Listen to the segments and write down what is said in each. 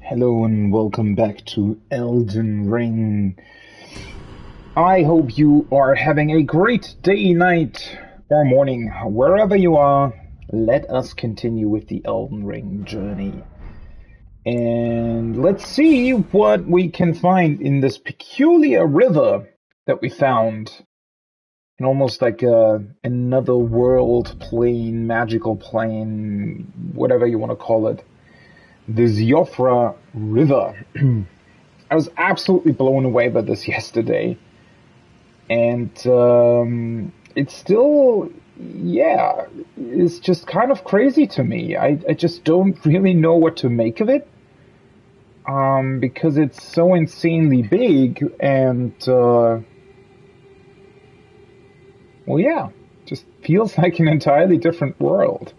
Hello and welcome back to Elden Ring. I hope you are having a great day, night, or morning, wherever you are. Let us continue with the Elden Ring journey. And let's see what we can find in this peculiar river that we found. And almost like another world plane, magical plane, whatever you want to call it. The Ziofra River. I was absolutely blown away by this yesterday. And it's still, yeah, it's just kind of crazy to me. I just don't really know what to make of it. Because it's so insanely big and, well, yeah, just feels like an entirely different world.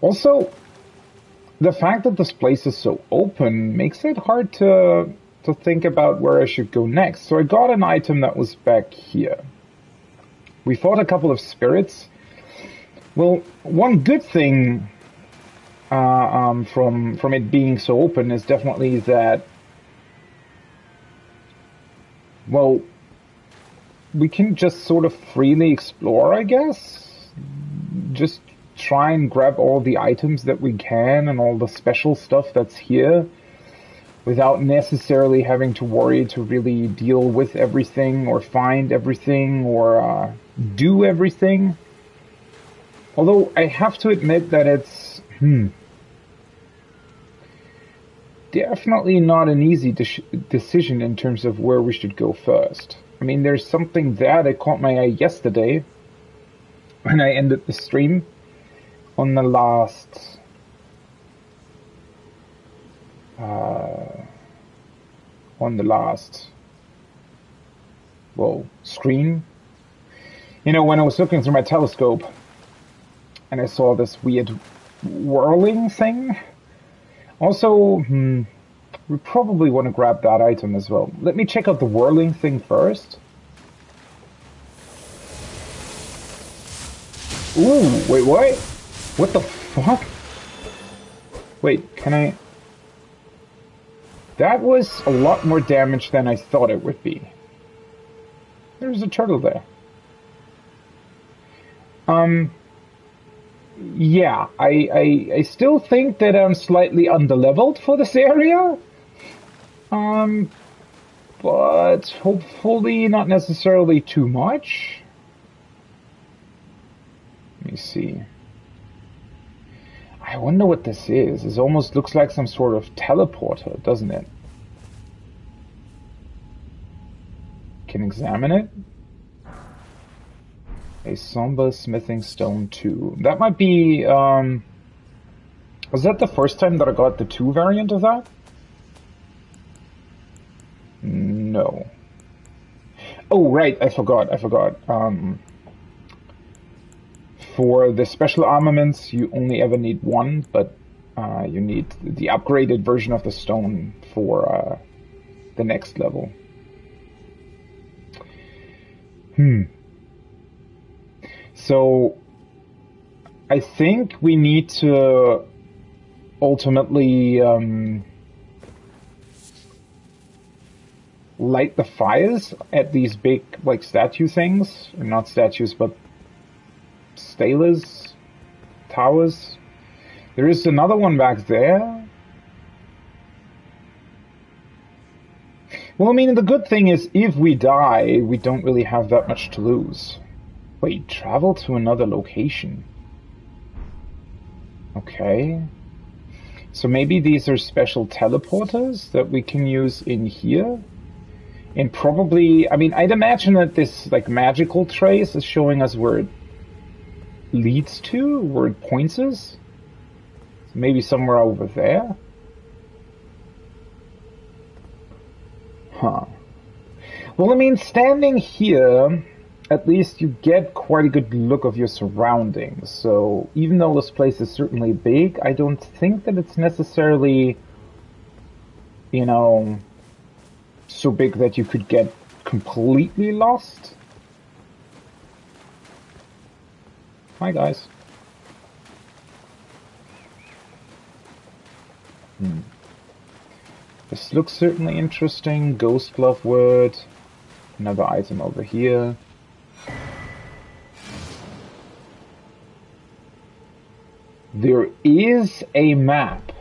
Also, the fact that this place is so open makes it hard to think about where I should go next. So I got an item that was back here. We fought a couple of spirits. Well, one good thing from it being so open is definitely that, well, we can just sort of freely explore, I guess. Just try and grab all the items that we can and all the special stuff that's here without necessarily having to worry to really deal with everything or find everything or do everything. Although I have to admit that it's definitely not an easy decision in terms of where we should go first. I mean, there's something there that caught my eye yesterday when I ended the stream. On the last screen, you know, when I was looking through my telescope and I saw this weird whirling thing. Also, we probably want to grab that item as well. Let me check out the whirling thing first. Ooh, wait, what? What the fuck? Wait, can I... That was a lot more damage than I thought it would be. There's a turtle there. Yeah, I still think that I'm slightly underleveled for this area. But hopefully not necessarily too much. Let me see. I wonder what this is. It almost looks like some sort of teleporter, doesn't it? Can examine it. A somber smithing stone 2. That might be, was that the first time that I got the 2 variant of that? No. Oh, right, I forgot. For the special armaments, you only ever need 1, but you need the upgraded version of the stone for the next level. So, I think we need to ultimately light the fires at these big, like, statue things. Or not statues, but stelas, towers. There is another one back there. Well, I mean, the good thing is if we die, we don't really have that much to lose. Wait, travel to another location. Okay. So maybe these are special teleporters that we can use in here? And probably, I mean, I'd imagine that this, like, magical trace is showing us where it leads to, where it points us. Maybe somewhere over there. Huh. Well, I mean, standing here, at least you get quite a good look of your surroundings. So even though this place is certainly big, I don't think that it's necessarily, you know, so big that you could get completely lost. Hi, guys. This looks certainly interesting. Ghost glove word. Another item over here. There is a map.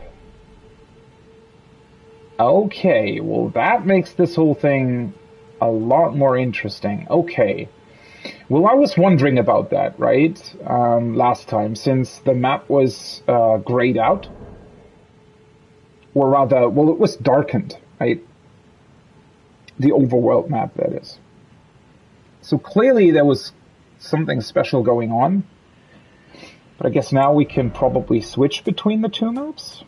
Okay, well that makes this whole thing a lot more interesting. Okay. Well, I was wondering about that, right? Last time, since the map was grayed out. Or rather, well, it was darkened, right? The overworld map, that is. So clearly there was something special going on. But I guess now we can probably switch between the two maps.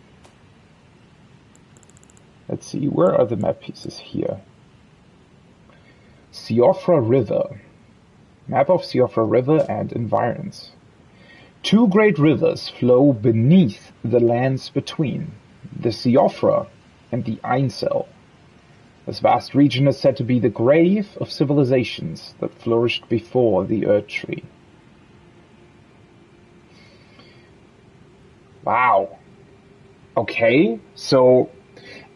Let's see, where are the map pieces here? Siofra River. Map of Siofra River and environs. Two great rivers flow beneath the lands between, the Siofra and the Ancestral. This vast region is said to be the grave of civilizations that flourished before the Earth Tree. Wow. Okay, so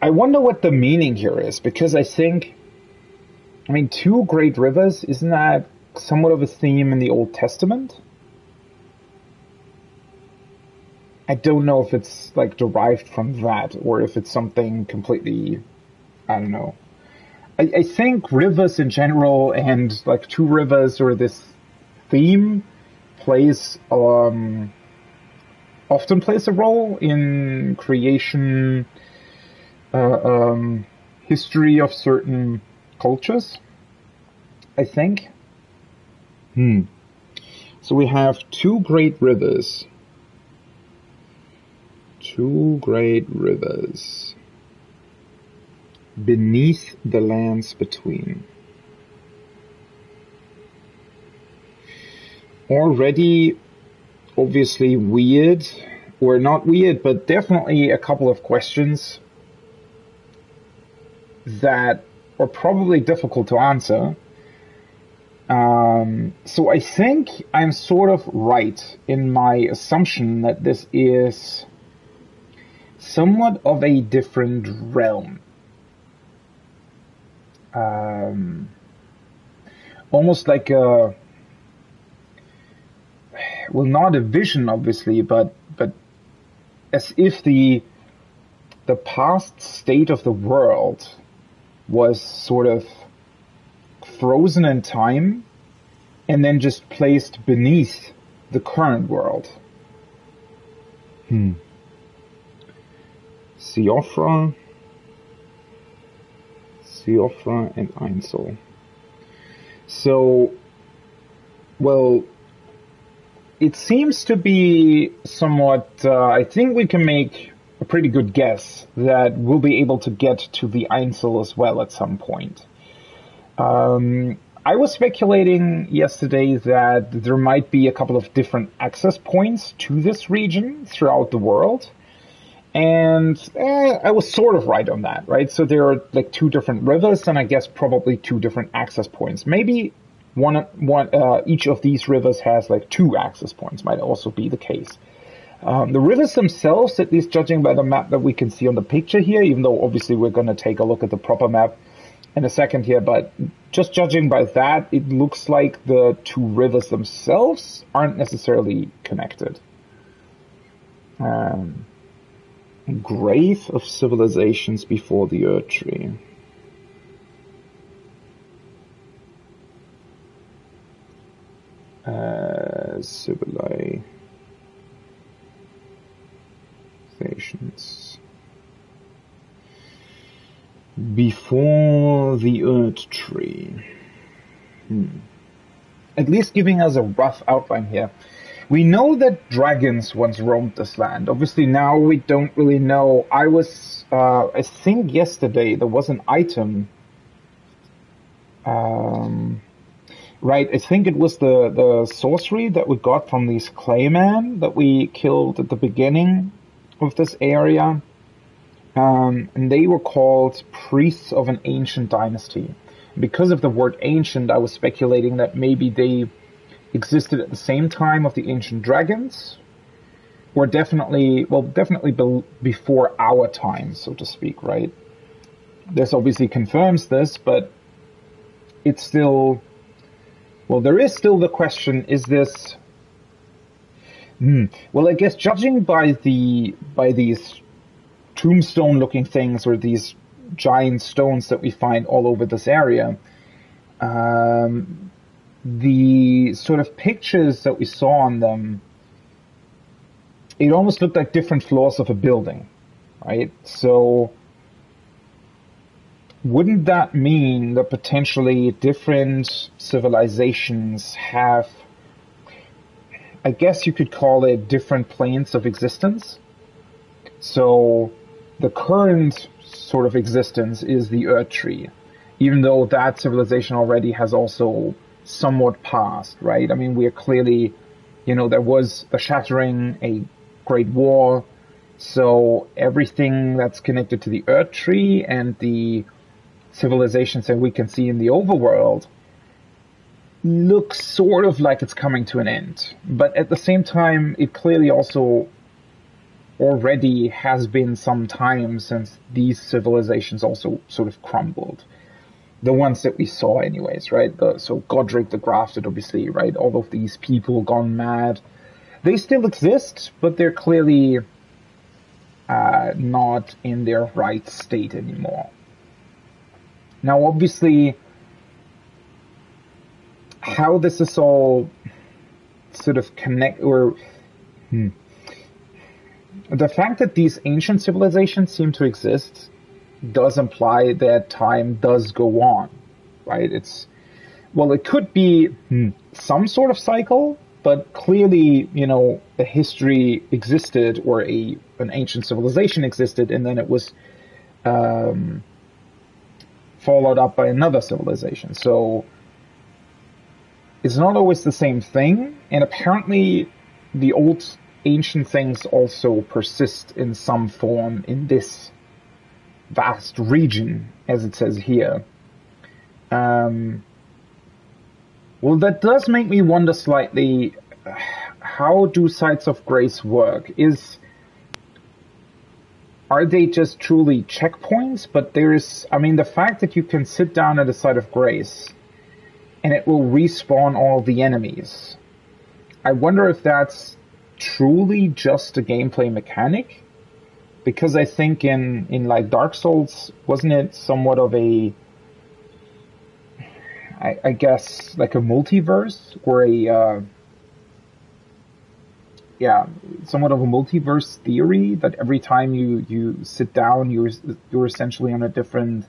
I wonder what the meaning here is, because I mean, two great rivers, isn't that somewhat of a theme in the Old Testament? I don't know if it's like derived from that or if it's something completely, I don't know. I think rivers in general and like two rivers or this theme often plays a role in creation history of certain cultures, I think. So we have two great rivers. Two great rivers beneath the lands between. Already obviously weird, or not weird, but definitely a couple of questions that are probably difficult to answer. So I think I'm sort of right in my assumption that this is somewhat of a different realm. Almost like a, well, not a vision, obviously, but as if the past state of the world was sort of frozen in time and then just placed beneath the current world. Siofra and Ancestral. So, well, it seems to be somewhat, I think we can make a pretty good guess that we'll be able to get to the Ancestral as well at some point. I was speculating yesterday that there might be a couple of different access points to this region throughout the world. And I was sort of right on that, right? So there are like two different rivers, and I guess probably two different access points. Maybe each of these rivers has like two access points, might also be the case. The rivers themselves, at least judging by the map that we can see on the picture here, even though obviously we're going to take a look at the proper map in a second here, but just judging by that, it looks like the two rivers themselves aren't necessarily connected. Grave of civilizations before the Earth Tree. Civilizations before the Earth Tree. At least giving us a rough outline here. We know that dragons once roamed this land. Obviously now we don't really know. I think yesterday there was an item. Right, I think it was the sorcery that we got from these claymen that we killed at the beginning of this area. And they were called priests of an ancient dynasty. Because of the word ancient, I was speculating that maybe they existed at the same time of the ancient dragons, or definitely, well, definitely before our time, so to speak, right? This obviously confirms this, but it's still, well, there is still the question, is this, well, I guess judging by these tombstone-looking things, or these giant stones that we find all over this area, the sort of pictures that we saw on them, it almost looked like different floors of a building, right? So wouldn't that mean that potentially different civilizations have, I guess you could call it, different planes of existence? So the current sort of existence is the Earth Tree, even though that civilization already has also somewhat passed, right? I mean, we are clearly, there was a shattering, a great war, so everything that's connected to the Earth Tree and the civilizations that we can see in the overworld looks sort of like it's coming to an end. But at the same time, it clearly also already has been some time since these civilizations also sort of crumbled. The ones that we saw anyways, right? So Godric the Grafted, obviously, right? All of these people gone mad. They still exist, but they're clearly not in their right state anymore. Now, obviously, how this is all sort of the fact that these ancient civilizations seem to exist does imply that time does go on, right? It could be some sort of cycle, but clearly, a history existed, or an ancient civilization existed, and then it was followed up by another civilization. So it's not always the same thing, and apparently the old ancient things also persist in some form in this vast region, as it says here. Well, that does make me wonder slightly, how do sites of grace work? Are they just truly checkpoints? But the fact that you can sit down at a site of grace and it will respawn all the enemies, I wonder if that's truly just a gameplay mechanic? Because I think in like Dark Souls, wasn't it somewhat of a, I guess, like a multiverse, or somewhat of a multiverse theory, that every time you sit down, you're essentially on a different,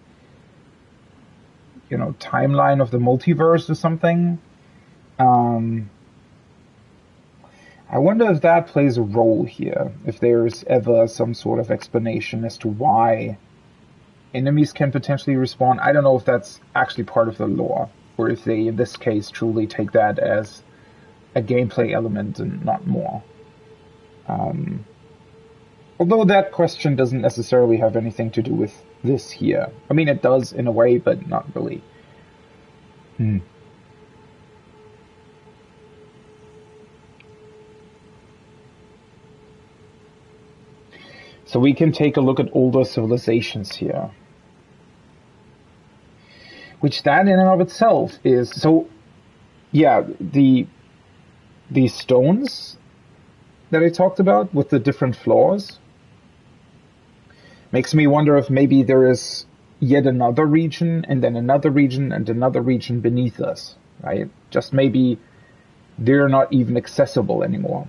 timeline of the multiverse or something. I wonder if that plays a role here, if there's ever some sort of explanation as to why enemies can potentially respawn. I don't know if that's actually part of the lore, or if they, in this case, truly take that as a gameplay element and not more. Although that question doesn't necessarily have anything to do with this here. I mean, it does in a way, but not really. So we can take a look at older civilizations here. Which that in and of itself is, so yeah, the stones that I talked about with the different floors makes me wonder if maybe there is yet another region, and then another region, and another region beneath us, right? Just maybe they're not even accessible anymore.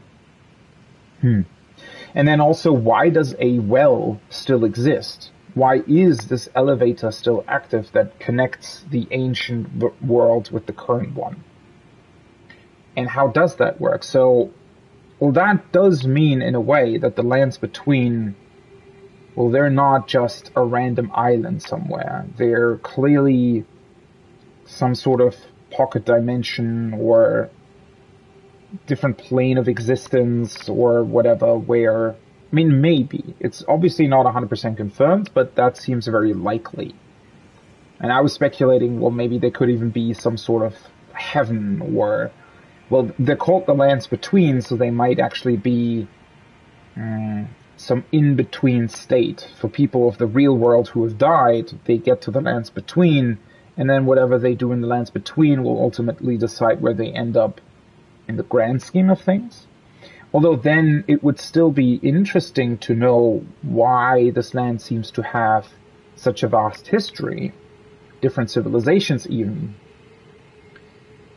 And then also, why does a well still exist? Why is this elevator still active that connects the ancient world with the current one? And how does that work? So, well, that does mean, in a way, that the lands between, well, they're not just a random island somewhere. They're clearly some sort of pocket dimension or different plane of existence or whatever, where, I mean, maybe. It's obviously not 100% confirmed, but that seems very likely. And I was speculating, well, maybe there could even be some sort of heaven, or, well, they're called the lands between, so they might actually be some in-between state. For people of the real world who have died, they get to the lands between, and then whatever they do in the lands between will ultimately decide where they end up in the grand scheme of things. Although then it would still be interesting to know why this land seems to have such a vast history, different civilizations even.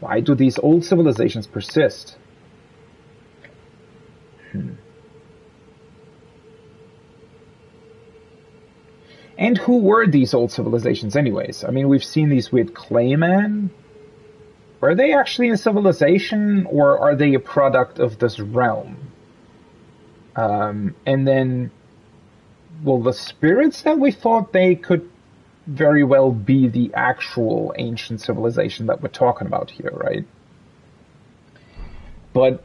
Why do these old civilizations persist? And who were these old civilizations anyways? I mean, we've seen these weird claymen. Are they actually a civilization, or are they a product of this realm? And then, well, the spirits that we thought they could very well be the actual ancient civilization that we're talking about here, right? But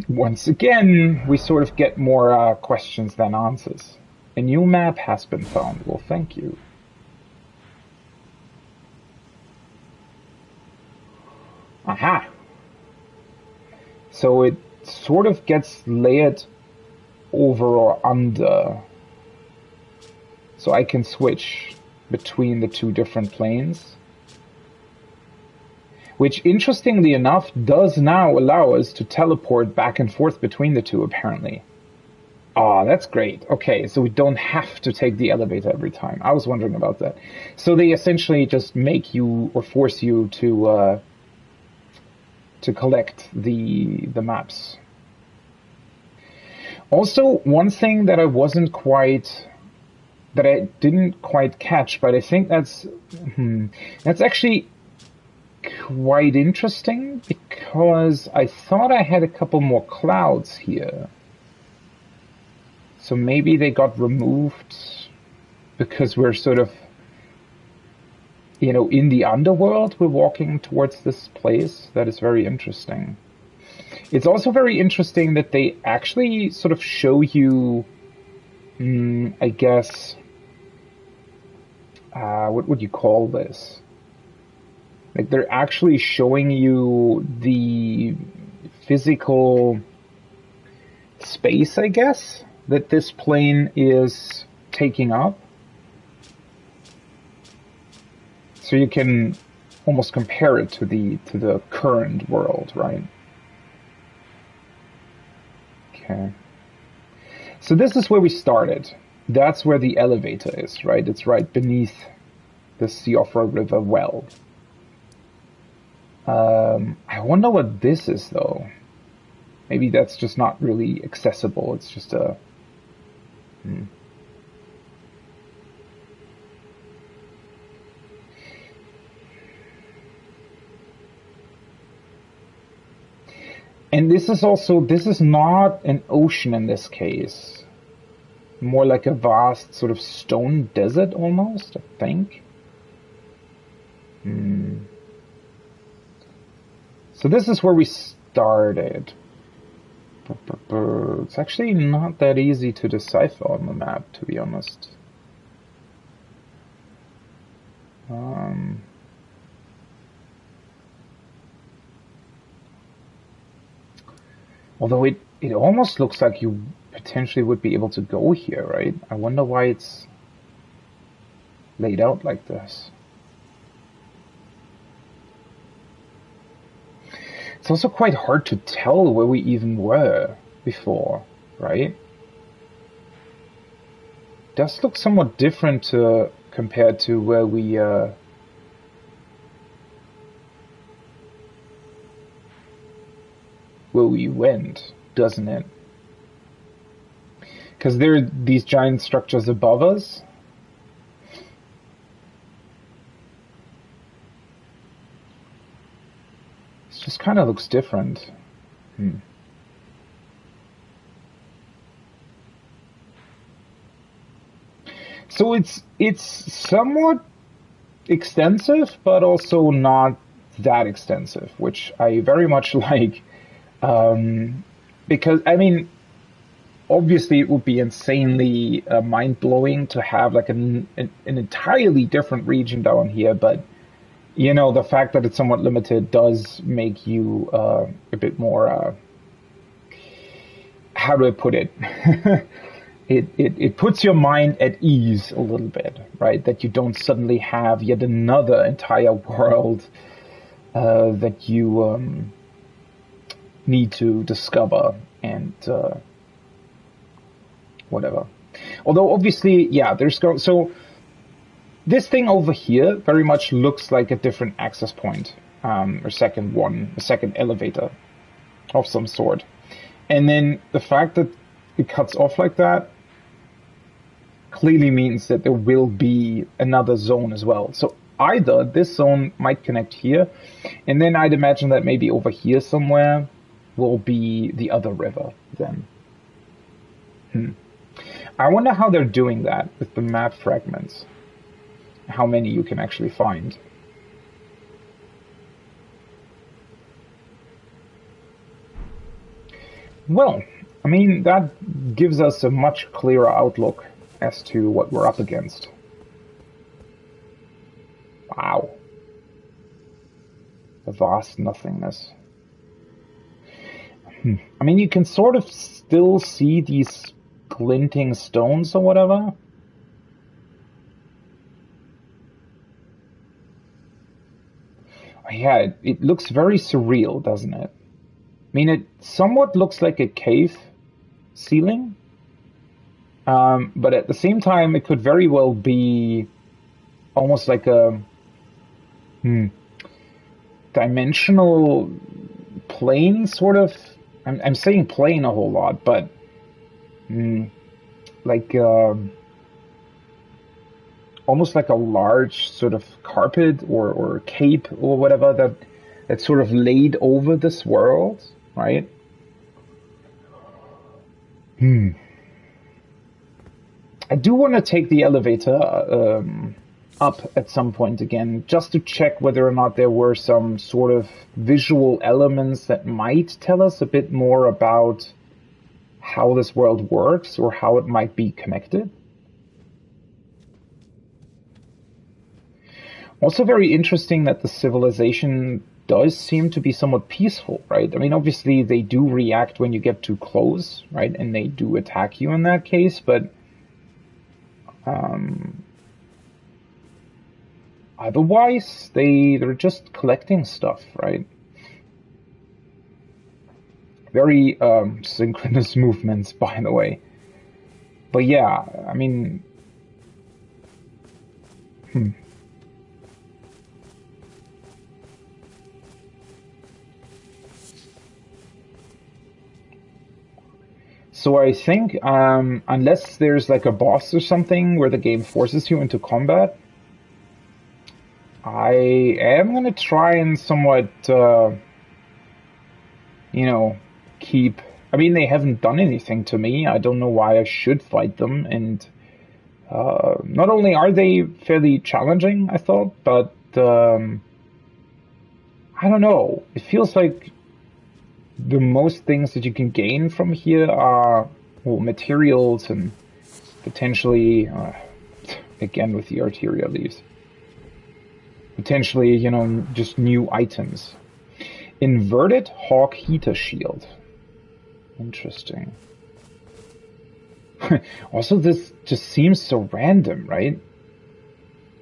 once again, we sort of get more questions than answers. A new map has been found. Well, thank you. Aha! So it sort of gets layered over or under. So I can switch between the two different planes. Which, interestingly enough, does now allow us to teleport back and forth between the two, apparently. Ah, that's great. Okay, so we don't have to take the elevator every time. I was wondering about that. So they essentially just make you, or force you to collect the maps. Also, one thing that I didn't quite catch, but I think that's actually quite interesting, because I thought I had a couple more clouds here. So maybe they got removed because we're sort of, in the underworld. We're walking towards this place. That is very interesting. It's also very interesting that they actually sort of show you, I guess, what would you call this? Like, they're actually showing you the physical space, I guess, that this plane is taking up. So you can almost compare it to the current world, right? Okay. So this is where we started. That's where the elevator is, right? It's right beneath the Siofra River well. I wonder what this is, though. Maybe that's just not really accessible. It's just a... And this is not an ocean in this case. More like a vast sort of stone desert almost, I think. So this is where we started. It's actually not that easy to decipher on the map, to be honest. Although it almost looks like you potentially would be able to go here, right? I wonder why it's laid out like this. It's also quite hard to tell where we even were before, right? It does look somewhat different compared to where we went, doesn't it? Because there are these giant structures above us. It just kind of looks different. So it's somewhat extensive, but also not that extensive, which I very much like. Because, I mean, obviously it would be insanely mind-blowing to have like an entirely different region down here, but the fact that it's somewhat limited does make you a bit more how do I put it? It puts your mind at ease a little bit, right? That you don't suddenly have yet another entire world that you need to discover and whatever. Although obviously, yeah, so this thing over here very much looks like a different access point, or a second elevator of some sort. And then the fact that it cuts off like that clearly means that there will be another zone as well. So either this zone might connect here, and then I'd imagine that maybe over here somewhere will be the other river then. I wonder how they're doing that with the map fragments. How many you can actually find. Well, I mean, that gives us a much clearer outlook as to what we're up against. Wow. The vast nothingness. I mean, you can sort of still see these glinting stones or whatever. Yeah, it looks very surreal, doesn't it? I mean, it somewhat looks like a cave ceiling, but at the same time, it could very well be almost like a dimensional plane, sort of. I'm saying plane a whole lot, but like almost like a large sort of carpet or cape or whatever that's sort of laid over this world, right? I do want to take the elevator up at some point again, just to check whether or not there were some sort of visual elements that might tell us a bit more about how this world works or how it might be connected. Also very interesting that the civilization does seem to be somewhat peaceful, right? I mean, obviously they do react when you get too close, right? And they do attack you in that case, but otherwise they're just collecting stuff, right? Very synchronous movements, by the way. But yeah, I mean, So I think, unless there's like a boss or something where the game forces you into combat, I am going to try and somewhat, keep... I mean, they haven't done anything to me. I don't know why I should fight them. And not only are they fairly challenging, I thought, but I don't know. It feels like the most things that you can gain from here are, well, materials and potentially, again with the arterial leaves, potentially, just new items. Inverted Hawk Heater Shield. Interesting. Also, this just seems so random, right?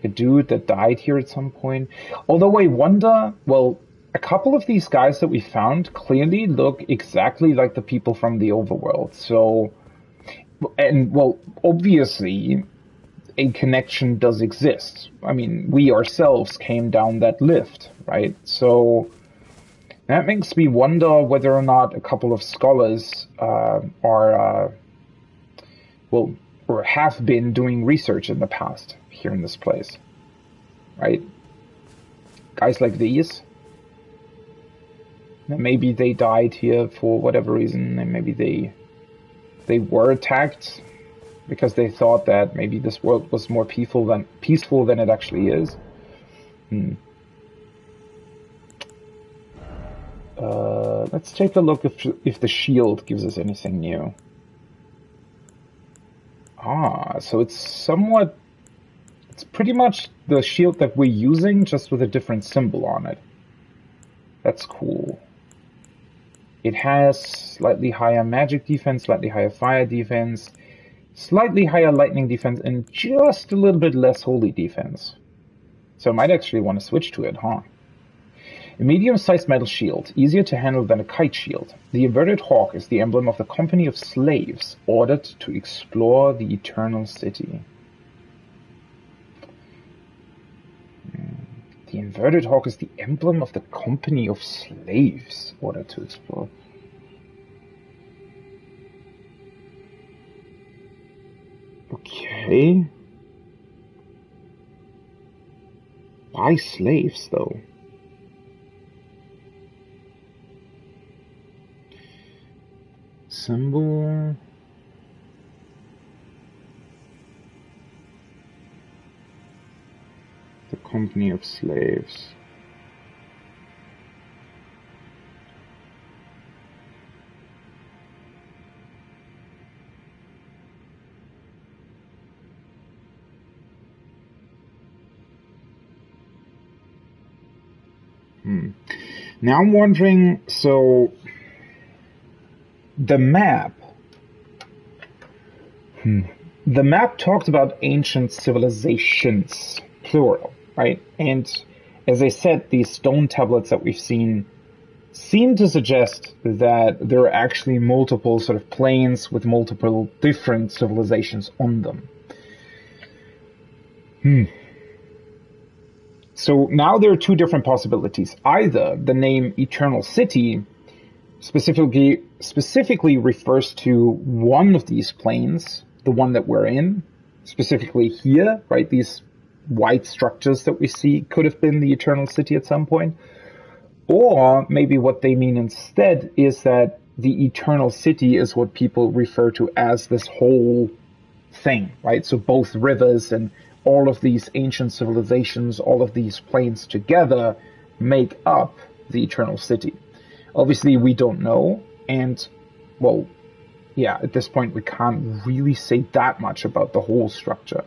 A dude that died here at some point. Although I wonder, well, a couple of these guys that we found clearly look exactly like the people from the overworld. So, and well, obviously, a connection does exist. I mean, we ourselves came down that lift, right? So, that makes me wonder whether or not a couple of scholars are, well, or have been doing research in the past here in this place, right? Guys like these. Maybe they died here for whatever reason, and maybe they were attacked because they thought that maybe this world was more peaceful than it actually is. Let's take a look if the shield gives us anything new. So it's pretty much the shield that we're using, just with a different symbol on it. That's cool. It has slightly higher magic defense, slightly higher fire defense, slightly higher lightning defense, and just a little bit less holy defense. So I might actually want to switch to it, huh? A medium-sized metal shield, easier to handle than a kite shield. The inverted hawk is the emblem of the company of slaves ordered to explore the Eternal City. The inverted hawk is the emblem of the company of slaves ordered to explore. Okay. Why slaves, though? Symbol. The company of slaves. Now I'm wondering, so the map talked about ancient civilizations, plural, right? And as I said, these stone tablets that we've seen seem to suggest that there are actually multiple sort of planes with multiple different civilizations on them. So now there are two different possibilities. Either the name Eternal City specifically refers to one of these planes, the one that we're in, specifically here, right? These white structures that we see could have been the Eternal City at some point. Or maybe what they mean instead is that the Eternal City is what people refer to as this whole thing, right? So both rivers and all of these ancient civilizations, all of these planes together make up the Eternal City. Obviously, we don't know, and, well, yeah, at this point we can't really say that much about the whole structure.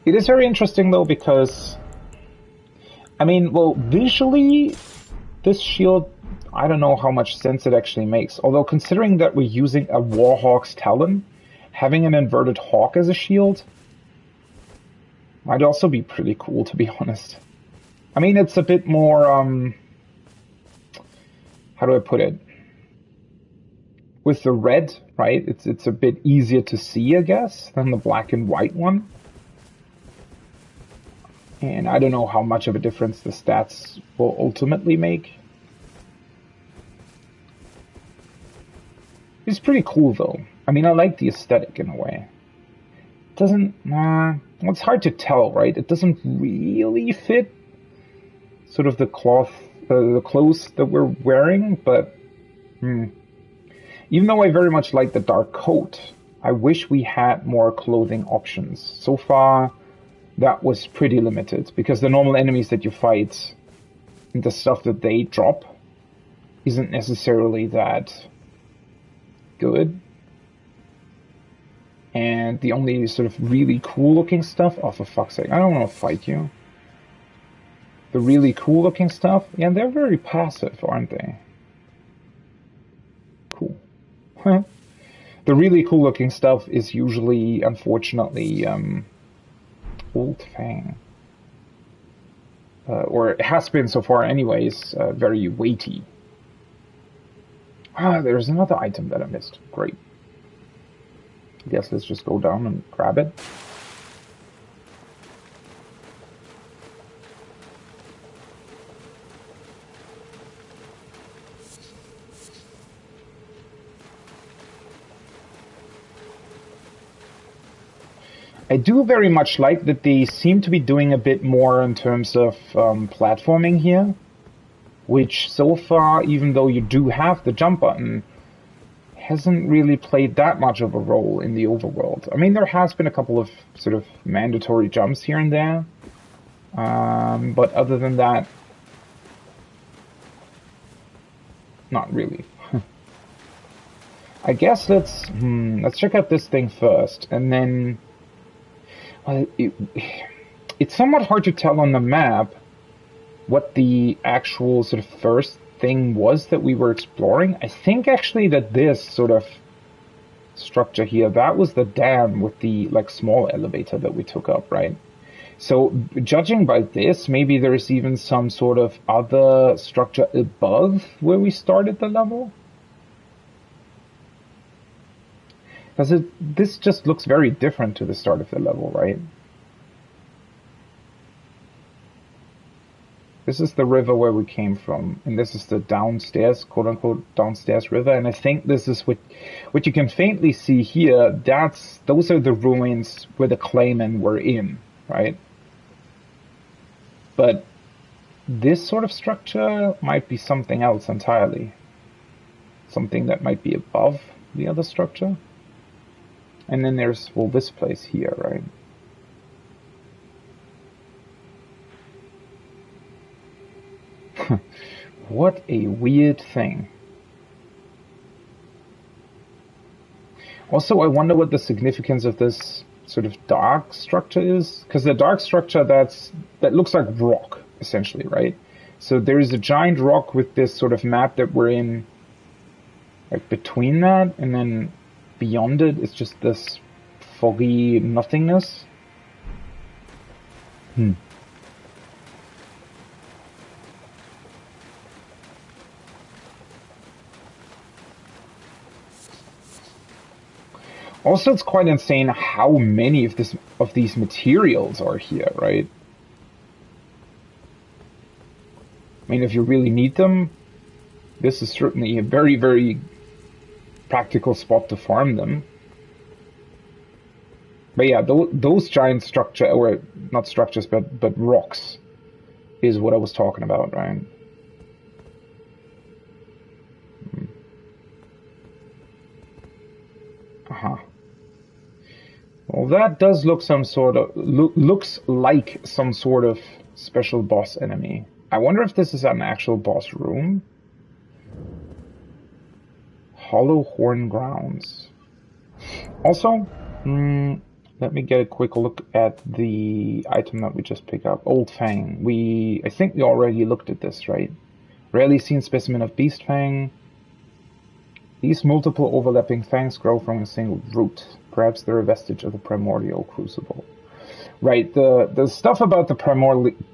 It is very interesting, though, because, I mean, well, visually, this shield, I don't know how much sense it actually makes. Although, considering that we're using a Warhawk's Talon, having an inverted hawk as a shield might also be pretty cool, to be honest. I mean, it's a bit more, how do I put it? With the red, right, it's a bit easier to see, I guess, than the black and white one. And I don't know how much of a difference the stats will ultimately make. It's pretty cool, though. I mean, I like the aesthetic in a way. It doesn't, well, it's hard to tell, right? It doesn't really fit sort of the clothes that we're wearing, but even though I very much like the dark coat, I wish we had more clothing options. So far, that was pretty limited, because the normal enemies that you fight and the stuff that they drop isn't necessarily that good. And the only sort of really cool looking stuff, oh, for fuck's sake, I don't want to fight you. The really cool looking stuff, yeah, they're very passive, aren't they? Cool. The really cool looking stuff is usually, unfortunately, Old Fang. Or it has been so far anyways, very weighty. Ah, there's another item that I missed. Great. I guess let's just go down and grab it. I do very much like that they seem to be doing a bit more in terms of platforming here, which so far, even though you do have the jump button, hasn't really played that much of a role in the overworld. I mean, there has been a couple of sort of mandatory jumps here and there, but other than that, not really. I guess let's check out this thing first, and then it's somewhat hard to tell on the map what the actual sort of first thing was that we were exploring. I think actually that this sort of structure here, that was the dam with the like small elevator that we took up, right? So judging by this, maybe there's even some sort of other structure above where we started the level. Because this just looks very different to the start of the level, right? This is the river where we came from, and this is the downstairs, quote-unquote, downstairs river, and I think this is what you can faintly see here. Those are the ruins where the Claymen were in, right? But this sort of structure might be something else entirely. Something that might be above the other structure. And then there's, well, this place here, right? What a weird thing. Also, I wonder what the significance of this sort of dark structure is. Because the dark structure, that looks like rock, essentially, right? So there's a giant rock with this sort of map that we're in, like between that, and then beyond it is just this foggy nothingness. Also, it's quite insane how many of these materials are here, right? I mean, if you really need them, this is certainly a very, very practical spot to farm them. But yeah, those giant structure, or not structures, but rocks, is what I was talking about, right? Uh-huh. Well, that does look looks like some sort of special boss enemy. I wonder if this is an actual boss room. Hollow Horn Grounds. Also, let me get a quick look at the item that we just picked up. Old Fang. I think we already looked at this, right? Rarely seen specimen of Beast Fang. These multiple overlapping fangs grow from a single root. Perhaps they're a vestige of the primordial crucible. Right, the stuff about the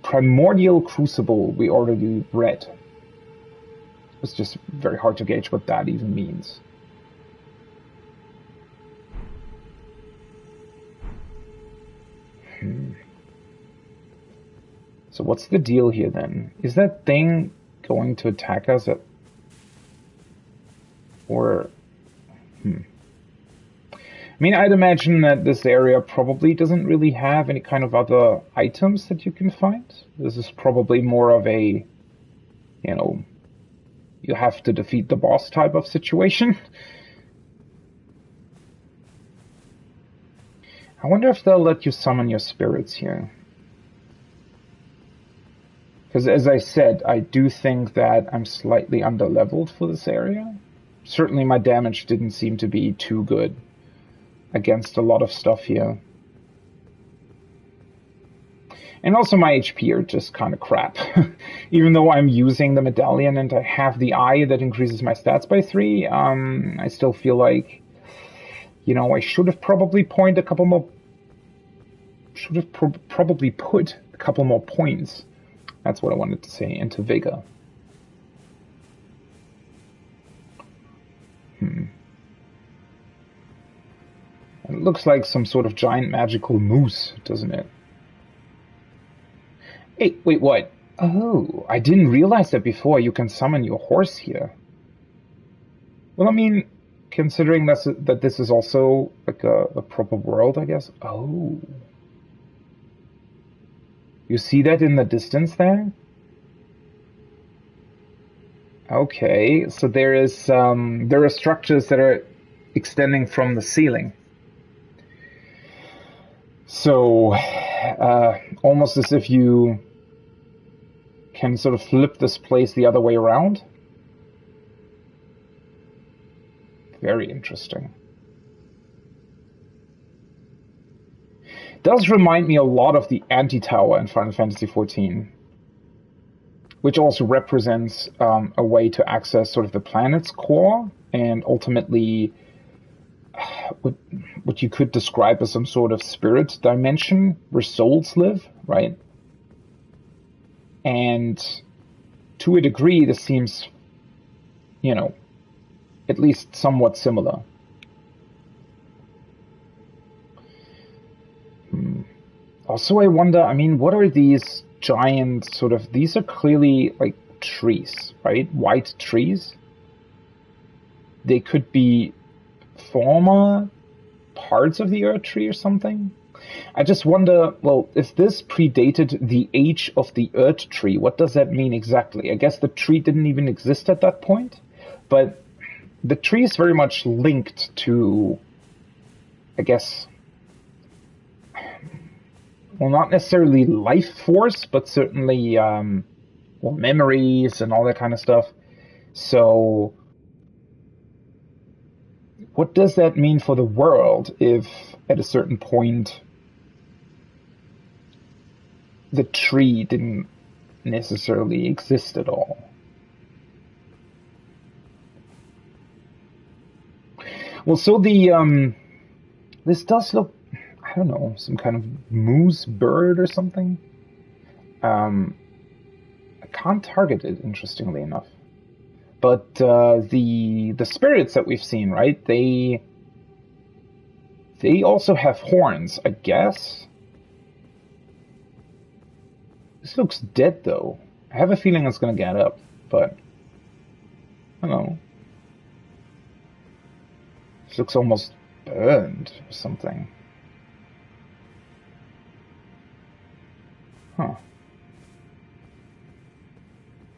primordial crucible we already read. It's just very hard to gauge what that even means. So what's the deal here then? Is that thing going to attack us at... Or... I mean, I'd imagine that this area probably doesn't really have any kind of other items that you can find. This is probably more of a, you know, you have to defeat the boss type of situation. I wonder if they'll let you summon your spirits here. Because as I said, I do think that I'm slightly underleveled for this area. Certainly my damage didn't seem to be too good against a lot of stuff here. And also my HP are just kind of crap. Even though I'm using the medallion and I have the eye that increases my stats by 3, I still feel like, you know, I should have probably probably put a couple more points. That's what I wanted to say, into Vigor. It looks like some sort of giant magical moose, doesn't it? Hey, wait, what? Oh, I didn't realize that before. You can summon your horse here. Well, I mean, considering that this is also like a proper world, I guess. Oh. You see that in the distance there? Okay, so there are structures that are extending from the ceiling. So, almost as if you can sort of flip this place the other way around. Very interesting. Does remind me a lot of the anti-tower in Final Fantasy XIV. which also represents a way to access sort of the planet's core and ultimately what you could describe as some sort of spirit dimension where souls live, right? And to a degree, this seems, you know, at least somewhat similar. Also, I wonder, I mean, what are these giant sort of, these are clearly like trees, right? White trees. They could be former parts of the Earth tree or something. I just wonder, well, if this predated the age of the Earth tree, what does that mean exactly? I guess the tree didn't even exist at that point, but the tree is very much linked to, I guess, well, not necessarily life force, but certainly, well, memories and all that kind of stuff. So, what does that mean for the world if, at a certain point, the tree didn't necessarily exist at all? Well, so the, this does look, I don't know, some kind of moose bird or something. I can't target it, interestingly enough. But the spirits that we've seen, right? They also have horns, I guess. This looks dead, though. I have a feeling it's gonna get up, but I don't know. This looks almost burned or something. Huh.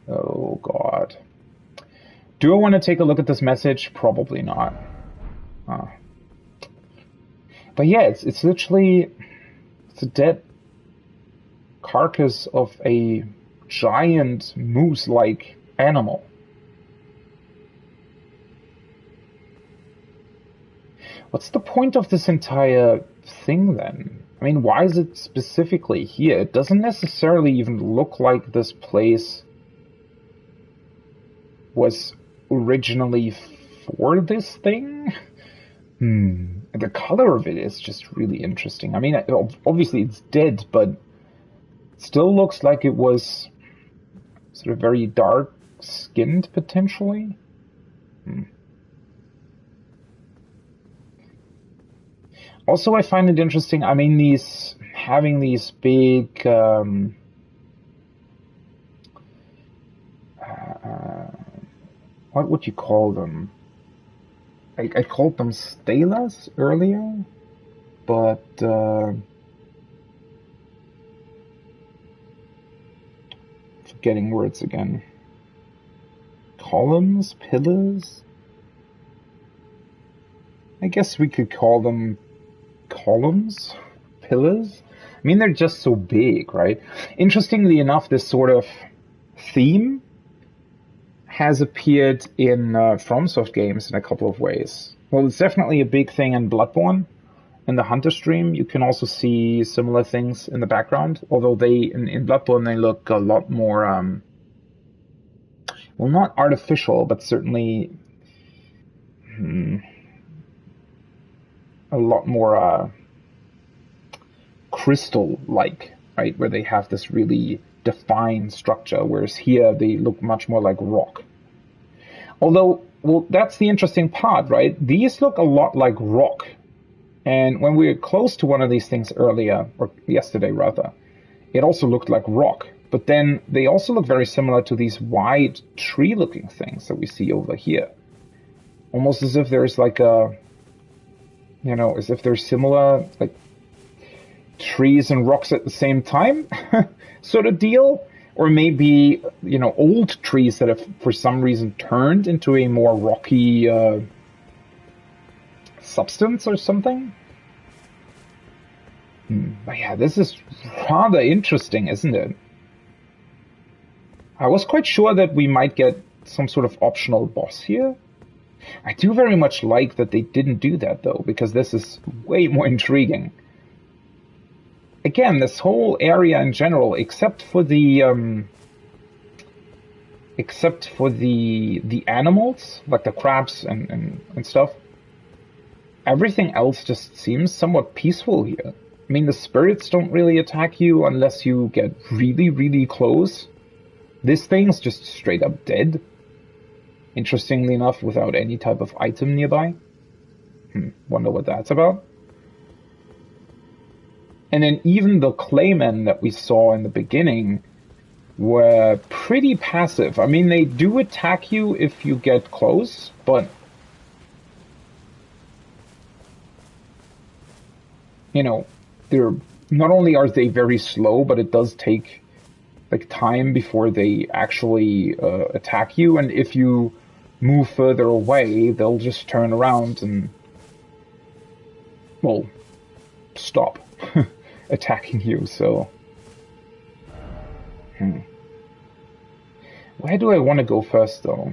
Oh, God. Do I want to take a look at this message? Probably not. Huh. But yeah, it's literally, it's a dead carcass of a giant moose-like animal. What's the point of this entire thing then? I mean, why is it specifically here? It doesn't necessarily even look like this place was originally for this thing. The color of it is just really interesting. I mean, obviously it's dead, but it still looks like it was sort of very dark skinned potentially. Also, I find it interesting. I mean, having these big what would you call them? I called them stelas earlier, but forgetting words again. Columns, pillars. I guess we could call them columns, pillars. I mean, they're just so big, right? Interestingly enough, this sort of theme has appeared in FromSoft games in a couple of ways. Well, it's definitely a big thing in Bloodborne. In the Hunter stream, you can also see similar things in the background, although in Bloodborne they look a lot more, well, not artificial, but certainly a lot more crystal-like, right? Where they have this really defined structure, whereas here they look much more like rock. Although, well, that's the interesting part, right? These look a lot like rock. And when we were close to one of these things earlier, or yesterday rather, it also looked like rock. But then they also look very similar to these wide tree-looking things that we see over here. Almost as if there's like a, you know, as if they're similar, like trees and rocks at the same time sort of deal. Or maybe, you know, old trees that have for some reason turned into a more rocky substance or something. But yeah, this is rather interesting, isn't it? I was quite sure that we might get some sort of optional boss here. I do very much like that they didn't do that, though, because this is way more intriguing. Again, this whole area in general, except for the except for the animals, like the crabs and stuff. Everything else just seems somewhat peaceful here. I mean, the spirits don't really attack you unless you get really, really close. This thing's just straight up dead. Interestingly enough, without any type of item nearby. Wonder what that's about. And then even the claymen that we saw in the beginning were pretty passive. I mean, they do attack you if you get close, but you know, they're not only are they very slow, but it does take like time before they actually attack you. And if you move further away, they'll just turn around and, well, stop attacking you. So, where do I want to go first, though?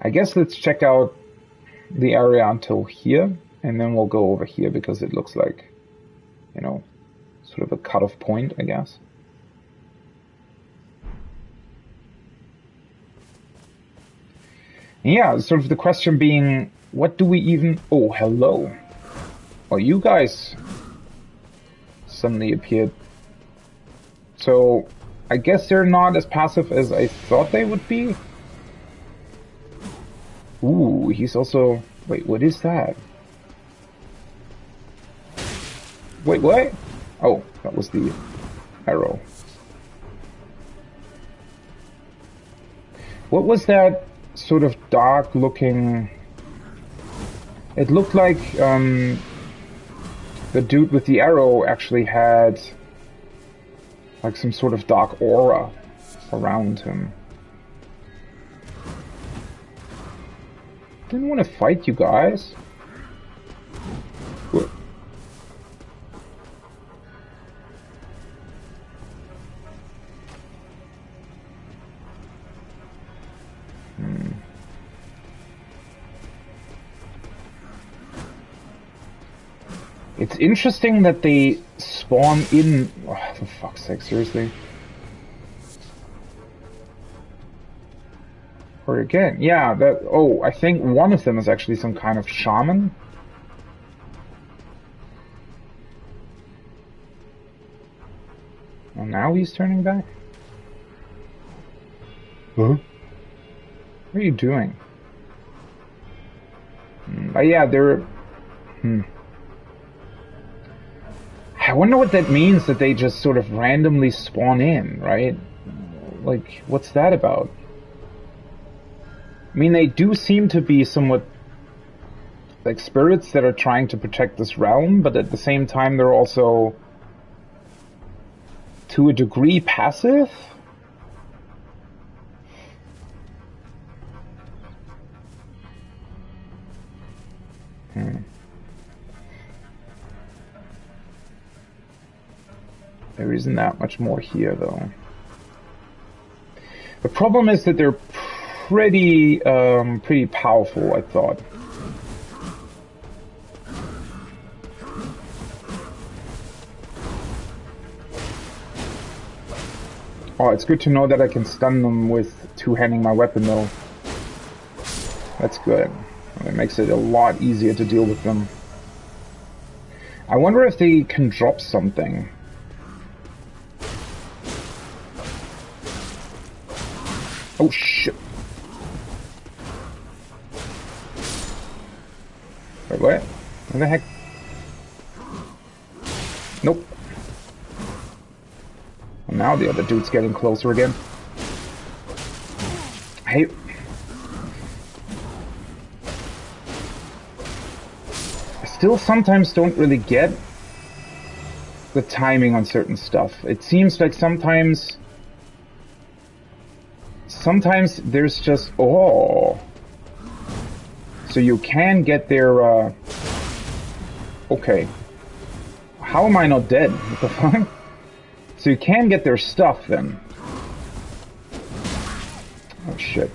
I guess let's check out the area until here. And then we'll go over here because it looks like, you know, sort of a cutoff point, I guess. And yeah, sort of the question being, what do we even... Oh, hello. Oh, you guys suddenly appeared. So, I guess they're not as passive as I thought they would be. Ooh, he's also... Wait, what is that? Wait, what? Oh, that was the arrow. What was that sort of dark looking... It looked like the dude with the arrow actually had like some sort of dark aura around him. Didn't want to fight you guys. What? It's interesting that they spawn in... Oh, for fuck's sake, seriously? Or again, yeah, that... Oh, I think one of them is actually some kind of shaman. And now he's turning back? Huh? What are you doing? Yeah, they're... I wonder what that means, that they just sort of randomly spawn in, right? Like, what's that about? I mean, they do seem to be somewhat like spirits that are trying to protect this realm, but at the same time they're also, to a degree, passive? There isn't that much more here, though. The problem is that they're pretty powerful, I thought. Oh, it's good to know that I can stun them with two-handing my weapon, though. That's good. It makes it a lot easier to deal with them. I wonder if they can drop something. Oh shit. Wait, what? What the heck? Nope. Well, now the other dude's getting closer again. I still sometimes don't really get the timing on certain stuff. It seems like sometimes there's just, oh, so you can get their, okay, how am I not dead? What the fuck? So you can get their stuff then. Oh shit.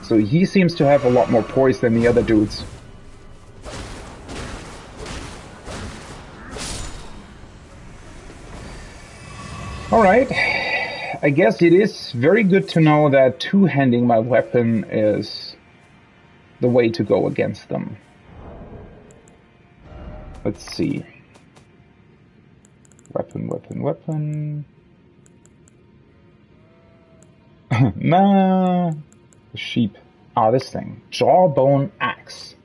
So he seems to have a lot more poise than the other dudes. Alright. I guess it is very good to know that two-handing my weapon is the way to go against them. Let's see. Weapon, weapon, weapon. Nah. Sheep. Ah, this thing. Jawbone axe.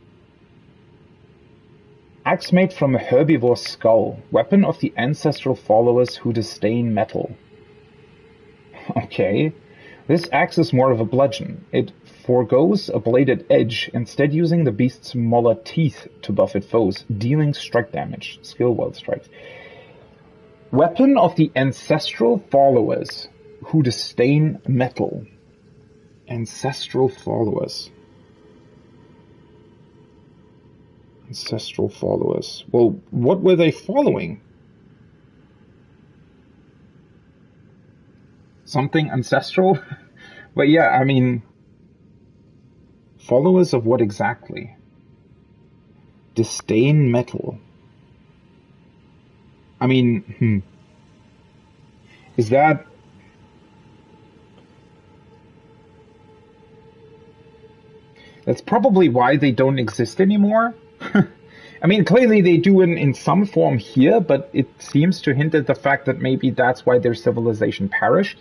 Axe made from a herbivore's skull. Weapon of the ancestral followers who disdain metal. Okay. This axe is more of a bludgeon. It forgoes a bladed edge, instead using the beast's molar teeth to buffet foes, dealing strike damage. Skill world strikes. Weapon of the ancestral followers who disdain metal. Ancestral followers. Ancestral followers. Well, what were they following? Something ancestral? But yeah, I mean, followers of what exactly? Disdain metal. I mean, is that... That's probably why they don't exist anymore. I mean, clearly they do in some form here, but it seems to hint at the fact that maybe that's why their civilization perished,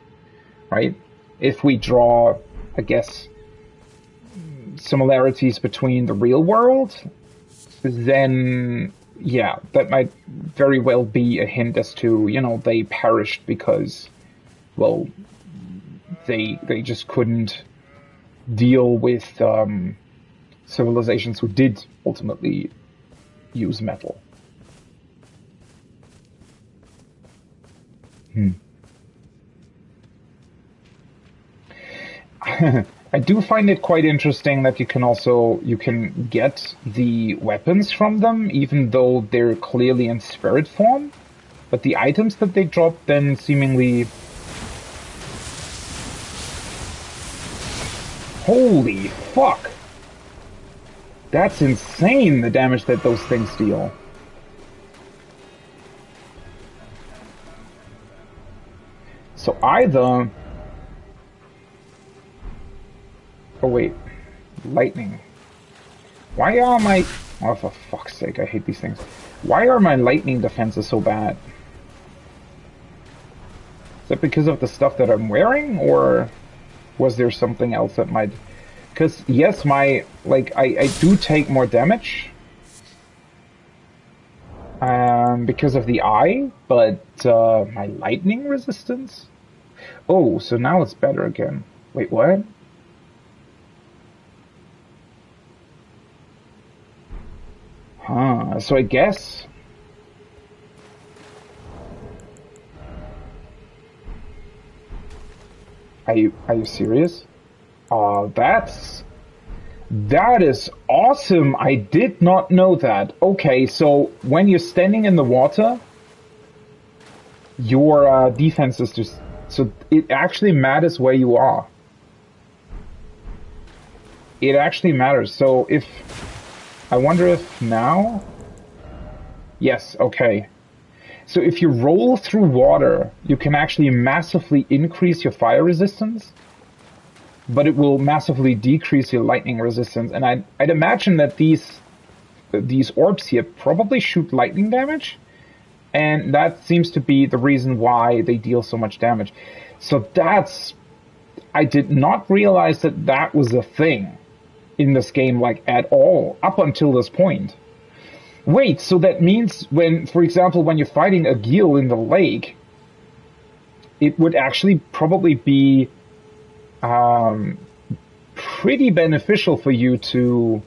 right? If we draw, I guess, similarities between the real world, then, yeah, that might very well be a hint as to, you know, they perished because, well, they just couldn't deal with civilizations who did ultimately use metal. I do find it quite interesting that you can get the weapons from them, even though they're clearly in spirit form. But the items that they drop then seemingly... Holy fuck! That's insane, the damage that those things deal. So either... Oh wait, lightning. Why are my... Oh, for fuck's sake, I hate these things. Why are my lightning defenses so bad? Is that because of the stuff that I'm wearing, or was there something else that might... Because, yes, my... Like, I do take more damage. Because of the eye, but my lightning resistance? Oh, so now it's better again. Wait, what? Huh, so I guess... Are you serious? That is awesome! I did not know that. Okay, so when you're standing in the water, your defense is just... So it actually matters where you are. It actually matters. So if... I wonder if now... Yes, okay. So if you roll through water, you can actually massively increase your fire resistance, but it will massively decrease your lightning resistance. And I'd imagine that these orbs here probably shoot lightning damage, and that seems to be the reason why they deal so much damage. So that's... I did not realize that that was a thing in this game, like, at all, up until this point. Wait, so that means when, for example, when you're fighting a gill in the lake, it would actually probably be pretty beneficial for you to...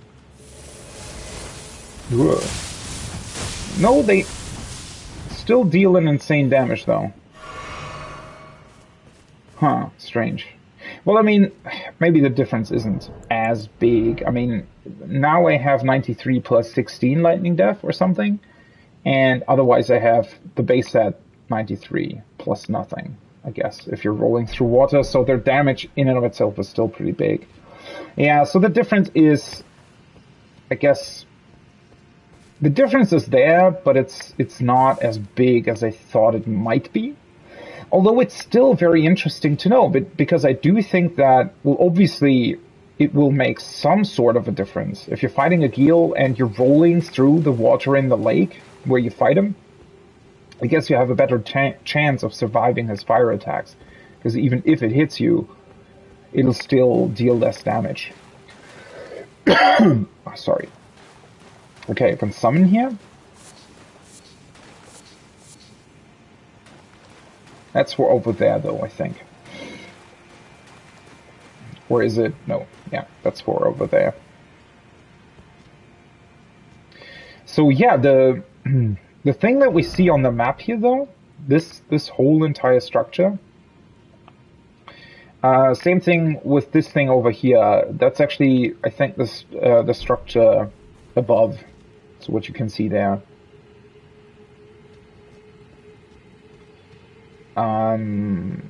No, they still deal an insane damage, though. Huh, strange. Well, I mean, maybe the difference isn't as big. I mean, now I have 93 plus 16 lightning def or something, and otherwise I have the base set 93 plus nothing, I guess, if you're rolling through water. So their damage in and of itself is still pretty big. Yeah, so the difference is, I guess, the difference is there, but it's not as big as I thought it might be. Although it's still very interesting to know, but because I do think that, well, obviously it will make some sort of a difference. If you're fighting a Geel and you're rolling through the water in the lake where you fight him, I guess you have a better chance of surviving his fire attacks. Because even if it hits you, it'll still deal less damage. Oh, sorry. Okay, I can summon here. That's for over there, though, I think. Or is it? No. Yeah, that's for over there. So yeah, the thing that we see on the map here, though, this whole entire structure. Same thing with this thing over here. That's actually, I think, this the structure above. So what you can see there.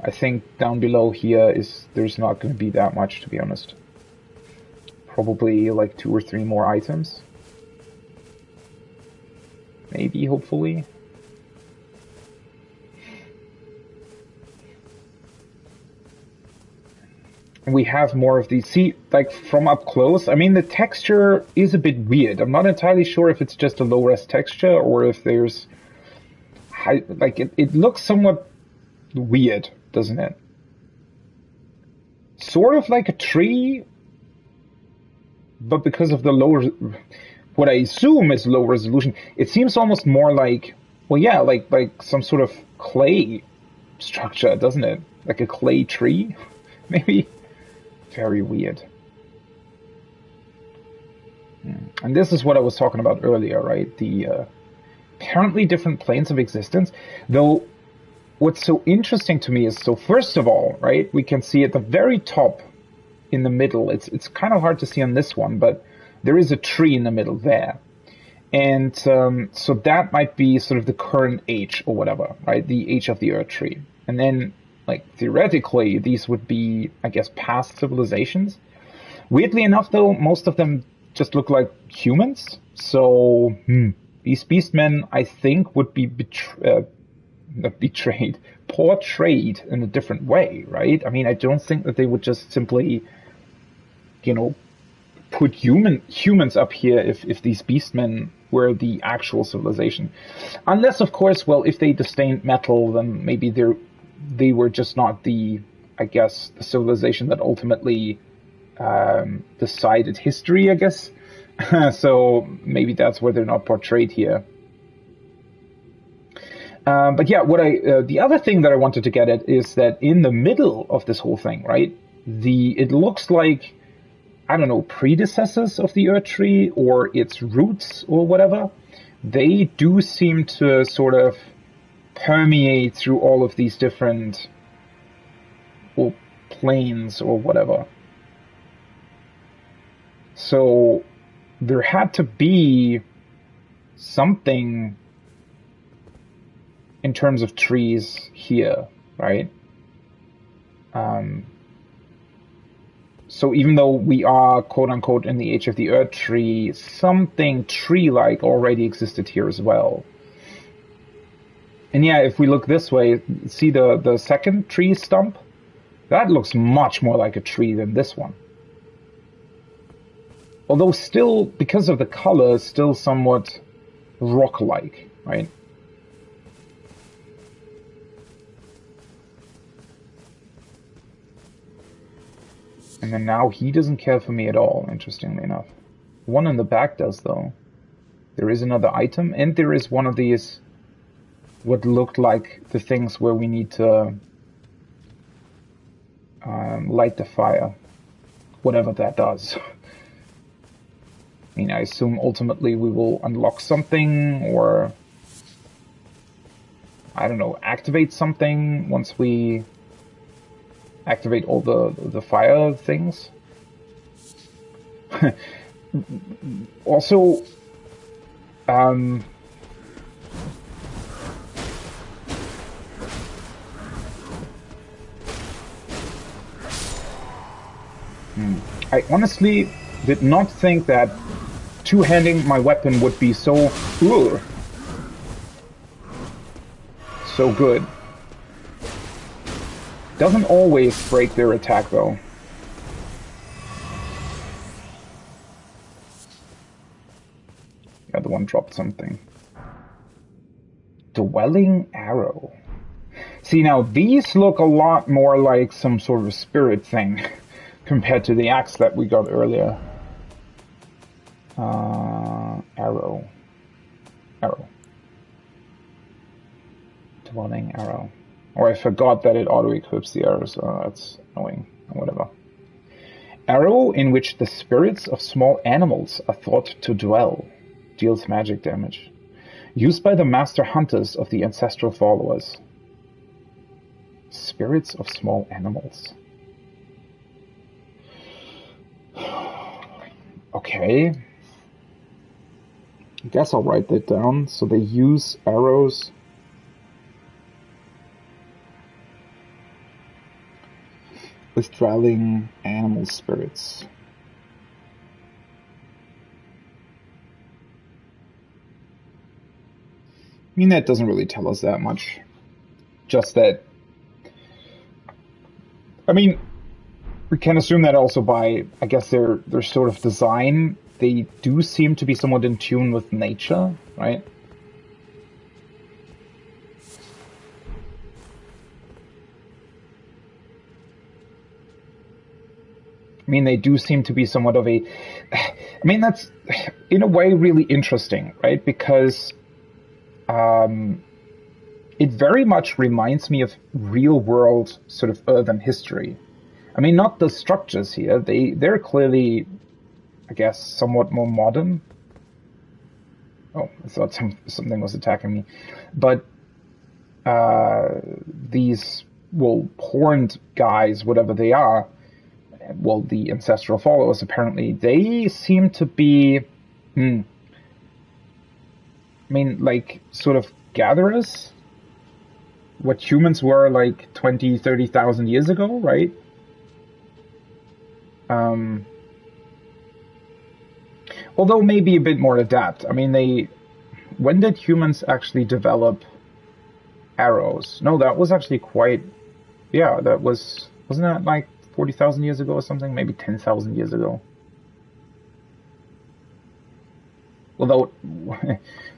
I think down below here there's not going to be that much, to be honest. Probably like 2 or 3 more items. Maybe, hopefully. We have more of these. See, like from up close, I mean, the texture is a bit weird. I'm not entirely sure if it's just a low-res texture or if there's... like, it looks somewhat weird, doesn't it? Sort of like a tree, but because of the lower, what I assume is low resolution, it seems almost more like, well, yeah, like some sort of clay structure, doesn't it? Like a clay tree, maybe. Very weird. And this is what I was talking about earlier, right? The apparently different planes of existence, though. What's so interesting to me is, so first of all, right, we can see at the very top in the middle, it's kind of hard to see on this one, but there is a tree in the middle there. And so that might be sort of the current age or whatever, right, the age of the Earth tree. And then, like, theoretically, these would be, I guess, past civilizations. Weirdly enough, though, most of them just look like humans. So these beastmen, I think, would be portrayed in a different way, right? I mean, I don't think that they would just simply, you know, put humans up here if these beastmen were the actual civilization. Unless, of course, well, if they disdained metal, then maybe they were just not the, I guess, the civilization that ultimately decided history, I guess. So maybe that's why they're not portrayed here. But yeah, the other thing that I wanted to get at is that in the middle of this whole thing, right, it looks like, I don't know, predecessors of the Earth tree or its roots or whatever, they do seem to sort of permeate through all of these different planes or whatever. So there had to be something in terms of trees here, right? So even though we are, quote-unquote, in the age of the Earth tree, something tree-like already existed here as well. And yeah, if we look this way, see the second tree stump? That looks much more like a tree than this one. Although still, because of the color, still somewhat rock-like, right? And then now he doesn't care for me at all, interestingly enough. One in the back does, though. There is another item, and there is one of these, what looked like the things where we need to light the fire. Whatever that does. I mean, I assume ultimately we will unlock something, or, I don't know, activate something once we activate all the fire things. Also, I honestly did not think that two-handing my weapon would be so good. Doesn't always break their attack, though. The other one dropped something. Dwelling arrow. See, now these look a lot more like some sort of spirit thing compared to the axe that we got earlier. Arrow. Dwelling arrow. Or I forgot that it auto-equips the arrows. That's annoying. Whatever. Arrow in which the spirits of small animals are thought to dwell. Deals magic damage. Used by the master hunters of the ancestral followers. Spirits of small animals. Okay. I guess I'll write that down. So they use arrows with dwelling animal spirits. I mean, that doesn't really tell us that much. Just that, I mean, we can assume that also by, I guess, their sort of design, they do seem to be somewhat in tune with nature, right? I mean, they do seem to be somewhat of a... I mean, that's, in a way, really interesting, right? Because it very much reminds me of real-world sort of earthen history. I mean, not the structures here. They're clearly, I guess, somewhat more modern. Oh, I thought something was attacking me. But these, well, horned guys, whatever they are, well, the ancestral followers, apparently, they seem to be, I mean, like, sort of gatherers? What humans were, like, 20, 30,000 years ago, right? Although maybe a bit more adept. I mean, when did humans actually develop arrows? No, that was actually quite, yeah, wasn't that, like, 40,000 years ago or something? Maybe 10,000 years ago. Although,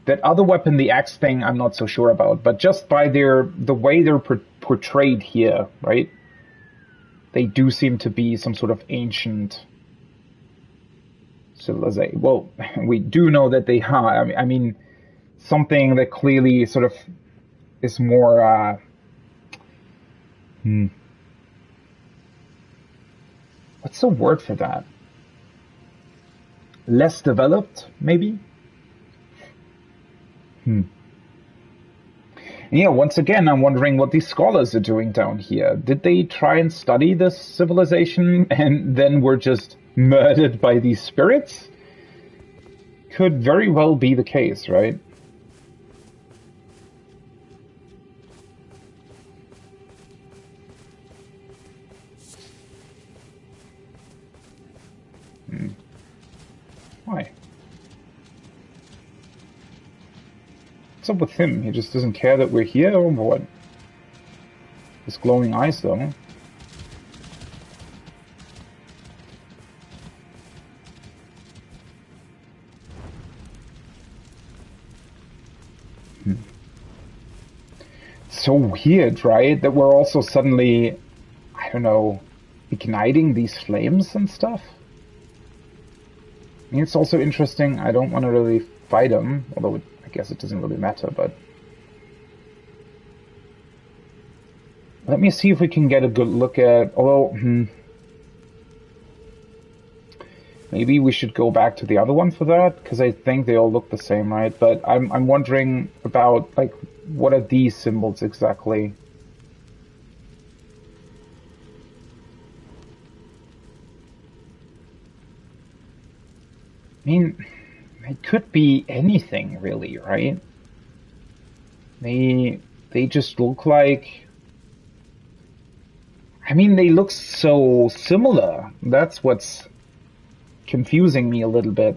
that other weapon, the axe thing, I'm not so sure about. But just by the way they're portrayed here, right? They do seem to be some sort of ancient civilization. Well, we do know that they are. I mean, something that clearly sort of is more... What's the word for that? Less developed, maybe? Yeah, once again, I'm wondering what these scholars are doing down here. Did they try and study this civilization and then were just murdered by these spirits? Could very well be the case, right? Why? What's up with him? He just doesn't care that we're here, or what? His glowing eyes, though. It's so weird, right? That we're also suddenly, I don't know, igniting these flames and stuff. I mean, it's also interesting. I don't want to really fight him, although I guess it doesn't really matter, but... Let me see if we can get a good look at... Although, maybe we should go back to the other one for that, because I think they all look the same, right? But I'm wondering about, like, what are these symbols exactly? I mean, it could be anything, really, right? They just look like... I mean, they look so similar. That's what's confusing me a little bit.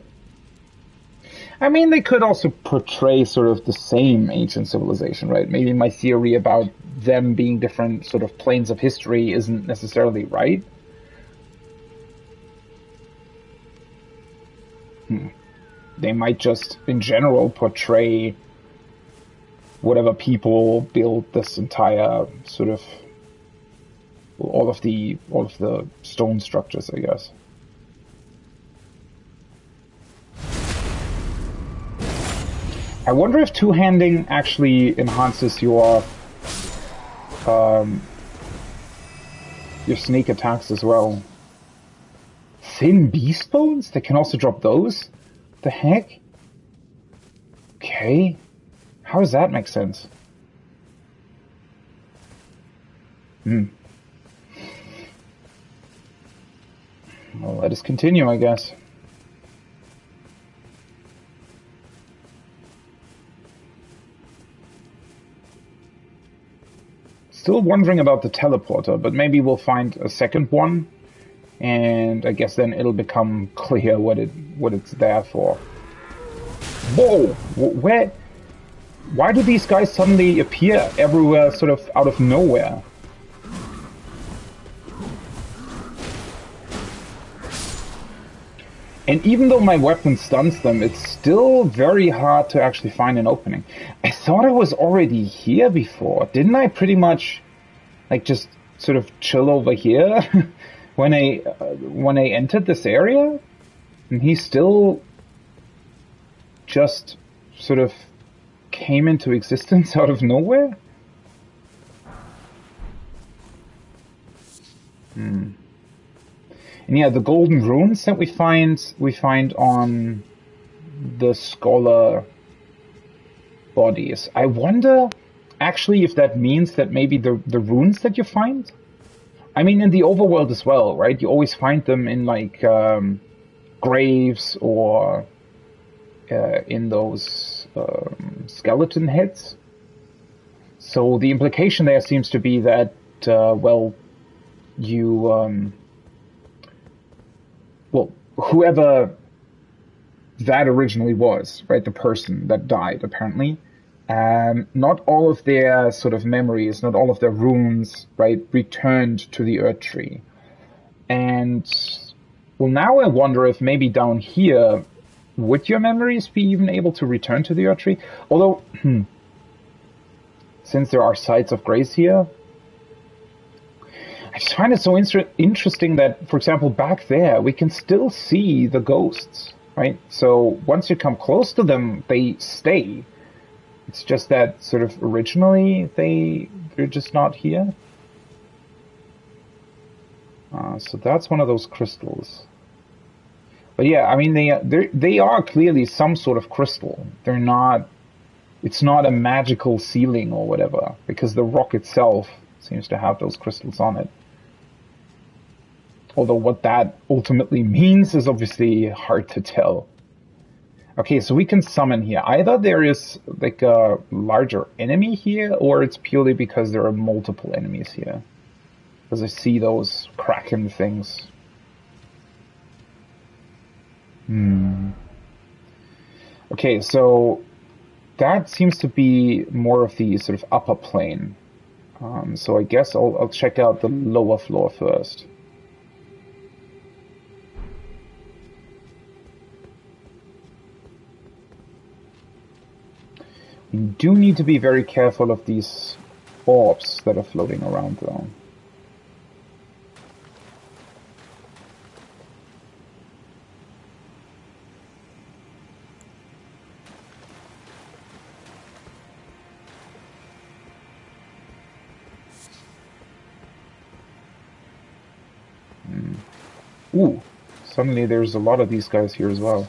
I mean, they could also portray sort of the same ancient civilization, right? Maybe my theory about them being different sort of planes of history isn't necessarily right. They might just, in general, portray whatever people built this entire sort of all of the stone structures, I guess. I wonder if two-handing actually enhances your sneak attacks as well. Thin beast bones? They can also drop those? The heck? Okay. How does that make sense? Well, let us continue, I guess. Still wondering about the teleporter, but maybe we'll find a second one, and I guess then it'll become clear what it's there for. Whoa! Where? Why do these guys suddenly appear everywhere, sort of out of nowhere? And even though my weapon stuns them, it's still very hard to actually find an opening. I thought I was already here before. Didn't I pretty much, like, just sort of chill over here when I entered this area? And he still just sort of came into existence out of nowhere? And yeah, the golden runes that we find on the scholar bodies. I wonder actually if that means that maybe the runes that you find, I mean in the overworld as well, right? You always find them in like graves or in those skeleton heads. So the implication there seems to be that well, you well, whoever that originally was, right, the person that died, apparently, not all of their sort of memories, not all of their runes, right, returned to the Earth Tree. And, well, now I wonder if maybe down here, would your memories be even able to return to the Earth Tree? Although, since there are sites of grace here, I just find it so interesting that, for example, back there, we can still see the ghosts, right? So once you come close to them, they stay. It's just that sort of originally they're just not here. So that's one of those crystals. But yeah, I mean, they are clearly some sort of crystal. They're not, it's not a magical ceiling or whatever, because the rock itself seems to have those crystals on it. Although what that ultimately means is obviously hard to tell. Okay, so we can summon here. Either there is like a larger enemy here, or it's purely because there are multiple enemies here. Because I see those kraken things. Okay, so that seems to be more of the sort of upper plane. So I guess I'll check out the lower floor first. You do need to be very careful of these orbs that are floating around, though. Ooh, suddenly there's a lot of these guys here as well.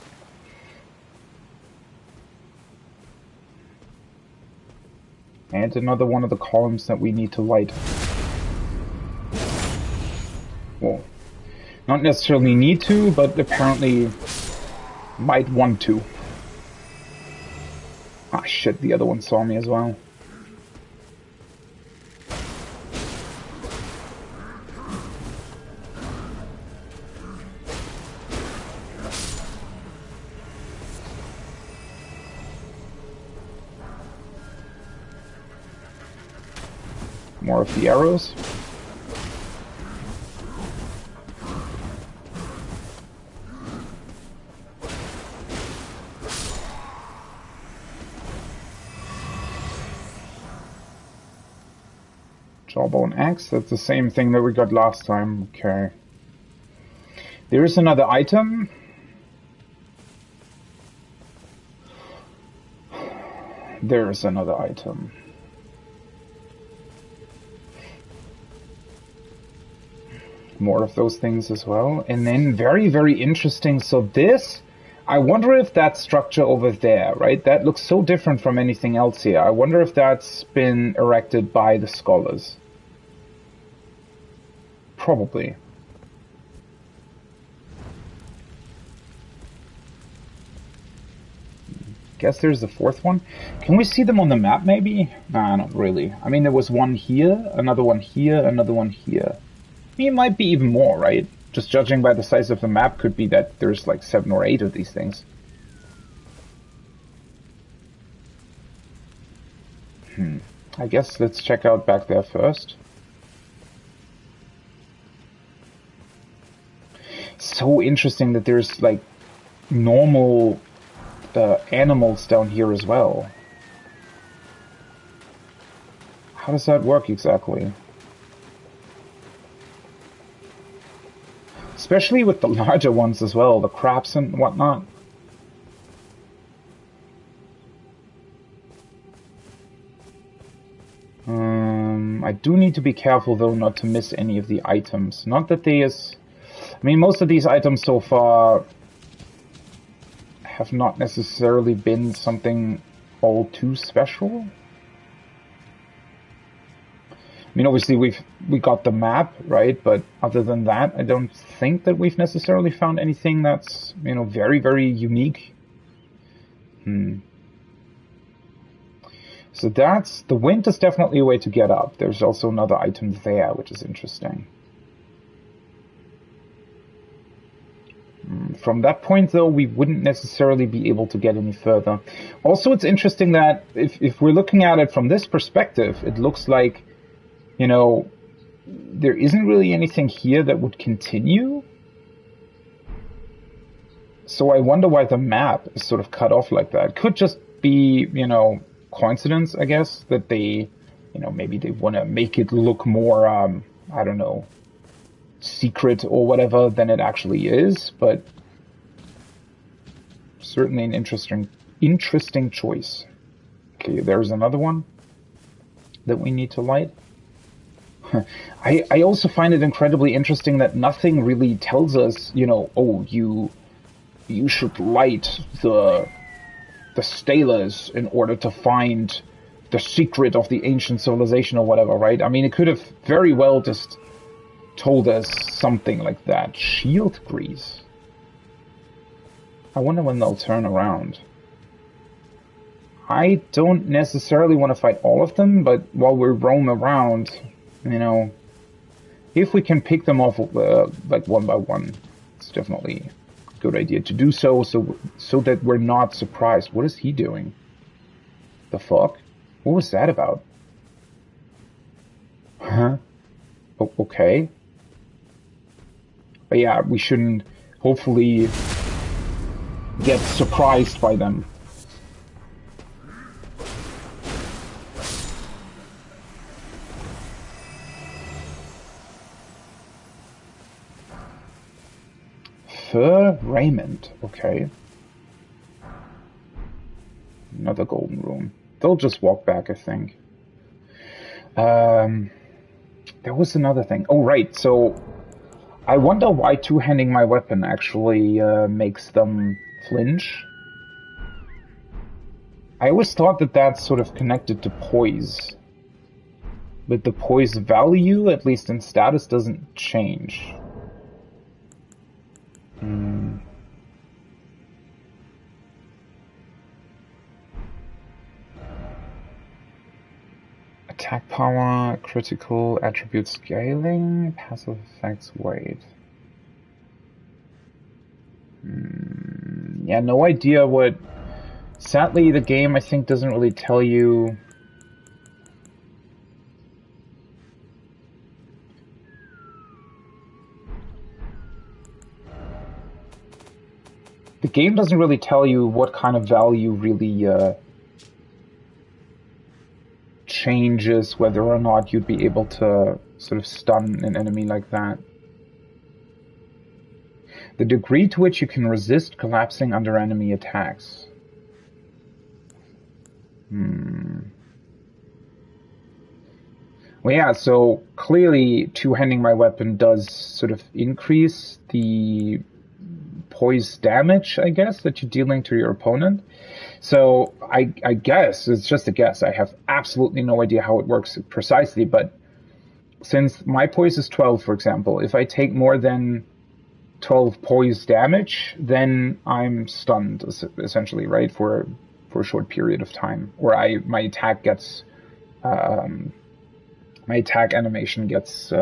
And another one of the columns that we need to light. Well, not necessarily need to, but apparently might want to. Ah shit, the other one saw me as well. More of the arrows. Jawbone axe, that's the same thing that we got last time. Okay. There is another item. There's another item. More of those things as well. And then very, very interesting. So this, I wonder if that structure over there, right? That looks so different from anything else here. I wonder if that's been erected by the scholars. Probably. Guess there's the fourth one. Can we see them on the map maybe? Nah, not really. I mean, there was one here, another one here, another one here. I mean, it might be even more, right? Just judging by the size of the map, could be that there's like 7 or 8 of these things. I guess let's check out back there first. So interesting that there's like normal animals down here as well. How does that work exactly? Especially with the larger ones as well, the crabs and whatnot. I do need to be careful though not to miss any of the items. Not that they is... I mean, most of these items so far have not necessarily been something all too special. I mean, obviously we got the map, right? But other than that, I don't think that we've necessarily found anything that's, you know, very, very unique. So that's, the wind is definitely a way to get up. There's also another item there, which is interesting. From that point, though, we wouldn't necessarily be able to get any further. Also, it's interesting that if we're looking at it from this perspective, it looks like, you know, there isn't really anything here that would continue. So I wonder why the map is sort of cut off like that. Could just be, you know, coincidence, I guess, that they, you know, maybe they want to make it look more, I don't know, secret or whatever than it actually is, but certainly an interesting choice. Okay, there's another one that we need to light. I also find it incredibly interesting that nothing really tells us, you know, oh, you should light the stelas in order to find the secret of the ancient civilization or whatever, right? I mean, it could have very well just told us something like that. Shield grease. I wonder when they'll turn around. I don't necessarily want to fight all of them, but while we roam around, you know, if we can pick them off like one by one, it's definitely a good idea to do so that we're not surprised. What is he doing? The fuck? What was that about? Huh? Oh, okay. But yeah, we shouldn't hopefully get surprised by them. Fur raiment, okay. Another golden room. They'll just walk back, I think. There was another thing. Oh, right, so I wonder why two-handing my weapon actually makes them flinch. I always thought that that's sort of connected to poise. But the poise value, at least in status, doesn't change. Attack power, critical attribute scaling, passive effects weight. Yeah, no idea what... Sadly, the game, I think, doesn't really tell you game doesn't really tell you what kind of value really changes whether or not you'd be able to sort of stun an enemy like that. The degree to which you can resist collapsing under enemy attacks. Well, yeah, so clearly two-handing my weapon does sort of increase the poise damage, I guess, that you're dealing to your opponent. So I guess, it's just a guess, I have absolutely no idea how it works precisely, but since my poise is 12, for example, if I take more than 12 poise damage, then I'm stunned, essentially, right, for a short period of time, or my attack gets... my attack animation gets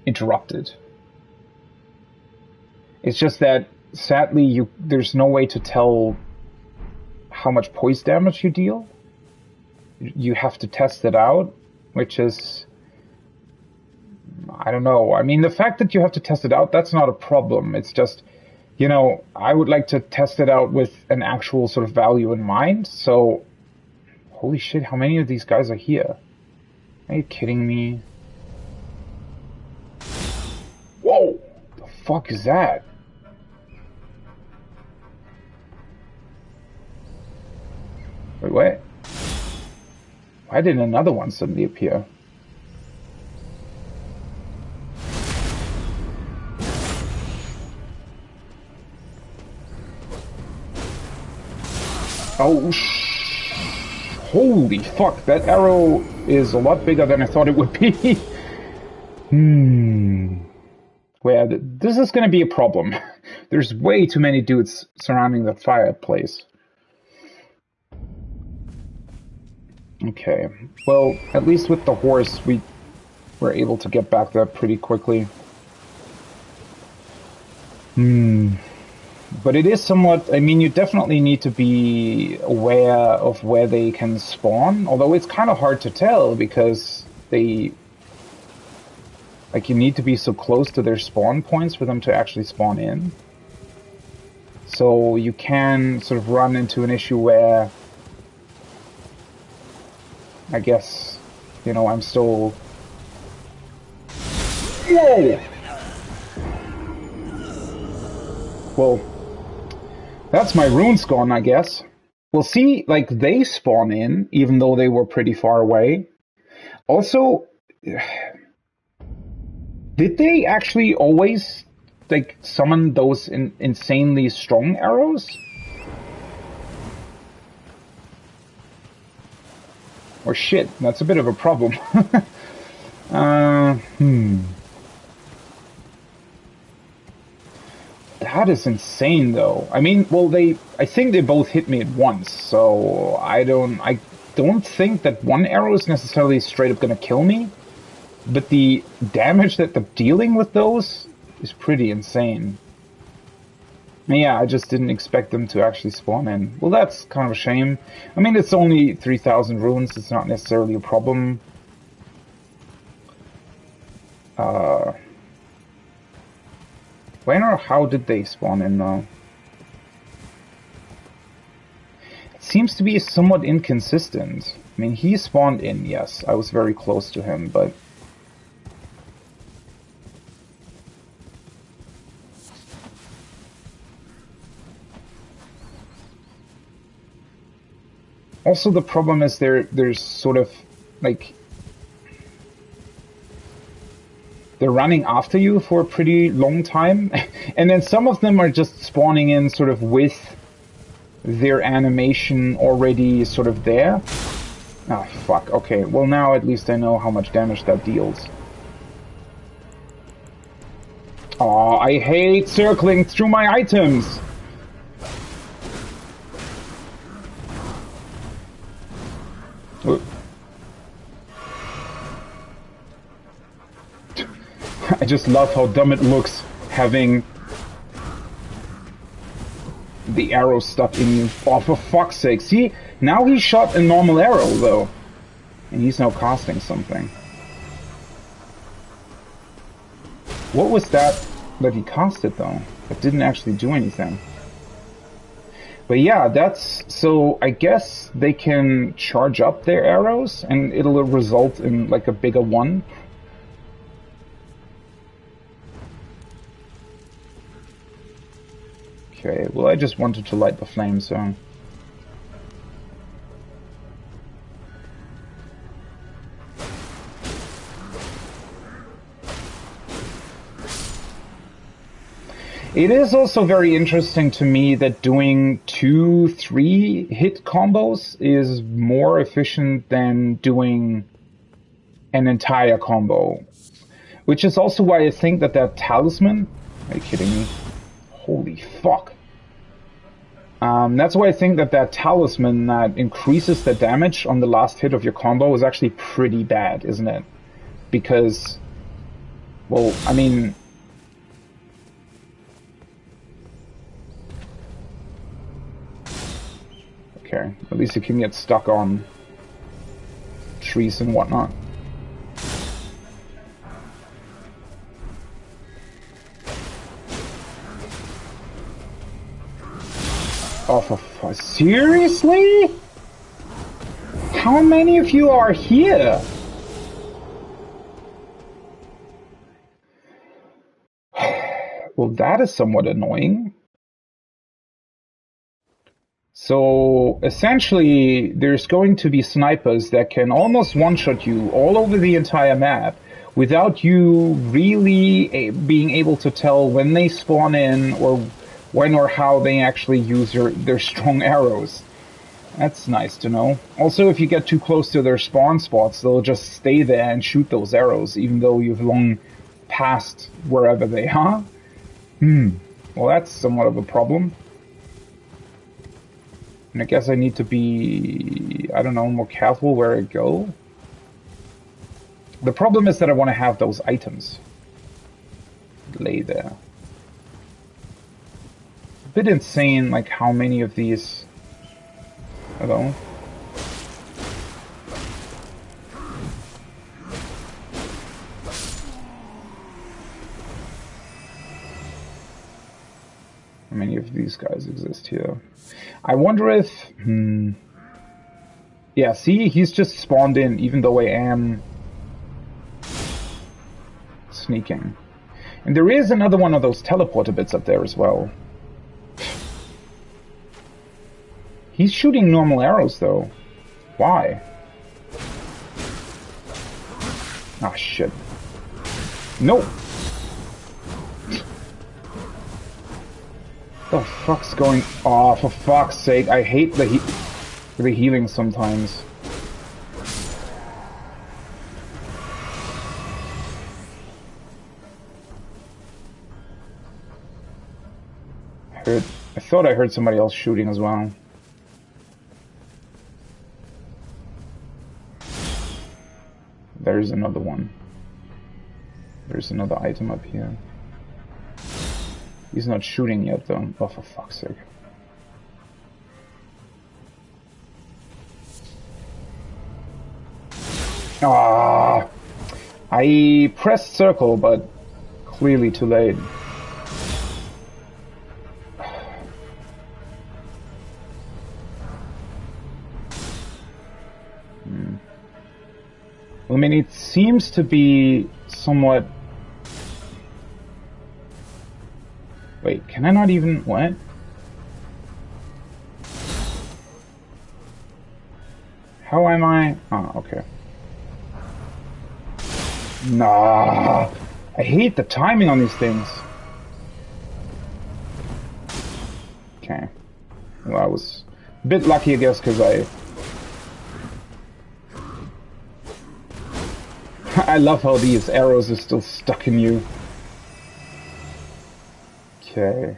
interrupted. It's just that, sadly, there's no way to tell how much poise damage you deal. You have to test it out, which is... I don't know. I mean, the fact that you have to test it out, that's not a problem. It's just, you know, I would like to test it out with an actual sort of value in mind, so... Holy shit, how many of these guys are here? Are you kidding me? Whoa! The fuck is that? Wait, what? Why did another one suddenly appear? Oh, holy fuck, that arrow is a lot bigger than I thought it would be. Well, this is gonna be a problem. There's way too many dudes surrounding the fireplace. Okay, well, at least with the horse, we were able to get back there pretty quickly. But it is somewhat, I mean, you definitely need to be aware of where they can spawn, although it's kind of hard to tell because they, like, you need to be so close to their spawn points for them to actually spawn in. So you can sort of run into an issue where, I guess, you know, I'm still... Whoa! Well, that's my runes gone, I guess. Well, see, like, they spawn in, even though they were pretty far away. Also, did they actually always, like, summon those insanely strong arrows? Or shit, that's a bit of a problem. That is insane, though. I mean, well, I think they both hit me at once, so I don't think that one arrow is necessarily straight up gonna kill me, but the damage that they're dealing with those is pretty insane. And yeah, I just didn't expect them to actually spawn in. Well, that's kind of a shame. I mean, it's only 3,000 runes, it's not necessarily a problem. When or how did they spawn in, though? It seems to be somewhat inconsistent. I mean, he spawned in, yes. I was very close to him, but... Also, the problem is there's sort of, like... They're running after you for a pretty long time, and then some of them are just spawning in sort of with their animation already sort of there. Ah, fuck, okay. Well, now at least I know how much damage that deals. Aw, I hate circling through my items! I just love how dumb it looks, having the arrow stuck in you. Oh, for fuck's sake. See, now he shot a normal arrow, though. And he's now casting something. What was that he casted, though? It didn't actually do anything. But yeah, that's... So I guess they can charge up their arrows and it'll result in like a bigger one. Okay, well I just wanted to light the flame, so... It is also very interesting to me that doing 2-3 hit combos is more efficient than doing an entire combo. Which is also why I think that that talisman... Are you kidding me? Holy fuck. That's why I think that that talisman that increases the damage on the last hit of your combo is actually pretty bad, isn't it? Because... Well, I mean... Okay, at least you can get stuck on trees and whatnot. Oh, for seriously? How many of you are here? Well, that is somewhat annoying. So, essentially, there's going to be snipers that can almost one-shot you all over the entire map without you really being able to tell when they spawn in or when or how they actually use their strong arrows. That's nice to know. Also, if you get too close to their spawn spots, they'll just stay there and shoot those arrows, even though you've long passed wherever they are. Well, that's somewhat of a problem. And I guess I need to be, I don't know, more careful where I go. The problem is that I want to have those items lay there. A bit insane, like how many of these... Hello? How many of these guys exist here? I wonder if... Yeah, see, he's just spawned in, even though I am sneaking. And there is another one of those teleporter bits up there as well. He's shooting normal arrows, though. Why? Ah, shit. Nope. The fuck's going... Oh, for fuck's sake, I hate the healing sometimes. I thought I heard somebody else shooting as well. There's another one. There's another item up here. He's not shooting yet, though. Oh, for fuck's sake. Ah! I pressed circle, but clearly too late. Well, I mean, it seems to be somewhat... Wait, can I not even... What? How am I... Oh, okay. Nah! I hate the timing on these things. Okay. Well, I was a bit lucky, I guess, because I love how these arrows are still stuck in you. Okay.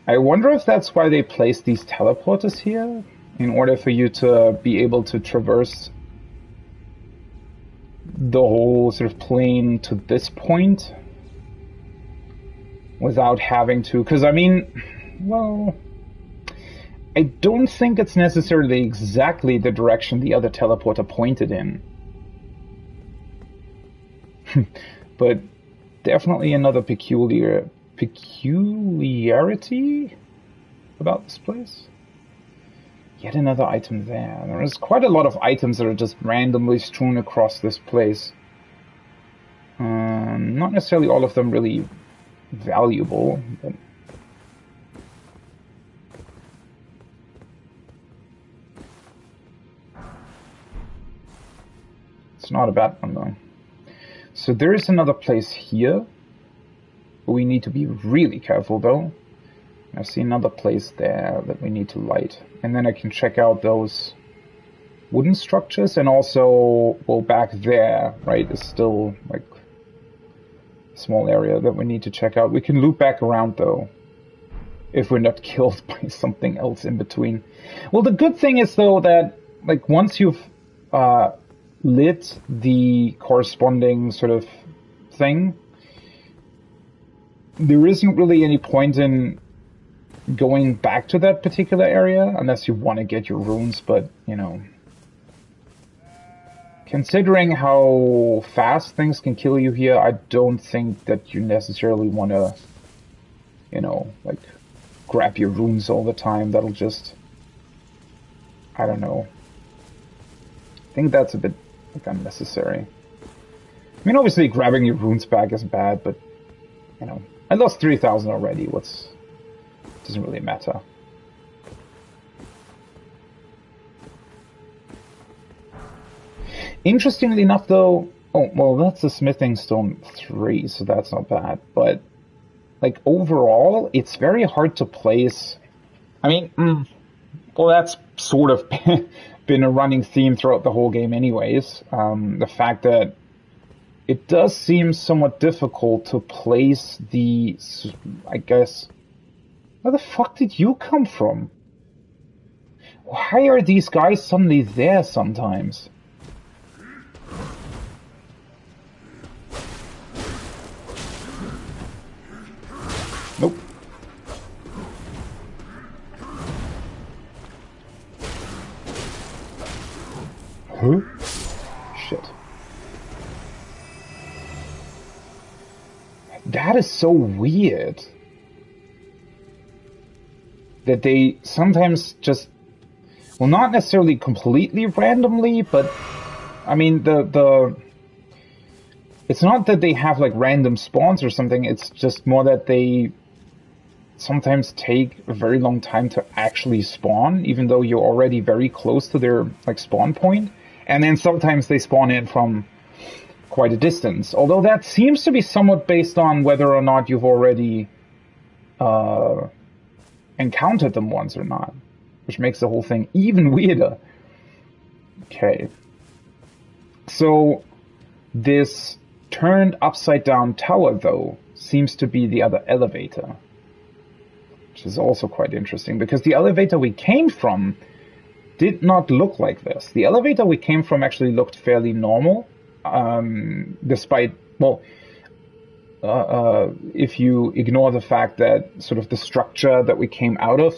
I wonder if that's why they placed these teleporters here? In order for you to be able to traverse the whole sort of plane to this point without having to... Because, I mean, well... I don't think it's necessarily exactly the direction the other teleporter pointed in. But definitely another peculiar peculiarity about this place. Yet another item there. There's quite a lot of items that are just randomly strewn across this place. Not necessarily all of them really valuable, but... It's not a bad one, though. So there is another place here. We need to be really careful, though. I see another place there that we need to light. And then I can check out those wooden structures, and also, well, back there, right, is still, like, a small area that we need to check out. We can loop back around, though, if we're not killed by something else in between. Well, the good thing is, though, that, like, once you've lit the corresponding sort of thing, there isn't really any point in going back to that particular area unless you want to get your runes, but, you know, considering how fast things can kill you here, I don't think that you necessarily want to, you know, like, grab your runes all the time. That'll just, I don't know. I think that's a bit, like, unnecessary. I mean, obviously grabbing your runes back is bad, but, you know, I lost 3,000 already. Doesn't really matter. Interestingly enough, though, oh, well, that's a smithing stone 3, so that's not bad. But, like, overall, it's very hard to place. I mean, well, that's sort of been a running theme throughout the whole game anyways. The fact that it does seem somewhat difficult to place the, I guess... Where the fuck did you come from? Why are these guys suddenly there sometimes? Nope. Huh? Shit. That is so weird. That they sometimes just, well, not necessarily completely randomly, but, I mean, it's not that they have, like, random spawns or something, it's just more that they sometimes take a very long time to actually spawn, even though you're already very close to their, like, spawn point, and then sometimes they spawn in from quite a distance, although that seems to be somewhat based on whether or not you've already, encountered them once or not, which makes the whole thing even weirder. Okay. So, this turned upside down tower, though, seems to be the other elevator. Which is also quite interesting, because the elevator we came from did not look like this. The elevator we came from actually looked fairly normal, despite, well, if you ignore the fact that sort of the structure that we came out of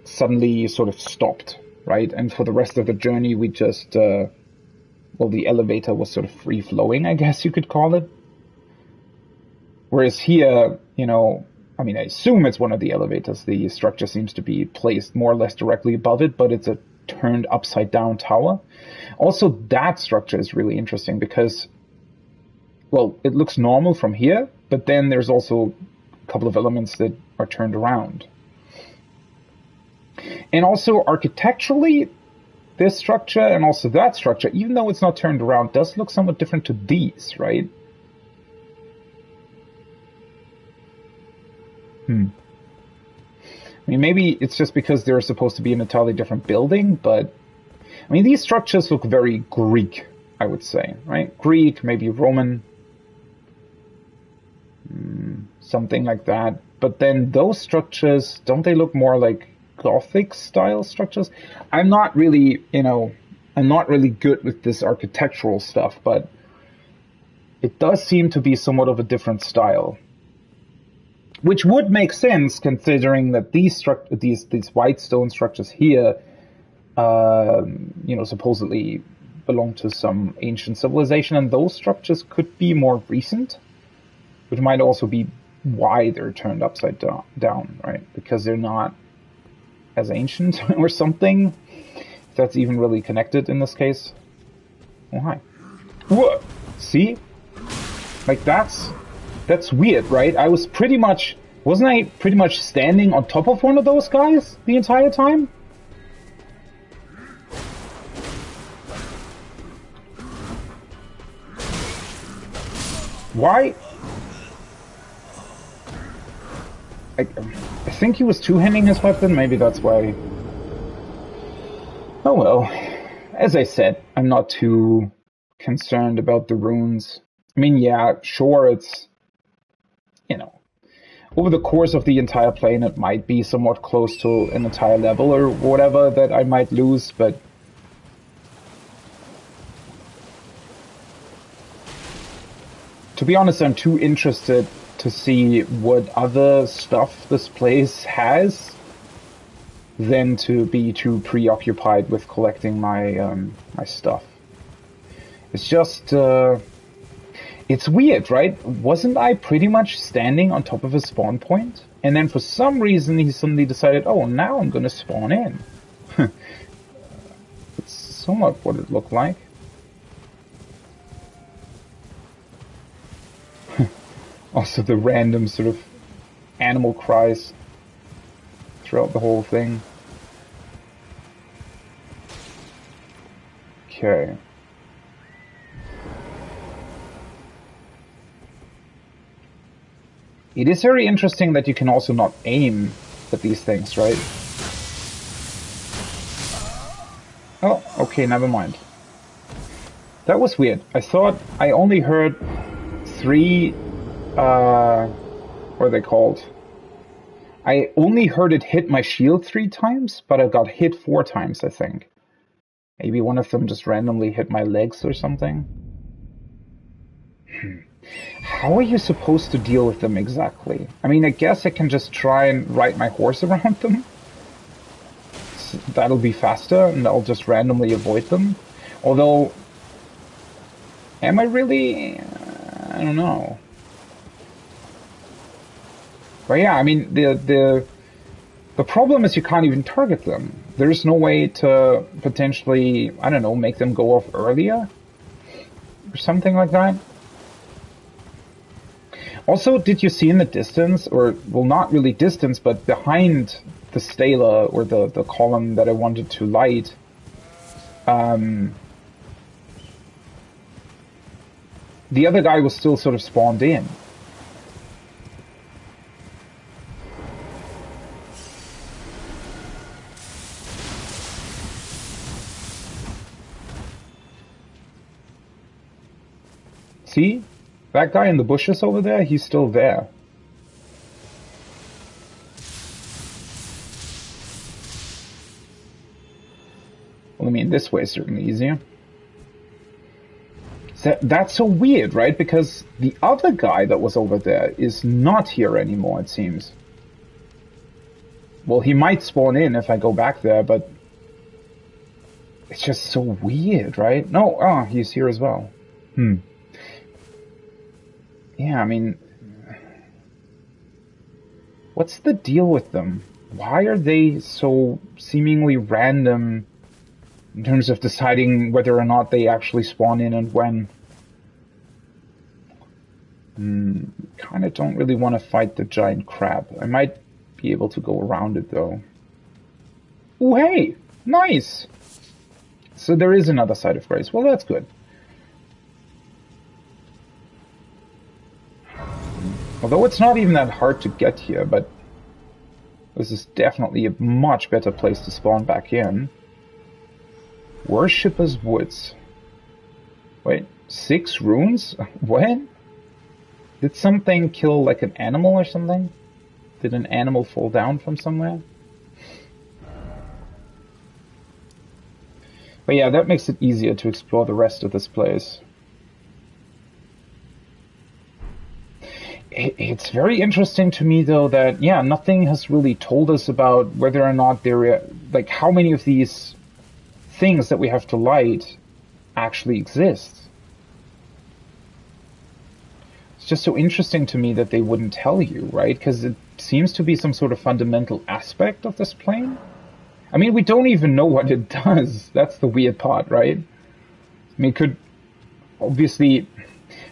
suddenly sort of stopped, right? And for the rest of the journey, we just, well, the elevator was sort of free-flowing, I guess you could call it. Whereas here, you know, I mean, I assume it's one of the elevators. The structure seems to be placed more or less directly above it, but it's a turned upside-down tower. Also, that structure is really interesting because, well, it looks normal from here, but then there's also a couple of elements that are turned around. And also, architecturally, this structure and also that structure, even though it's not turned around, does look somewhat different to these, right? I mean, maybe it's just because they're supposed to be an entirely different building, but... I mean, these structures look very Greek, I would say, right? Greek, maybe Roman... something like that. But then those structures, don't they look more like Gothic style structures? I'm not really, you know, I'm not really good with this architectural stuff, but it does seem to be somewhat of a different style. Which would make sense considering that these white stone structures here, you know, supposedly belong to some ancient civilization, and those structures could be more recent. Which might also be why they're turned upside down, right? Because they're not as ancient or something. If that's even really connected in this case. Oh, hi. What? See? Like, that's weird, right? Wasn't I pretty much standing on top of one of those guys the entire time? Why? I think he was two-handing his weapon, maybe that's why. Oh well. As I said, I'm not too concerned about the runes. I mean, yeah, sure, it's, you know, over the course of the entire plane, it might be somewhat close to an entire level or whatever that I might lose, but to be honest, I'm too interested to see what other stuff this place has than to be too preoccupied with collecting my my stuff. It's just it's weird, right? Wasn't I pretty much standing on top of a spawn point? And then for some reason he suddenly decided, oh, now I'm gonna spawn in. It's somewhat what it looked like. Also the random sort of animal cries throughout the whole thing. Okay. It is very interesting that you can also not aim at these things, right? Oh, okay, never mind. That was weird. I thought I only heard 3, what are they called? I only heard it hit my shield 3 times, but I got hit 4 times, I think. Maybe one of them just randomly hit my legs or something. How are you supposed to deal with them exactly? I mean, I guess I can just try and ride my horse around them. That'll be faster, and I'll just randomly avoid them. Although, am I really? I don't know. But yeah, I mean, the problem is you can't even target them. There's no way to potentially, I don't know, make them go off earlier? Or something like that? Also, did you see in the distance, or, well, not really distance, but behind the stela, or the column that I wanted to light, the other guy was still sort of spawned in. See? That guy in the bushes over there, he's still there. Well, I mean, this way is certainly easier. That's so weird, right? Because the other guy that was over there is not here anymore, it seems. Well, he might spawn in if I go back there, but it's just so weird, right? No, oh, he's here as well. Yeah, I mean, what's the deal with them? Why are they so seemingly random in terms of deciding whether or not they actually spawn in and when? Kind of don't really want to fight the giant crab. I might be able to go around it, though. Oh, hey! Nice! So there is another side of grace. Well, that's good. Although it's not even that hard to get here, but this is definitely a much better place to spawn back in. Worshipper's Woods. Wait, 6 runes? What? Did something kill like an animal or something? Did an animal fall down from somewhere? But yeah, that makes it easier to explore the rest of this place. It's very interesting to me, though, that, yeah, nothing has really told us about whether or not there are, like, how many of these things that we have to light actually exist. It's just so interesting to me that they wouldn't tell you, right? Because it seems to be some sort of fundamental aspect of this plane. I mean, we don't even know what it does. That's the weird part, right? I mean, it could obviously...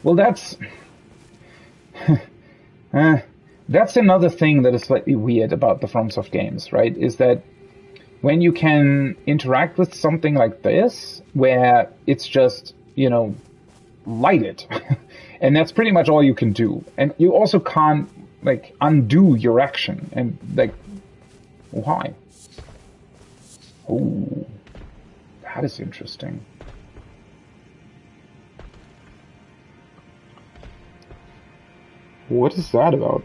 Well, that's... that's another thing that is slightly weird about the FromSoft games, right? Is that when you can interact with something like this, where it's just, you know, light it. And that's pretty much all you can do. And you also can't, like, undo your action. And, like, why? Oh, that is interesting. What is that about?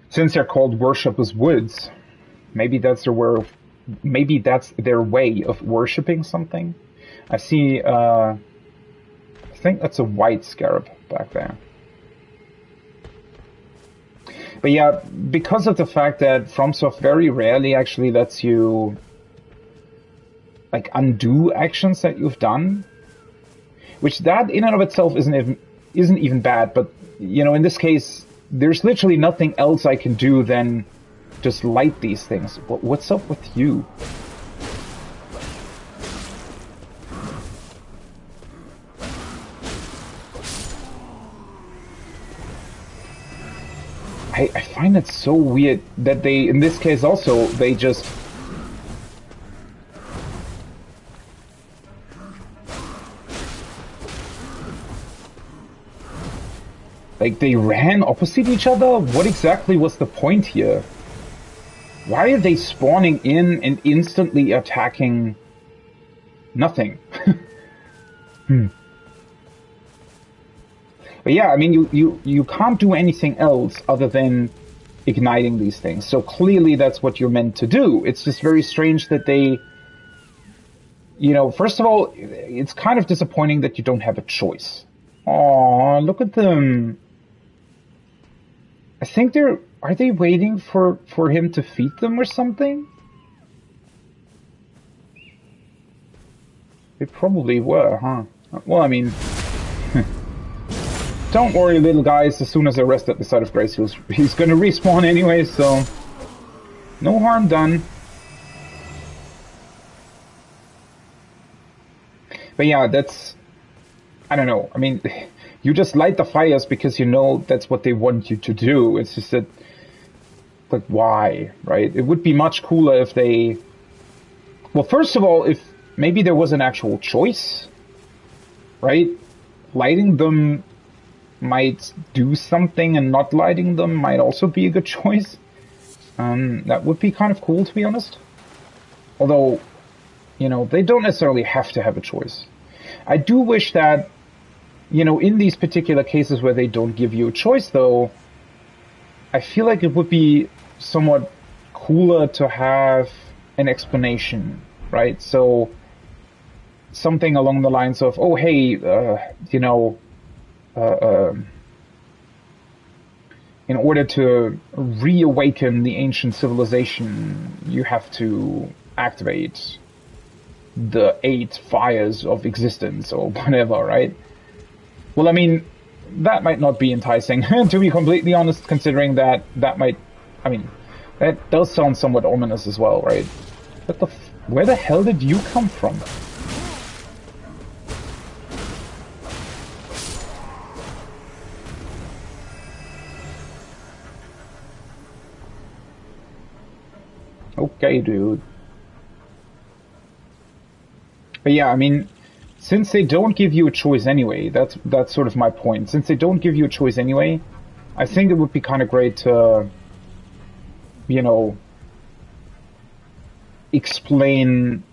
Since they're called worship as woods, maybe that's their way of, maybe that's their way of worshipping something. I see. I think that's a white scarab back there. But yeah, because of the fact that FromSoft very rarely actually lets you like undo actions that you've done, which that in and of itself isn't even bad. But you know, in this case, there's literally nothing else I can do than just light these things. What's up with you? I find it so weird that they, in this case also, they just... Like, they ran opposite each other? What exactly was the point here? Why are they spawning in and instantly attacking nothing? But yeah, I mean, you can't do anything else other than igniting these things. So clearly that's what you're meant to do. It's just very strange that they... You know, first of all, it's kind of disappointing that you don't have a choice. Aw, look at them. I think they're... Are they waiting for him to feed them or something? They probably were, huh? Well, I mean... Don't worry, little guys. As soon as I rest at the side of Grace, he's going to respawn anyway, so... No harm done. But yeah, that's... I don't know. I mean, you just light the fires because you know that's what they want you to do. It's just that... But why, right? It would be much cooler if they... Well, first of all, if maybe there was an actual choice, right? Lighting them might do something, and not lighting them might also be a good choice. That would be kind of cool, to be honest. Although, you know, they don't necessarily have to have a choice. I do wish that, you know, in these particular cases where they don't give you a choice, though, I feel like it would be somewhat cooler to have an explanation, right? So, something along the lines of, oh, hey, you know, in order to reawaken the ancient civilization, you have to activate the 8 fires of existence or whatever, right? Well, I mean, that might not be enticing, to be completely honest, considering that might... I mean, that does sound somewhat ominous as well, right? What where the hell did you come from? Okay, dude. But yeah, I mean, since they don't give you a choice anyway, that's sort of my point. Since they don't give you a choice anyway, I think it would be kind of great to, you know, explain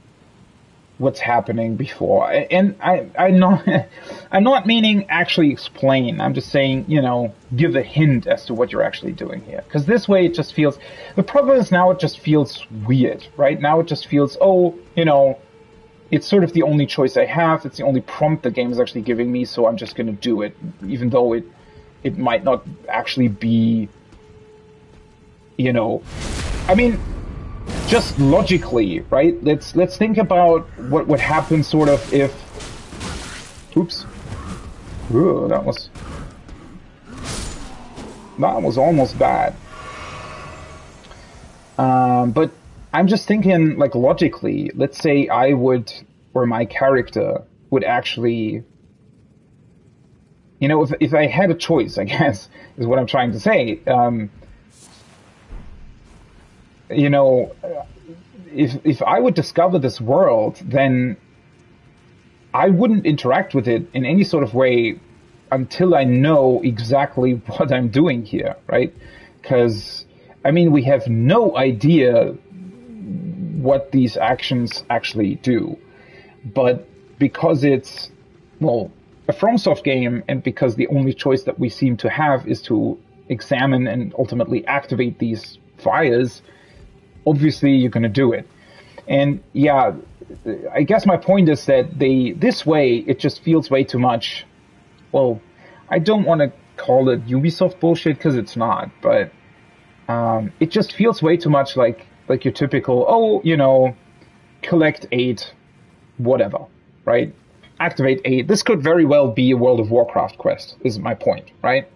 what's happening before. And I'm not meaning actually explain. I'm just saying, you know, give a hint as to what you're actually doing here. Because this way it just feels... The problem is now it just feels weird, right? Now it just feels, oh, you know, it's sort of the only choice I have. It's the only prompt the game is actually giving me, so I'm just going to do it, even though it might not actually be you know, I mean, just logically, right? Let's think about what would happen sort of if... Oops. Ooh, that was almost bad. But I'm just thinking, like, logically, let's say I would, or my character would actually, you know, if I had a choice, I guess, is what I'm trying to say. You know, if I would discover this world, then I wouldn't interact with it in any sort of way until I know exactly what I'm doing here, right? Because, I mean, we have no idea what these actions actually do. But because it's, well, a FromSoft game, and because the only choice that we seem to have is to examine and ultimately activate these fires, obviously you're going to do it. And yeah, I guess my point is that this way, it just feels way too much. Well, I don't want to call it Ubisoft bullshit, because it's not, but it just feels way too much like your typical, oh, you know, collect 8, whatever, right? Activate 8. This could very well be a World of Warcraft quest, is my point, right?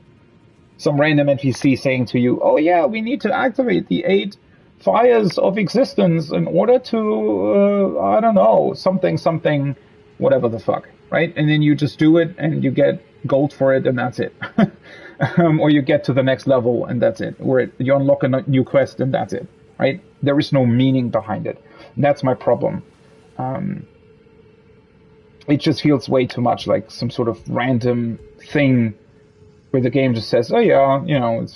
Some random NPC saying to you, oh yeah, we need to activate the 8 fires of existence in order to, I don't know, something, whatever the fuck, right? And then you just do it and you get gold for it and that's it. Or you get to the next level and that's it. Or you unlock a new quest and that's it, right? There is no meaning behind it. And that's my problem. It just feels way too much like some sort of random thing where the game just says, oh yeah, you know,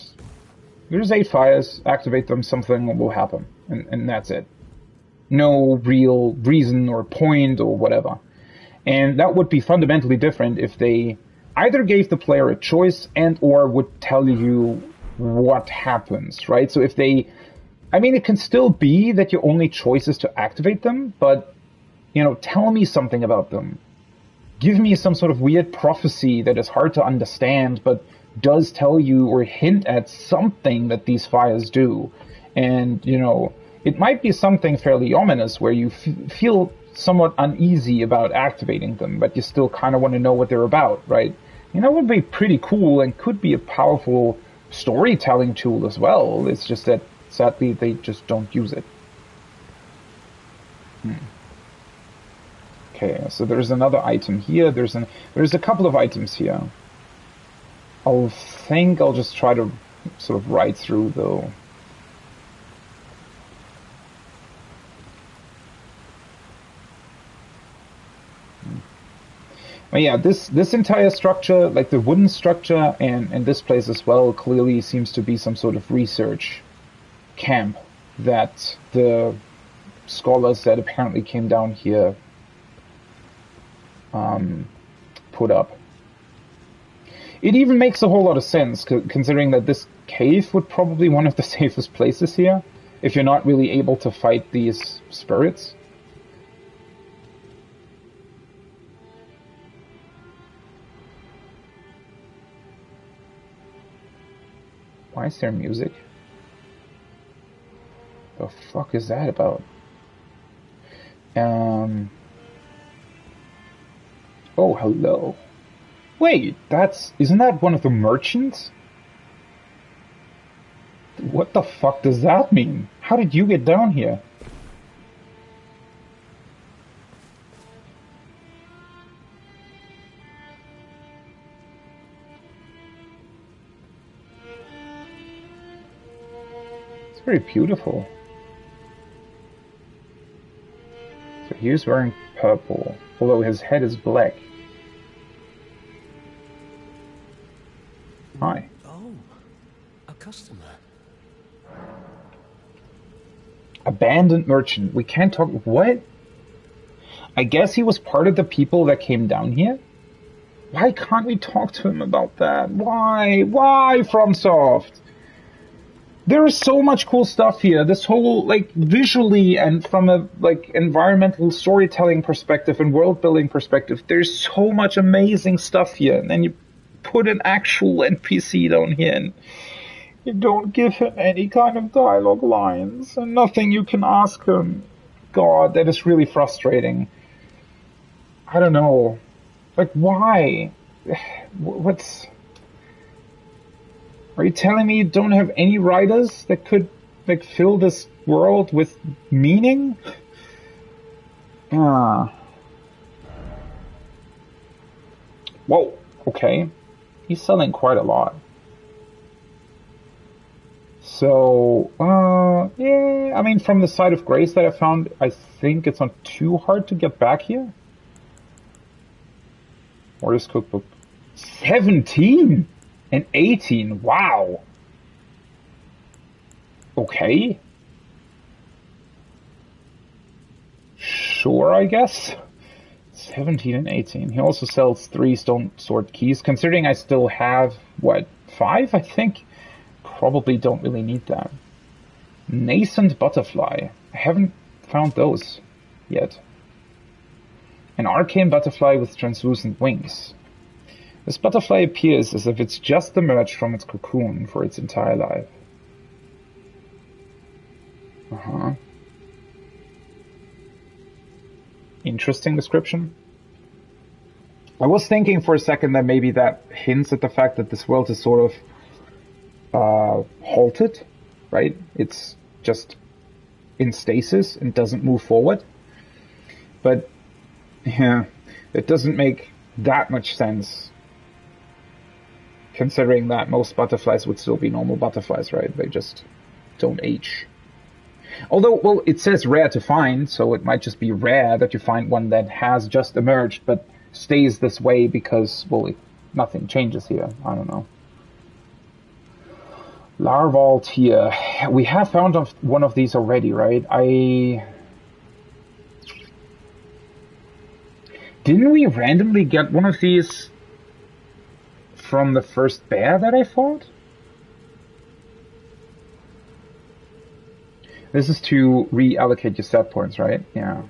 there's 8 fires, activate them, something will happen, and that's it. No real reason or point or whatever. And that would be fundamentally different if they either gave the player a choice and or would tell you what happens, right? So if they... I mean, it can still be that your only choice is to activate them, but, you know, tell me something about them. Give me some sort of weird prophecy that is hard to understand, but does tell you or hint at something that these fires do. And, you know, it might be something fairly ominous where you feel somewhat uneasy about activating them, but you still kind of want to know what they're about, right? You know, it would be pretty cool and could be a powerful storytelling tool as well. It's just that, sadly, they just don't use it. Okay, so there's another item here. There's a couple of items here. I'll just try to sort of ride through, though. But yeah, this entire structure, like the wooden structure and this place as well, clearly seems to be some sort of research camp that the scholars that apparently came down here put up. It even makes a whole lot of sense, considering that this cave would probably be one of the safest places here, if you're not really able to fight these spirits. Why is there music? The fuck is that about? Oh, hello. Wait, isn't that one of the merchants? What the fuck does that mean? How did you get down here? It's very beautiful. So he's wearing purple, although his head is black. Hi. Oh, a customer. Abandoned merchant. We can't talk... What? I guess he was part of the people that came down here? Why can't we talk to him about that? Why? Why, FromSoft? There is so much cool stuff here. This whole, like, visually and from a, like, environmental storytelling perspective and world-building perspective, there's so much amazing stuff here. And then you put an actual NPC down here and You don't give him any kind of dialogue lines, and nothing you can ask him. God, that is really frustrating. I don't know. Like, why? What's... Are you telling me you don't have any writers that could, like, fill this world with meaning? Ah. Whoa, okay. He's selling quite a lot. So, yeah, I mean, from the site of grace that I found, I think it's not too hard to get back here. Warrior's Cookbook. 17 and 18, wow. Okay. Sure, I guess. 17 and 18. He also sells 3 stone sword keys, considering I still have, what, 5, I think? Probably don't really need that. Nascent butterfly. I haven't found those yet. An arcane butterfly with translucent wings. This butterfly appears as if it's just emerged from its cocoon for its entire life. Uh-huh. Interesting description. I was thinking for a second that maybe that hints at the fact that this world is sort of halted, right? It's just in stasis and doesn't move forward. But yeah, it doesn't make that much sense, considering that most butterflies would still be normal butterflies, right? They just don't age. Although, well, it says rare to find, so it might just be rare that you find one that has just emerged, but stays this way because, well, nothing changes here. I don't know. Larval tier. We have found one of these already, right? Didn't we randomly get one of these from the first bear that I fought? This is to reallocate your set points, right? Yeah.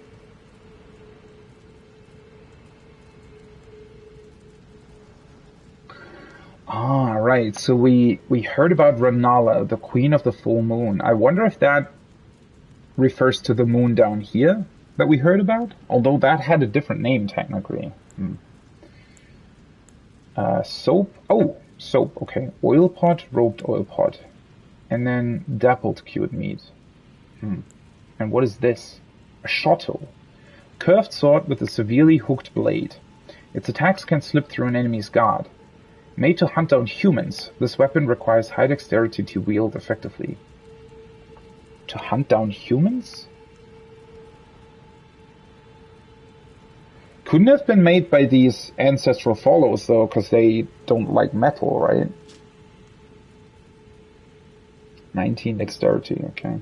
Ah, right. So we heard about Ranala, the Queen of the Full Moon. I wonder if that refers to the moon down here that we heard about? Although that had a different name, technically. Soap. Oh, soap. Okay. Oil pot, roped oil pot. And then dappled cured meat. And what is this? A shottle. Curved sword with a severely hooked blade. Its attacks can slip through an enemy's guard. Made to hunt down humans, this weapon requires high dexterity to wield effectively. To hunt down humans? Couldn't have been made by these ancestral follows, though, because they don't like metal, right? 19 dexterity, okay.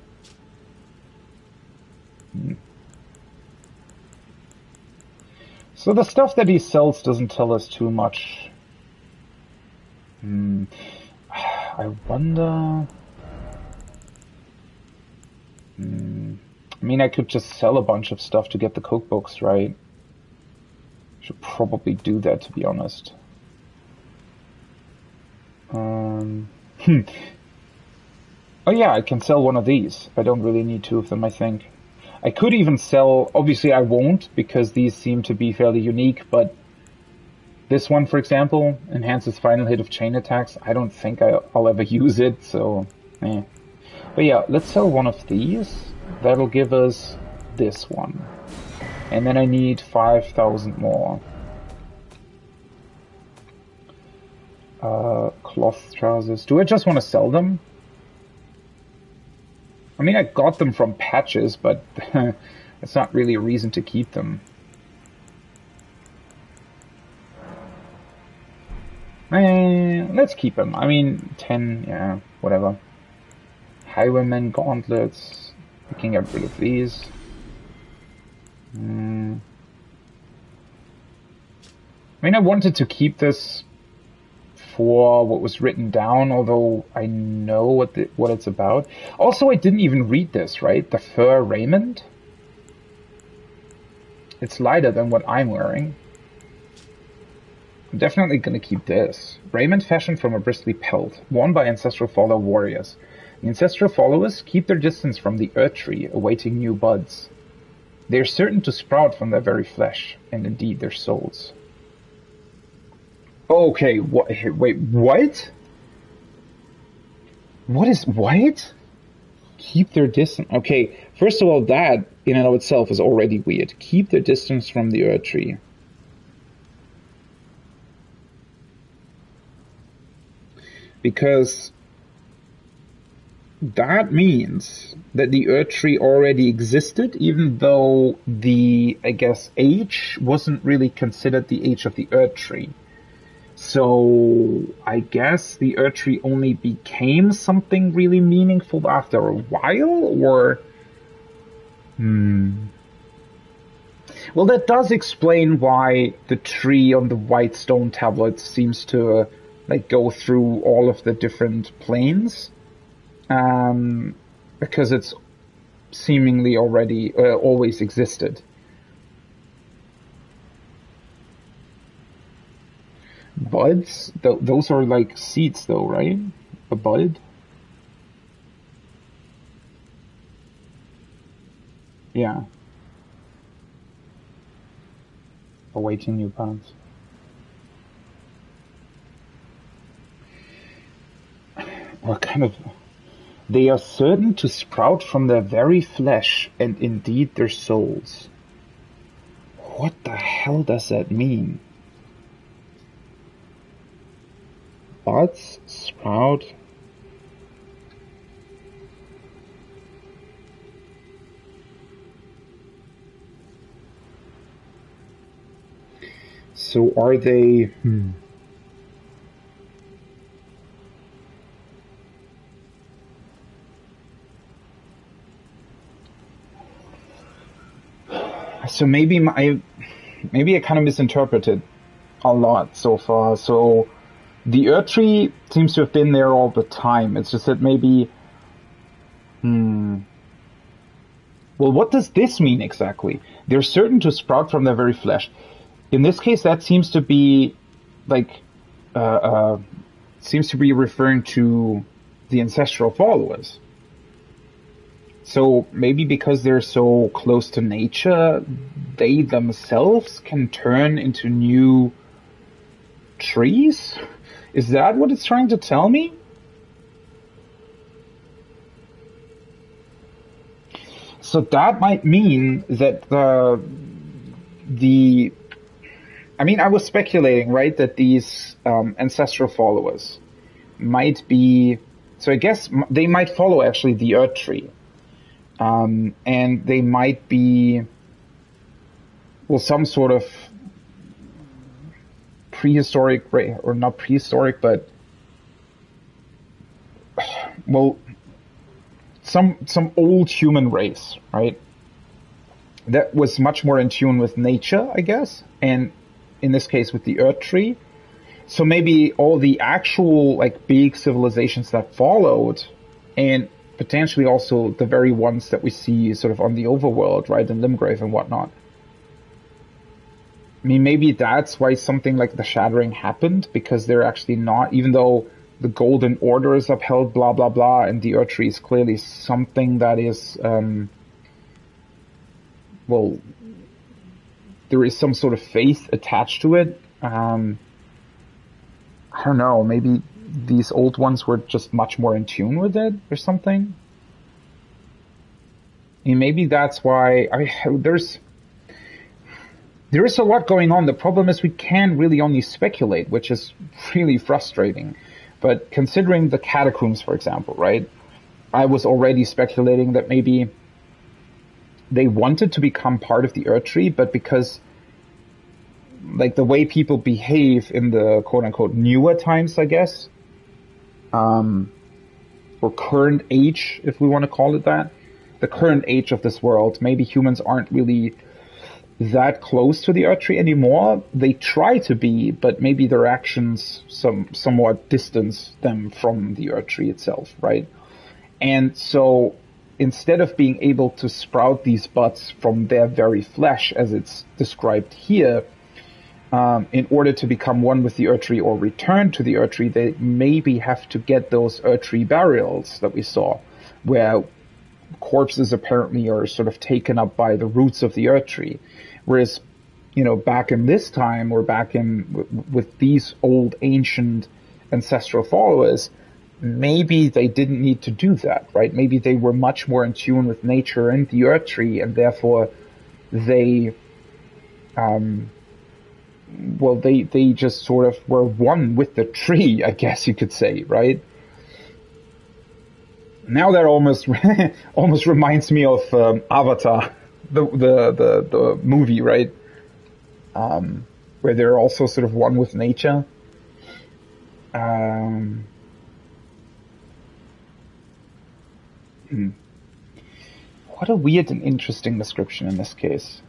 So the stuff that he sells doesn't tell us too much. I wonder... I mean, I could just sell a bunch of stuff to get the cookbooks, right? Should probably do that, to be honest. Oh yeah, I can sell one of these. I don't really need 2 of them, I think. I could even sell... Obviously I won't, because these seem to be fairly unique, but this one, for example, enhances final hit of chain attacks. I don't think I'll ever use it, so... eh. But yeah, let's sell one of these. That'll give us this one. And then I need 5,000 more. Cloth trousers. Do I just want to sell them? I mean, I got them from patches, but it's not really a reason to keep them. Let's keep them. I mean, 10, yeah, whatever. Highwayman gauntlets. We can get rid of these. I mean, I wanted to keep this for what was written down, although I know what it's about. Also, I didn't even read this, right? The fur raiment. It's lighter than what I'm wearing. I'm definitely gonna keep this. Raiment fashioned from a bristly pelt, worn by ancestral follower warriors. The ancestral followers keep their distance from the earth tree, awaiting new buds. They are certain to sprout from their very flesh, and indeed their souls. Okay, wait, what? What is, what? Keep their distance. Okay, first of all, that in and of itself is already weird. Keep their distance from the earth tree. Because that means that the earth tree already existed, even though the, I guess, age wasn't really considered the age of the earth tree. So I guess the earth tree only became something really meaningful after a while, or... Well, that does explain why the tree on the white stone tablet seems to, like, go through all of the different planes. Because it's seemingly already, always existed. Buds? Those are like seeds though, right? A bud? Yeah. Awaiting new buds. What kind of... They are certain to sprout from their very flesh, and indeed their souls. What the hell does that mean? Buds sprout. So are they... So maybe I kind of misinterpreted a lot so far. So the earth tree seems to have been there all the time. It's just that maybe... Well, what does this mean exactly? They're certain to sprout from their very flesh. In this case, that seems to be like... seems to be referring to the ancestral followers. So maybe because they're so close to nature, they themselves can turn into new trees? Is that what it's trying to tell me? So that might mean that I mean, I was speculating, right, that these ancestral followers might be... So I guess they might follow actually the earth tree. And they might be, well, some sort of prehistoric, or not prehistoric, but, well, some old human race, right? That was much more in tune with nature, I guess, and in this case with the earth tree. So maybe all the actual, like, big civilizations that followed, and potentially also the very ones that we see sort of on the overworld, right, in Limgrave and whatnot. I mean, maybe that's why something like the Shattering happened, because they're actually not, even though the Golden Order is upheld, blah, blah, blah, and the Earth Tree is clearly something that is, well, there is some sort of faith attached to it. I don't know, maybe these old ones were just much more in tune with it or something. And maybe that's why there is a lot going on. The problem is we can really only speculate, which is really frustrating. But considering the catacombs, for example, right? I was already speculating that maybe they wanted to become part of the Earth Tree, but because like the way people behave in the quote unquote newer times, I guess, or current age, if we want to call it that, the current age of this world, maybe humans aren't really that close to the Earth Tree anymore. They try to be, but maybe their actions somewhat distance them from the Earth Tree itself, right? And so instead of being able to sprout these buds from their very flesh, as it's described here, in order to become one with the Erdtree or return to the Erdtree, they maybe have to get those Erdtree burials that we saw, where corpses apparently are sort of taken up by the roots of the Erdtree. Whereas, back in this time, or back in with these old ancient ancestral followers, maybe they didn't need to do that, right? Maybe they were much more in tune with nature and the Erdtree, and therefore they they just sort of were one with the tree, I guess you could say, right? Now that almost reminds me of Avatar, the movie, right? Where they're also sort of one with nature. What a weird and interesting description in this case.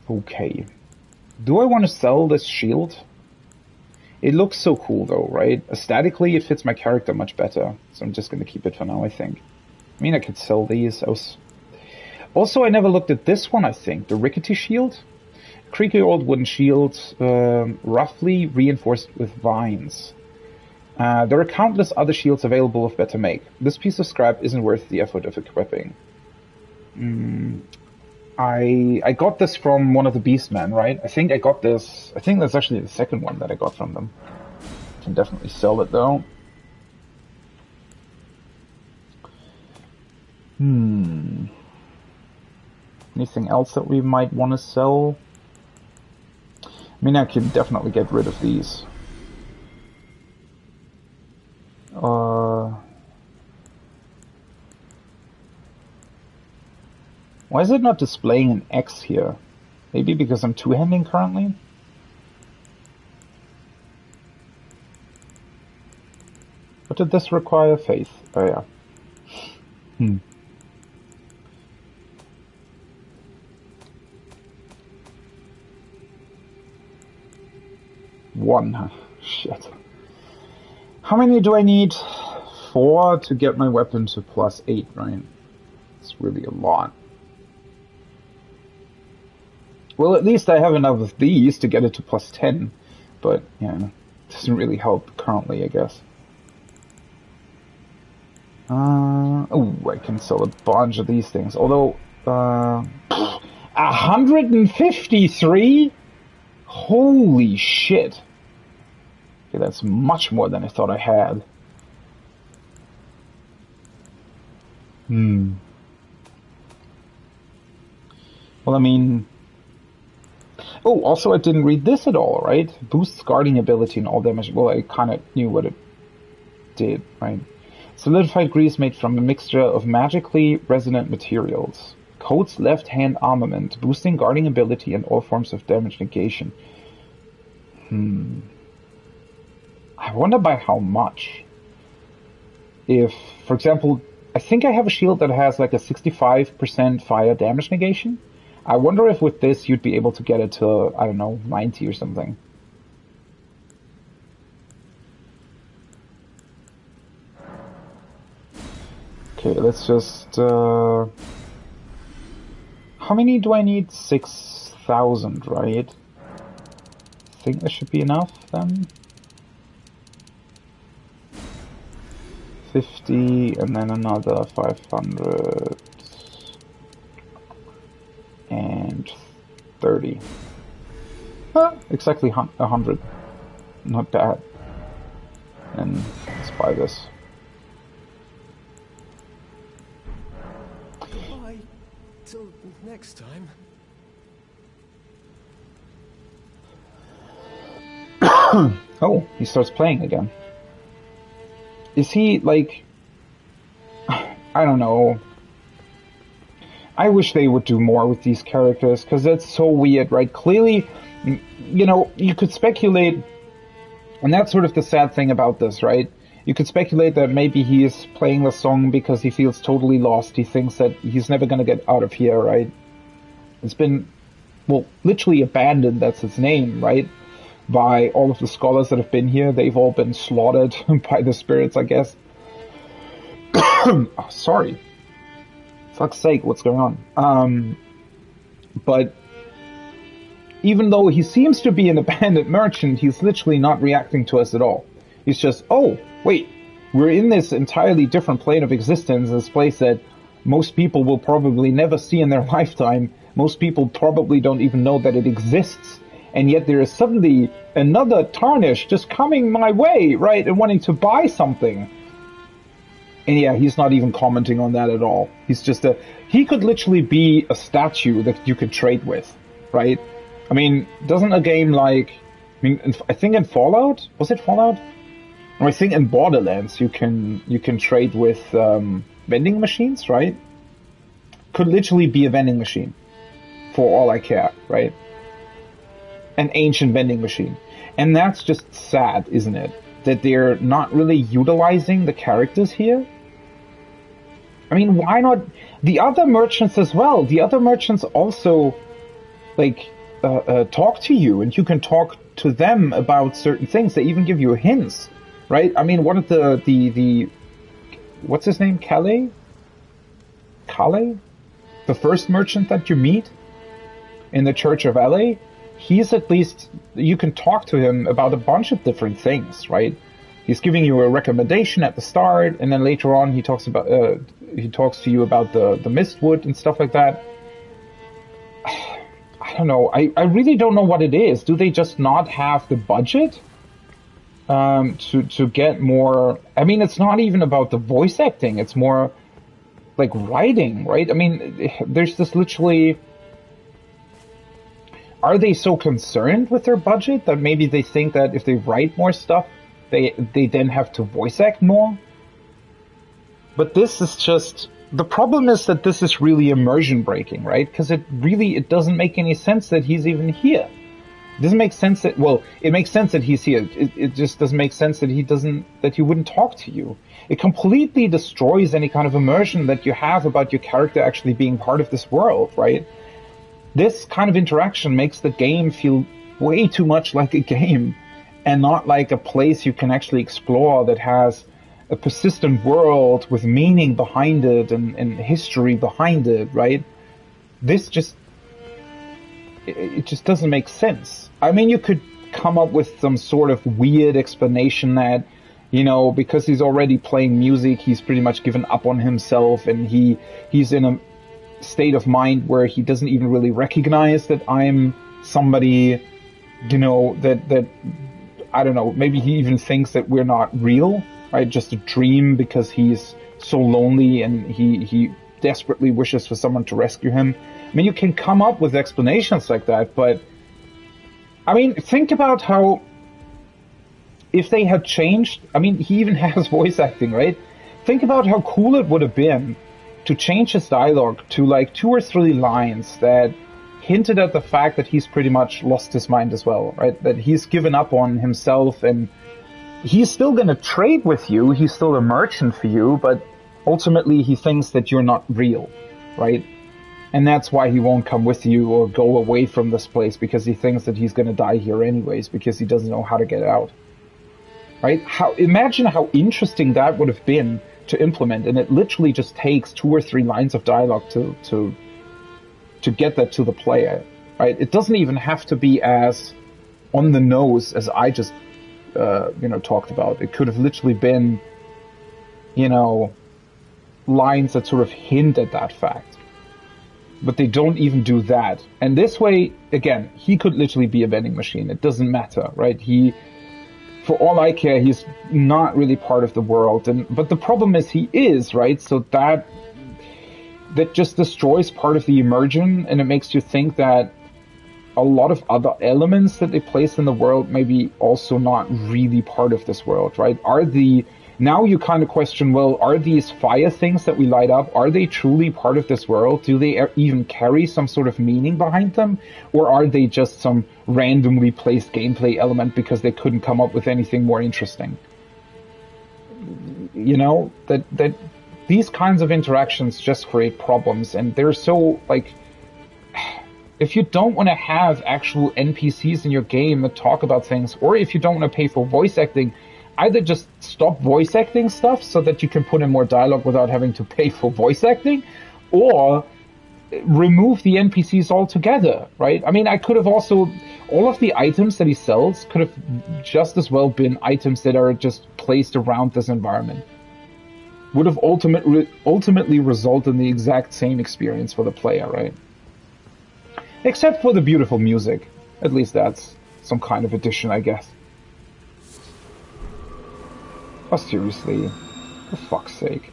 Okay. Do I want to sell this shield? It looks so cool though, right? Aesthetically, it fits my character much better. So I'm just going to keep it for now, I think. I mean, I could sell these. Also, I never looked at this one, I think. The rickety shield? Creaky old wooden shield, roughly reinforced with vines. There are countless other shields available of better make. This piece of scrap isn't worth the effort of equipping. I got this from one of the Beastmen, right? I think that's actually the second one that I got from them. Can definitely sell it though. Anything else that we might want to sell? I mean, I can definitely get rid of these. Why is it not displaying an X here? Maybe because I'm two-handing currently? What did this require? Faith. Oh yeah. One. Shit. How many do I need? 4 to get my weapon to +8, right? It's really a lot. Well, at least I have enough of these to get it to +10, but, yeah, it doesn't really help currently, I guess. Oh, I can sell a bunch of these things, although, 153? Holy shit. Okay, that's much more than I thought I had. Well, I mean... Oh, also I didn't read this at all, right? Boosts guarding ability and all damage. Well, I kind of knew what it did, right? Solidified grease made from a mixture of magically resonant materials. Coats left-hand armament, boosting guarding ability and all forms of damage negation. I wonder by how much. If, for example, I think I have a shield that has like a 65% fire damage negation. I wonder if with this you'd be able to get it to, I don't know, 90 or something. Okay, let's just... How many do I need? 6,000, right? I think that should be enough then. 50 and then another 500 and 30. Exactly 100. Not bad. And let's buy this. Goodbye. Till next time. Oh, he starts playing again. Is he, like... I don't know. I wish they would do more with these characters, because that's so weird, right? Clearly, you know, you could speculate, and that's sort of the sad thing about this, right? You could speculate that maybe he is playing the song because he feels totally lost. He thinks that he's never going to get out of here, right? It's been, well, literally abandoned, that's its name, right? By all of the scholars that have been here. They've all been slaughtered by the spirits, I guess. Oh, sorry. fuck's sake, what's going on? But even though he seems to be an abandoned merchant, he's literally not reacting to us at all. He's just, oh, wait, we're in this entirely different plane of existence, this place that most people will probably never see in their lifetime. Most people probably don't even know that it exists. And yet there is suddenly another tarnish just coming my way, right, and wanting to buy something. And yeah, he's not even commenting on that at all. He's just he could literally be a statue that you could trade with, right? I mean, doesn't a game like, I think in Fallout, was it Fallout? Or I think in Borderlands you can trade with vending machines, right? Could literally be a vending machine, for all I care, right? An ancient vending machine. And that's just sad, isn't it? That they're not really utilizing the characters here. I mean, why not the other merchants as well? The other merchants also, like, talk to you, and you can talk to them about certain things. They even give you hints, right? I mean, one of the what's his name? Calais? The first merchant that you meet in the Church of LA, he's at least, you can talk to him about a bunch of different things, right? He's giving you a recommendation at the start, and then later on he talks to you about the mistwood and stuff like that. I don't know. I really don't know what it is. Do they just not have the budget to get more? I mean, it's not even about the voice acting. It's more like writing, right? I mean, there's this literally. Are they so concerned with their budget that maybe they think that if they write more stuff, they then have to voice act more? But this is just... The problem is that this is really immersion breaking, right? Because it doesn't make any sense that he's even here. It doesn't make sense that... Well, it makes sense that he's here. It just doesn't make sense that he wouldn't talk to you. It completely destroys any kind of immersion that you have about your character actually being part of this world, right? This kind of interaction makes the game feel way too much like a game and not like a place you can actually explore that has a persistent world with meaning behind it and history behind it, right? This just... It just doesn't make sense. I mean, you could come up with some sort of weird explanation that, you know, because he's already playing music, he's pretty much given up on himself, and he's in a state of mind where he doesn't even really recognize that I'm somebody, you know, that I don't know, maybe he even thinks that we're not real, right? Just a dream because he's so lonely and he desperately wishes for someone to rescue him. I mean, you can come up with explanations like that, but I mean, think about how if they had changed, I mean, he even has voice acting, right? Think about how cool it would have been to change his dialogue to like 2 or 3 lines that hinted at the fact that he's pretty much lost his mind as well, right? That he's given up on himself and he's still going to trade with you. He's still a merchant for you, but ultimately he thinks that you're not real, right? And that's why he won't come with you or go away from this place, because he thinks that he's going to die here anyways because he doesn't know how to get out, right? Imagine how interesting that would have been to implement, and it literally just takes 2 or 3 lines of dialogue to get that to the player, right? It doesn't even have to be as on the nose as I just talked about. It could have literally been, you know, lines that sort of hint at that fact, but they don't even do that. And this way, again, he could literally be a vending machine. It doesn't matter, right? For all I care, he's not really part of the world. But the problem is he is, right? So that just destroys part of the immersion, and it makes you think that a lot of other elements that they place in the world may be also not really part of this world, right? Now you kind of question, well, are these fire things that we light up, are they truly part of this world? Do they even carry some sort of meaning behind them? Or are they just some randomly placed gameplay element because they couldn't come up with anything more interesting? You know, that these kinds of interactions just create problems, and they're so, like, if you don't want to have actual NPCs in your game that talk about things, or if you don't want to pay for voice acting, either just stop voice acting stuff so that you can put in more dialogue without having to pay for voice acting, or remove the NPCs altogether, right? I mean, I could have also, all of the items that he sells could have just as well been items that are just placed around this environment. Would have ultimately result in the exact same experience for the player, right? Except for the beautiful music. At least that's some kind of addition, I guess. Oh, seriously. For fuck's sake.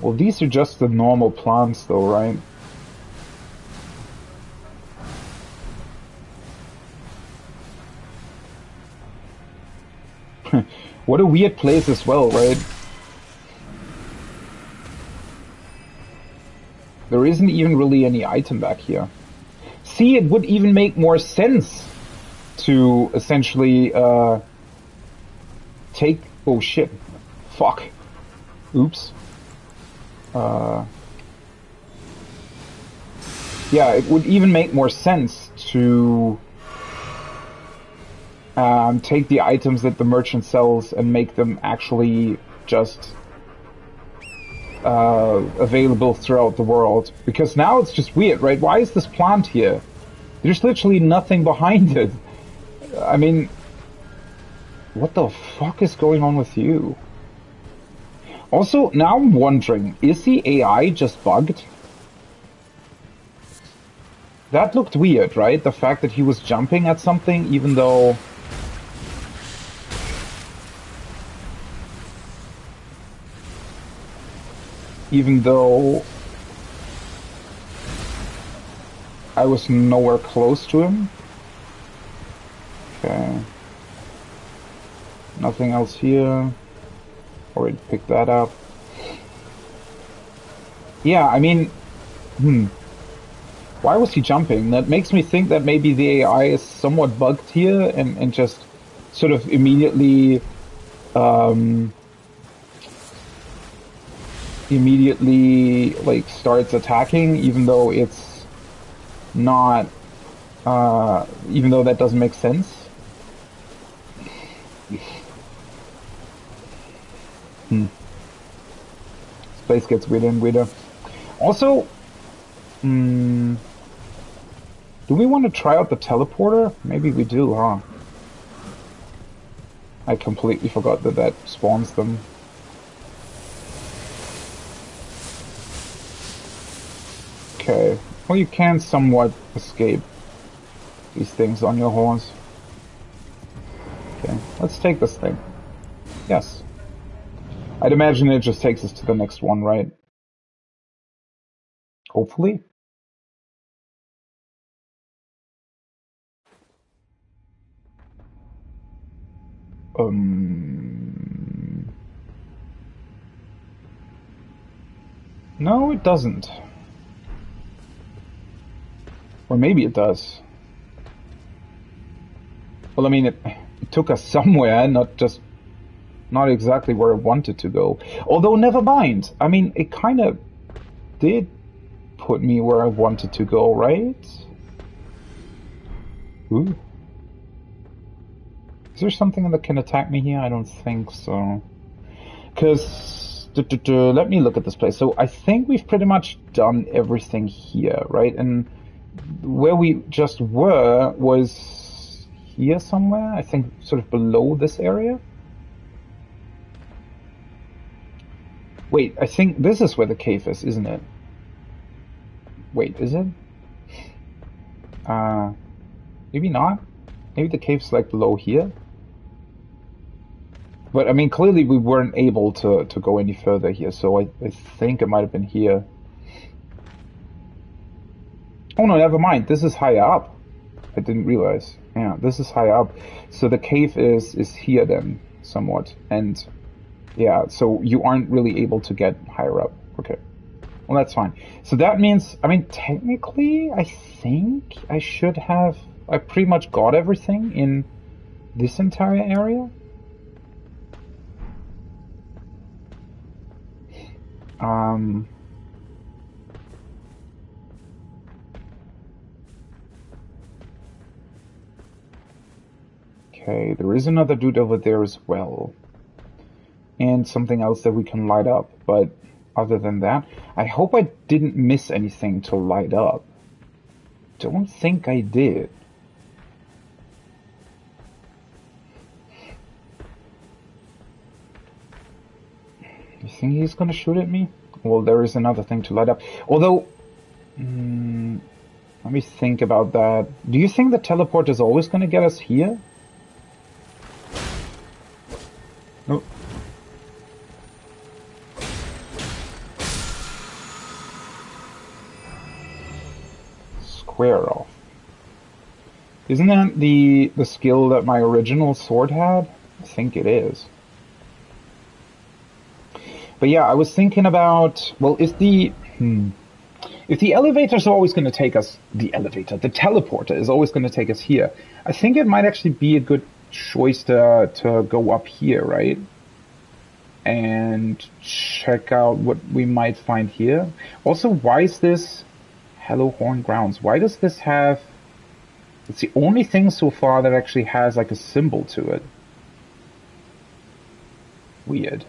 Well, these are just the normal plants, though, right? What a weird place as well, right? There isn't even really any item back here. See, it would even make more sense to essentially take... Oh shit. Fuck. Oops. Yeah, it would even make more sense to take the items that the merchant sells and make them actually just available throughout the world. Because now it's just weird, right? Why is this plant here? There's literally nothing behind it. I mean, what the fuck is going on with you? Also, now I'm wondering, is the AI just bugged? That looked weird, right? The fact that he was jumping at something even though... I was nowhere close to him. Okay. Nothing else here. Already picked that up. Yeah, I mean... Why was he jumping? That makes me think that maybe the AI is somewhat bugged here and just sort of immediately... like starts attacking, even though it's not, even though that doesn't make sense. This place gets weirder and weirder. Also, do we want to try out the teleporter? Maybe we do, huh? I completely forgot that that spawns them. Okay. Well, you can somewhat escape these things on your horse. Okay, let's take this thing. Yes. I'd imagine it just takes us to the next one, right? Hopefully. No, it doesn't. Or maybe it does. Well, I mean, it took us somewhere, not exactly where I wanted to go. Although, never mind. I mean, it kind of did put me where I wanted to go, right? Ooh. Is there something that can attack me here? I don't think so. Because, let me look at this place. So I think we've pretty much done everything here, right? And where we just were was here somewhere. I think sort of below this area. Wait, I think this is where the cave is, isn't it? Wait, is it? Maybe not. Maybe the cave's like below here. But I mean, clearly we weren't able to go any further here, so I think it might have been here. Oh no, never mind. This is higher up. I didn't realize. Yeah, this is higher up. So the cave is here then, somewhat. And yeah, so you aren't really able to get higher up. Okay. Well, that's fine. So that means, I mean, technically, I think I should have... I pretty much got everything in this entire area. Um, okay, there is another dude over there as well. And something else that we can light up, but other than that, I hope I didn't miss anything to light up. Don't think I did. You think he's gonna shoot at me? Well, there is another thing to light up. Although, let me think about that. Do you think the teleport is always gonna get us here? No. Square off. Isn't that the skill that my original sword had? I think it is. But yeah, I was thinking about, well, if the elevator's always going to take us, the teleporter is always going to take us here, I think it might actually be a good choice to go up here, right? And check out what we might find here. Also, why is this Hello Horn Grounds? Why does this have... It's the only thing so far that actually has like a symbol to it. Weird.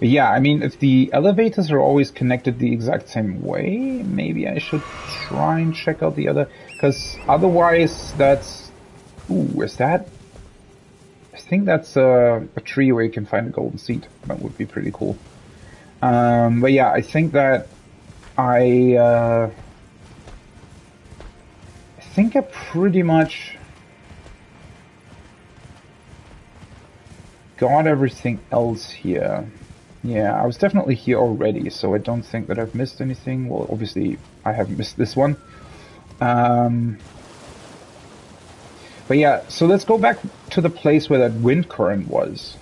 Yeah, I mean, if the elevators are always connected the exact same way, maybe I should try and check out the other, because otherwise that's... Ooh, is that... I think that's a tree where you can find a golden seed. That would be pretty cool. But yeah, I think that I think I pretty much got everything else here. Yeah, I was definitely here already, so I don't think that I've missed anything. Well, obviously, I haven't missed this one. But yeah, so let's go back to the place where that wind current was.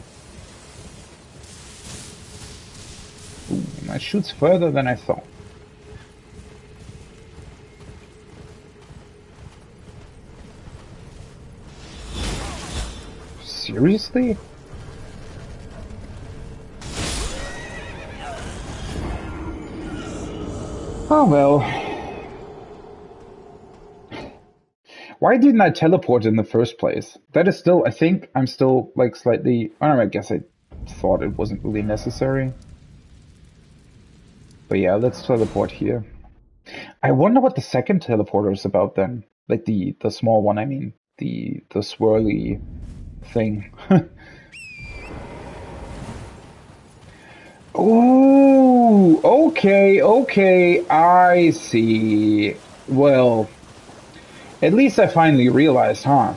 Ooh, that shoots further than I thought. Seriously? Oh well. Why didn't I teleport in the first place? That is still, I think I'm still like slightly, I don't know, I guess I thought it wasn't really necessary. But yeah, let's teleport here. I wonder what the second teleporter is about then. Like the small one, I mean. The swirly thing. Oh, okay, I see. Well, at least I finally realized, huh?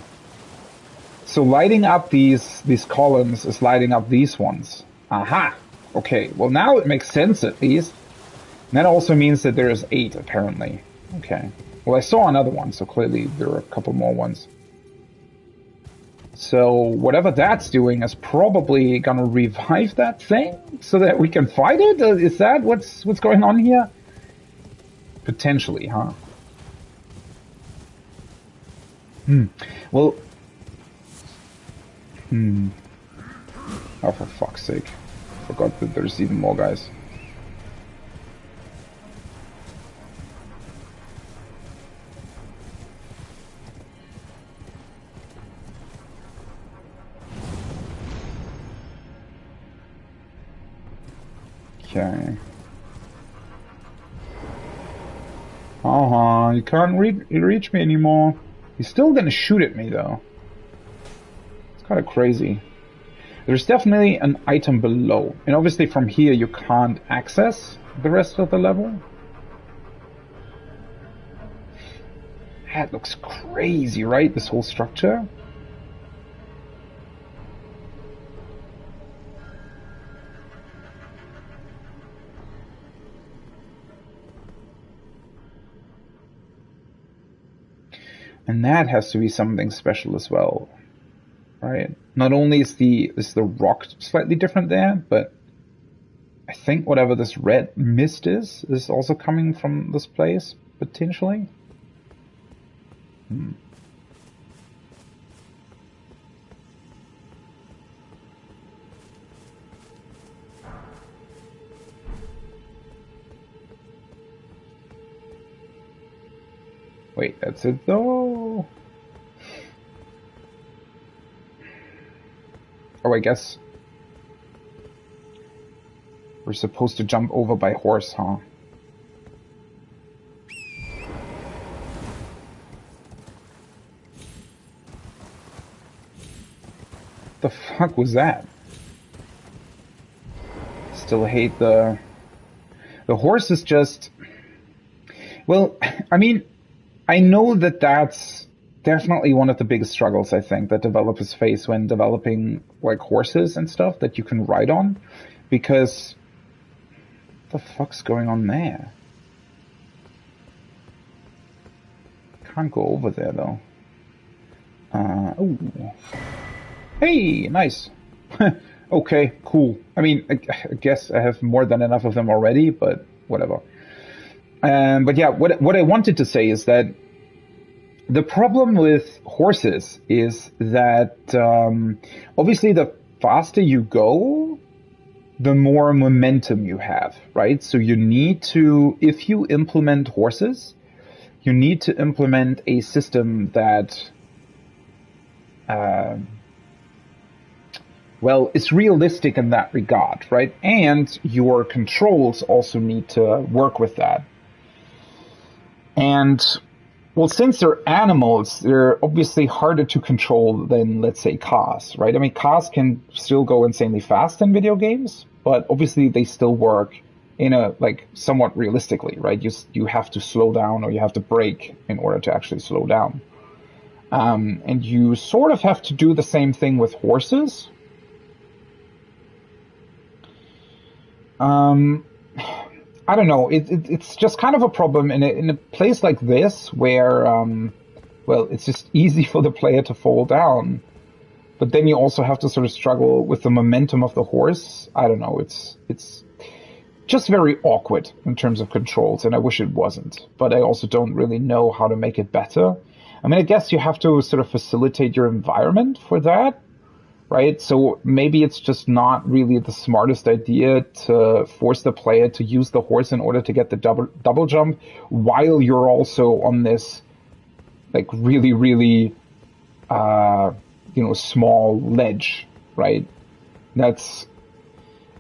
So lighting up these columns is lighting up these ones. Aha! Okay, well now it makes sense at least. And that also means that there is 8, apparently. Okay. Well, I saw another one, so clearly there are a couple more ones. So whatever that's doing is probably gonna revive that thing so that we can fight it? Is that what's going on here? Potentially, huh? Well... Oh, for fuck's sake. Forgot that there's even more guys. Okay. You can't reach me anymore. He's still gonna shoot at me, though. It's kind of crazy. There's definitely an item below. And obviously from here you can't access the rest of the level. That looks crazy, right? This whole structure. And that has to be something special as well, right? Not only is the rock slightly different there, but I think whatever this red mist is also coming from this place, potentially. Wait, that's it though? Oh, I guess we're supposed to jump over by horse, huh? The fuck was that? Still hate the horse is just, well, I mean, I know that that's definitely one of the biggest struggles I think that developers face when developing like horses and stuff that you can ride on, because what the fuck's going on there? Can't go over there though. Ooh. Hey, nice. Okay, cool. I mean, I guess I have more than enough of them already, but whatever. But yeah, what I wanted to say is that the problem with horses is that obviously the faster you go, the more momentum you have, right? So you need to, if you implement horses, you need to implement a system that well, it's realistic in that regard, right? And your controls also need to work with that. And, well, since they're animals, they're obviously harder to control than, let's say, cars, right? I mean, cars can still go insanely fast in video games, but obviously they still work in a, like, somewhat realistically, right? You have to slow down or you have to brake in order to actually slow down. And you sort of have to do the same thing with horses. I don't know. It's just kind of a problem in a place like this where, well, it's just easy for the player to fall down, but then you also have to sort of struggle with the momentum of the horse. I don't know. It's just very awkward in terms of controls, and I wish it wasn't. But I also don't really know how to make it better. I mean, I guess you have to sort of facilitate your environment for that. Right? So maybe it's just not really the smartest idea to force the player to use the horse in order to get the double jump while you're also on this like really, really small ledge, right? That's,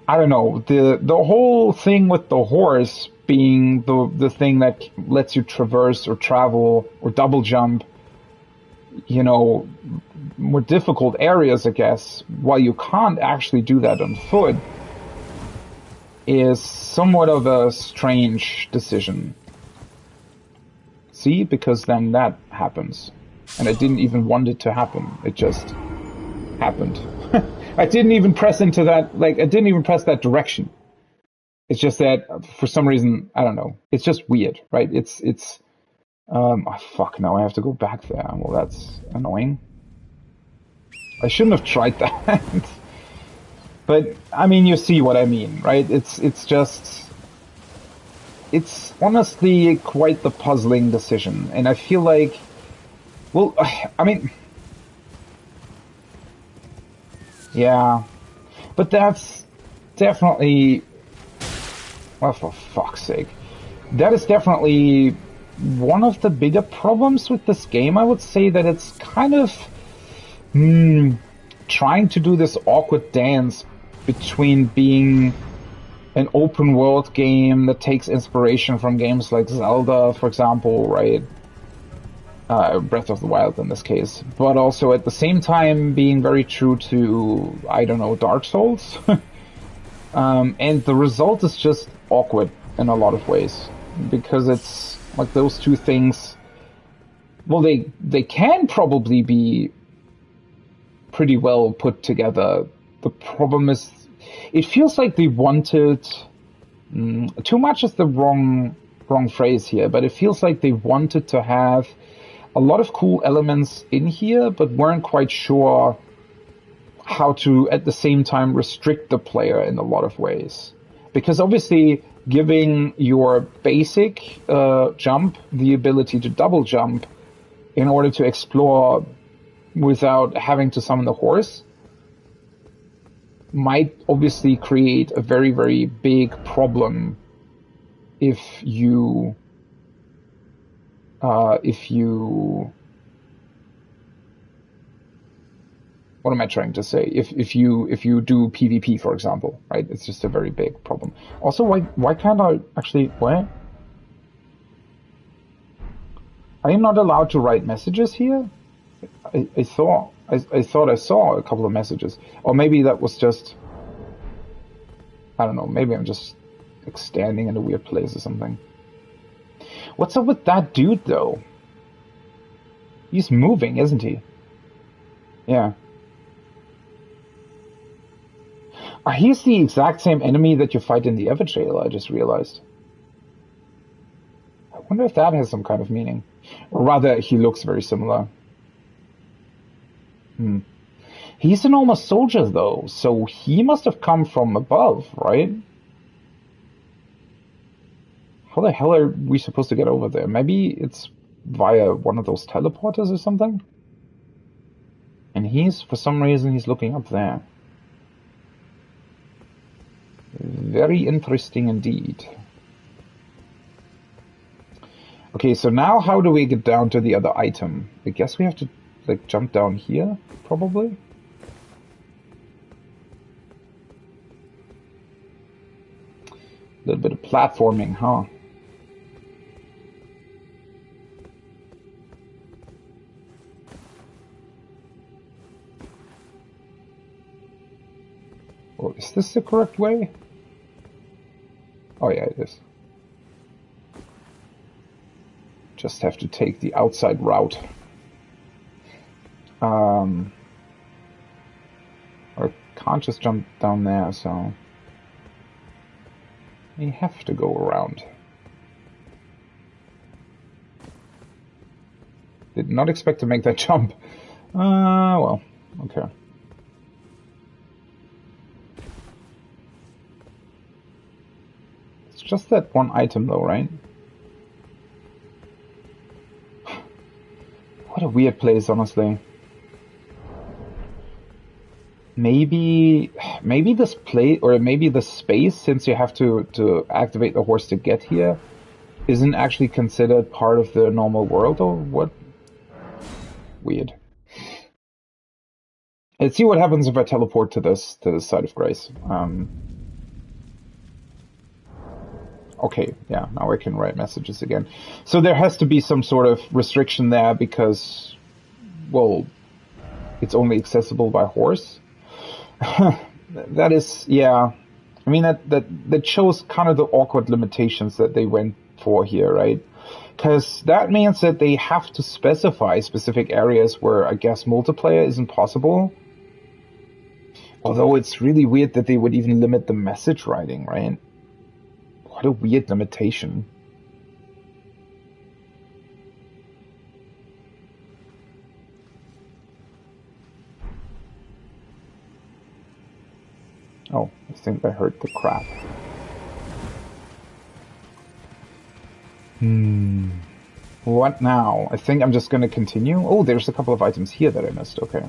I don't know, the whole thing with the horse being the thing that lets you traverse or travel or double jump, more difficult areas, I guess, while you can't actually do that on foot, is somewhat of a strange decision. See? Because then that happens. And I didn't even want it to happen. It just happened. I didn't even press into that, I didn't even press that direction. It's just that, for some reason, I don't know. It's just weird, right? Fuck, now I have to go back there. Well, that's annoying. I shouldn't have tried that. But, I mean, you see what I mean, right? It's honestly quite the puzzling decision. And I feel like, well, I mean, yeah. But that's definitely, well, for fuck's sake. That is definitely one of the bigger problems with this game. I would say that it's kind of trying to do this awkward dance between being an open world game that takes inspiration from games like Zelda, for example, right? Breath of the Wild in this case, but also at the same time being very true to, I don't know, Dark Souls. And the result is just awkward in a lot of ways, because it's like those two things, well, they can probably be pretty well put together. The problem is, it feels like they wanted, too much is the wrong phrase here, but it feels like they wanted to have a lot of cool elements in here, but weren't quite sure how to, at the same time, restrict the player in a lot of ways. Because obviously, giving your basic jump the ability to double jump in order to explore without having to summon the horse might obviously create a very, very big problem if you if you... What am I trying to say? If you do PvP, for example, right? It's just a very big problem. Also, why can't I actually... What? I am not allowed to write messages here? I thought I saw a couple of messages. Or maybe that was just... I don't know, maybe I'm just like standing in a weird place or something. What's up with that dude, though? He's moving, isn't he? Yeah. He's the exact same enemy that you fight in the Ever trailer, I just realized. I wonder if that has some kind of meaning. Or rather, he looks very similar. He's an normal soldier, though, so he must have come from above, right? How the hell are we supposed to get over there? Maybe it's via one of those teleporters or something? And for some reason, he's looking up there. Very interesting indeed. Okay, so now how do we get down to the other item? I guess we have to, like, jump down here, probably? A little bit of platforming, huh? Oh, is this the correct way? Oh yeah, it is. Just have to take the outside route. I can't just jump down there, so... we have to go around. Did not expect to make that jump. Well, okay. It's just that one item though, right? What a weird place, honestly. Maybe this place, or maybe the space, since you have to activate the horse to get here, isn't actually considered part of the normal world, or what? Weird. Let's see what happens if I teleport to this side of Grace. Okay, yeah, now I can write messages again. So there has to be some sort of restriction there because, well, it's only accessible by horse. That is, yeah. I mean, that shows kind of the awkward limitations that they went for here, right? Because that means that they have to specify specific areas where, I guess, multiplayer isn't possible. Although it's really weird that they would even limit the message writing, right? What a weird limitation. Oh, I think I heard the crap. What now? I think I'm just gonna continue. Oh, there's a couple of items here that I missed. Okay.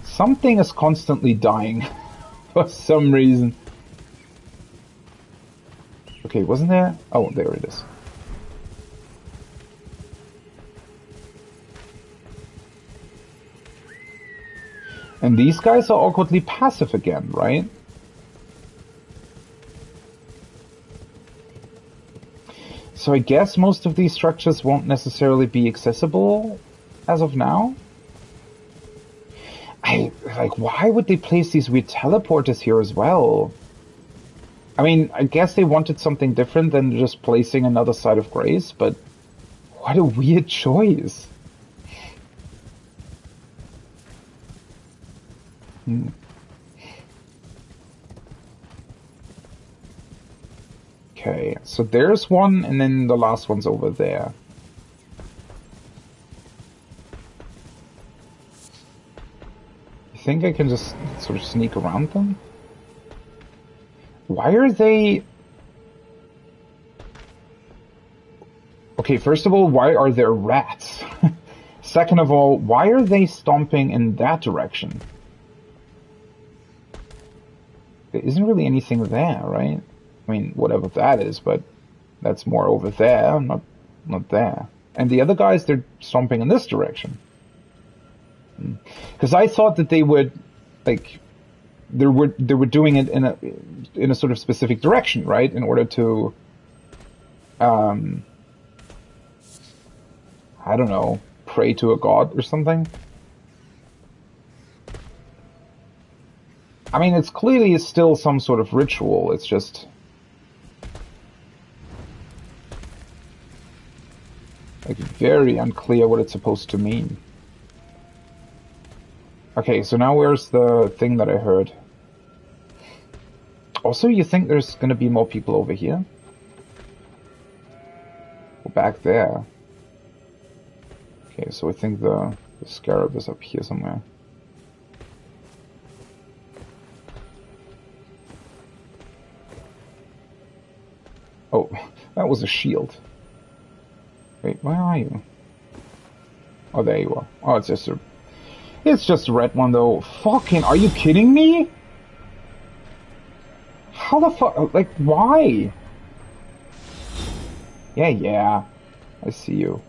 Something is constantly dying for some reason. Okay, wasn't there? Oh, there it is. And these guys are awkwardly passive again, right? So I guess most of these structures won't necessarily be accessible as of now. Why would they place these weird teleporters here as well? I mean, I guess they wanted something different than just placing another side of Grace, but what a weird choice. Okay, so there's one, and then the last one's over there. You think I can just sort of sneak around them? Why are they... Okay, first of all, why are there rats? Second of all, why are they stomping in that direction? There isn't really anything there, right? I mean, whatever that is, but that's more over there, not there. And the other guys, they're stomping in this direction. Because I thought that they would, like, they were doing it in a sort of specific direction, right? In order to, I don't know, pray to a god or something. I mean, it's clearly still some sort of ritual. It's just like very unclear what it's supposed to mean. Okay, so now where's the thing that I heard? Also, you think there's gonna be more people over here? Or back there? Okay, so I think the scarab is up here somewhere. Oh, that was a shield. Wait, where are you? Oh, there you are. Oh, it's just a red one though. Fucking, are you kidding me? How the fuck, like, why? Yeah, I see you.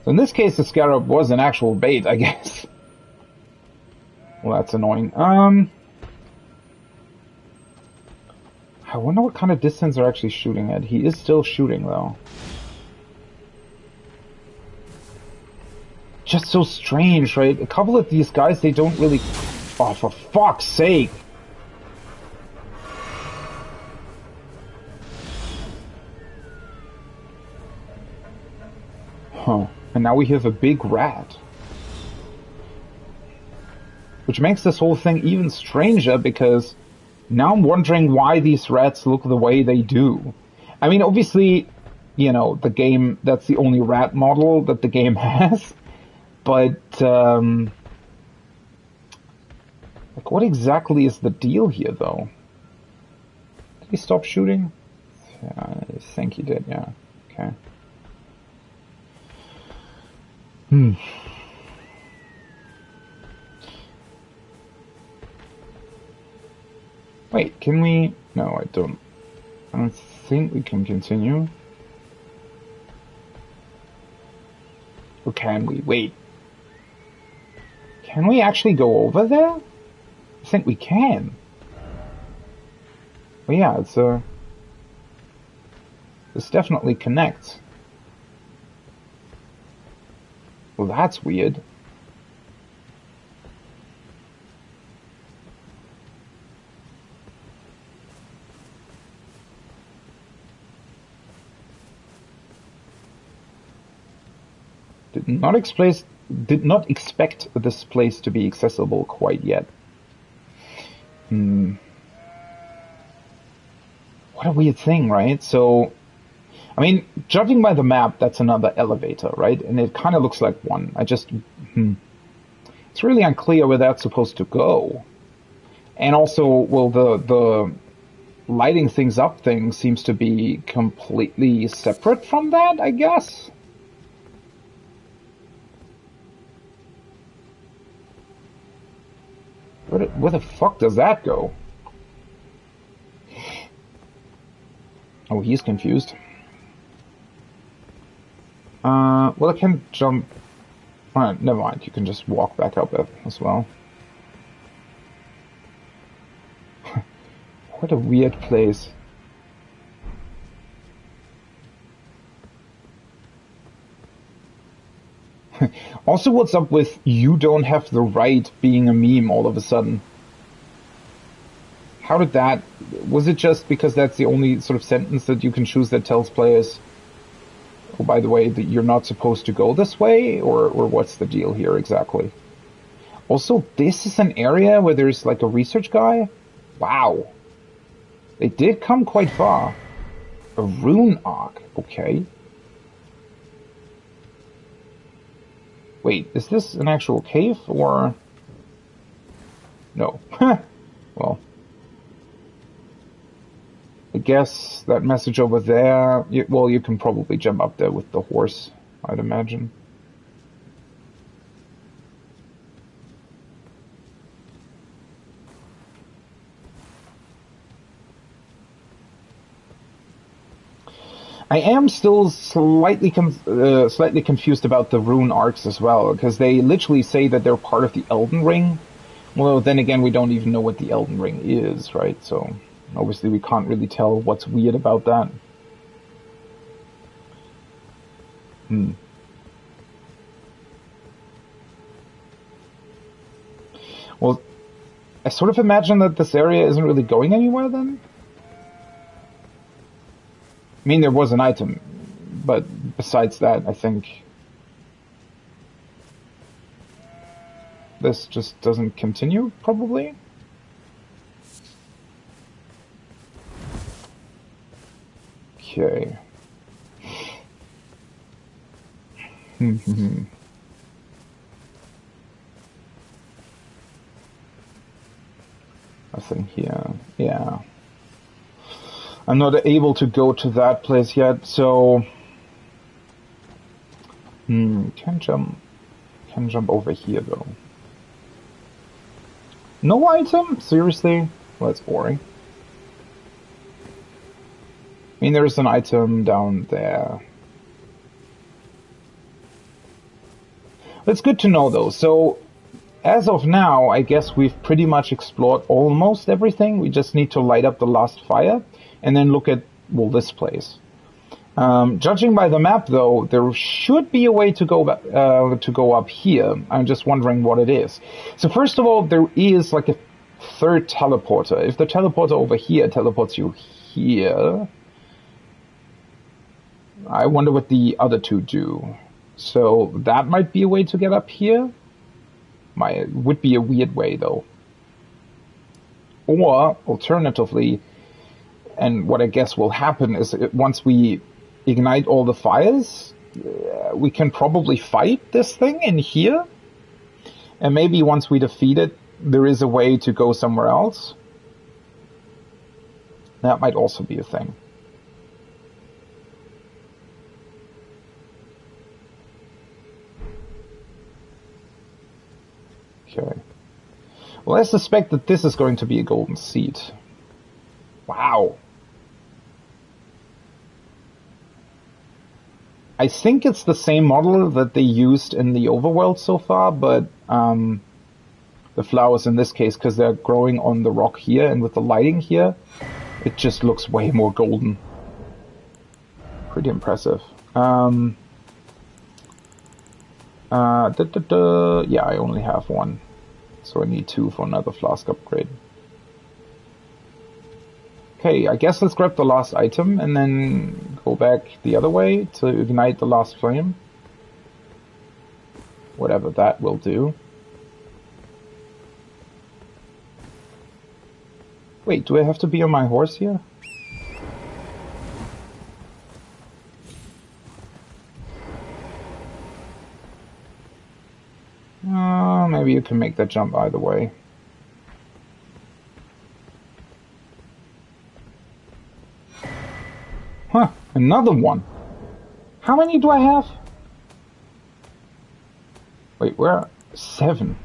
So in this case, the scarab was an actual bait, I guess. Well, that's annoying. I wonder what kind of distance they're actually shooting at. He is still shooting, though. Just so strange, right? A couple of these guys, they don't really... Oh, for fuck's sake! Huh. And now we have a big rat. Which makes this whole thing even stranger, because now I'm wondering why these rats look the way they do. I mean, obviously, you know, the game, that's the only rat model that the game has. But, like, what exactly is the deal here, though? Did he stop shooting? I think he did, yeah. Okay. Wait, can we... No, I don't think we can continue. Or can we? Wait. Can we actually go over there? I think we can. Well, yeah, it's this definitely connects. Well, that's weird. Did not expect this place to be accessible quite yet. What a weird thing, right? So, I mean, judging by the map, that's another elevator, right? And it kind of looks like one. It's really unclear where that's supposed to go. And also, well, the lighting things up thing seems to be completely separate from that, I guess. Where the fuck does that go? Oh, he's confused. Well, I can jump... Alright, never mind. You can just walk back up as well. What a weird place. Also, what's up with "you don't have the right" being a meme all of a sudden? How did that... Was it just because that's the only sort of sentence that you can choose that tells players, oh, by the way, that you're not supposed to go this way? Or what's the deal here exactly? Also, this is an area where there's like a research guy? Wow. They did come quite far. A rune arc, okay. Wait, is this an actual cave, or... No. Well... I guess that message over there... Well, you can probably jump up there with the horse, I'd imagine. I am still slightly confused about the rune arcs as well, because they literally say that they're part of the Elden Ring. Well, then again, we don't even know what the Elden Ring is, right? So obviously we can't really tell what's weird about that. Well, I sort of imagine that this area isn't really going anywhere then? I mean, there was an item, but besides that, I think this just doesn't continue, probably? Okay. Nothing here. Yeah. I'm not able to go to that place yet, so... Can jump over here, though. No item? Seriously? Well, that's boring. I mean, there's an item down there. It's good to know, though. So, as of now, I guess we've pretty much explored almost everything. We just need to light up the last fire, and then look at, well, this place. Judging by the map, though, there should be a way to go up here. I'm just wondering what it is. So first of all, there is like a third teleporter. If the teleporter over here teleports you here, I wonder what the other two do. So that might be a way to get up here. Would be a weird way, though. Or, alternatively, and what I guess will happen is once we ignite all the fires, we can probably fight this thing in here. And maybe once we defeat it, there is a way to go somewhere else. That might also be a thing. Okay. Well, I suspect that this is going to be a golden seed. Wow. I think it's the same model that they used in the overworld so far, but the flowers in this case, because they're growing on the rock here, and with the lighting here, it just looks way more golden. Pretty impressive. Yeah, I only have one, so I need 2 for another flask upgrade. Okay, I guess let's grab the last item and then go back the other way to ignite the last flame. Whatever that will do. Wait, do I have to be on my horse here? Maybe you can make that jump either way. Huh, another one. How many do I have? Wait, where are 7?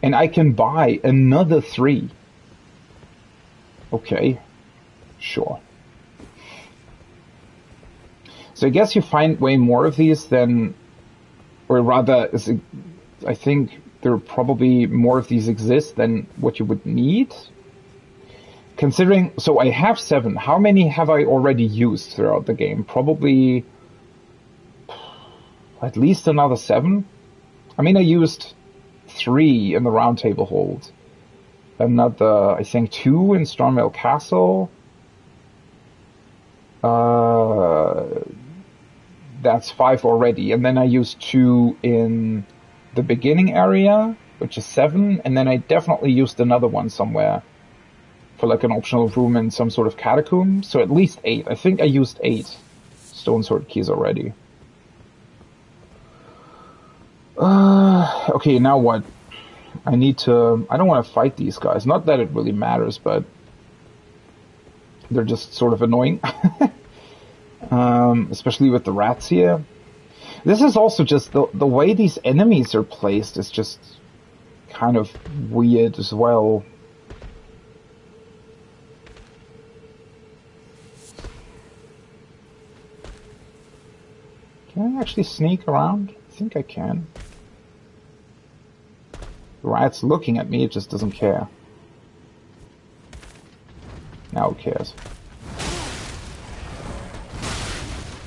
And I can buy another 3. Okay, sure. So I guess you find way more of these than, or rather, I think there probably more of these exist than what you would need. Considering, so I have 7. How many have I already used throughout the game? Probably at least another 7. I mean, I used 3 in the round table hold. Another, I think, 2 in Stormvale Castle. That's 5 already. And then I used 2 in the beginning area, which is 7. And then I definitely used another one somewhere for like an optional room in some sort of catacomb. So at least 8. I think I used 8 stone sword keys already. Okay, now what? I don't want to fight these guys. Not that it really matters, but they're just sort of annoying. Especially with the rats here. This is also just, the way these enemies are placed is just kind of weird as well. Can I actually sneak around? I think I can. The rat's looking at me, it just doesn't care. Now it cares.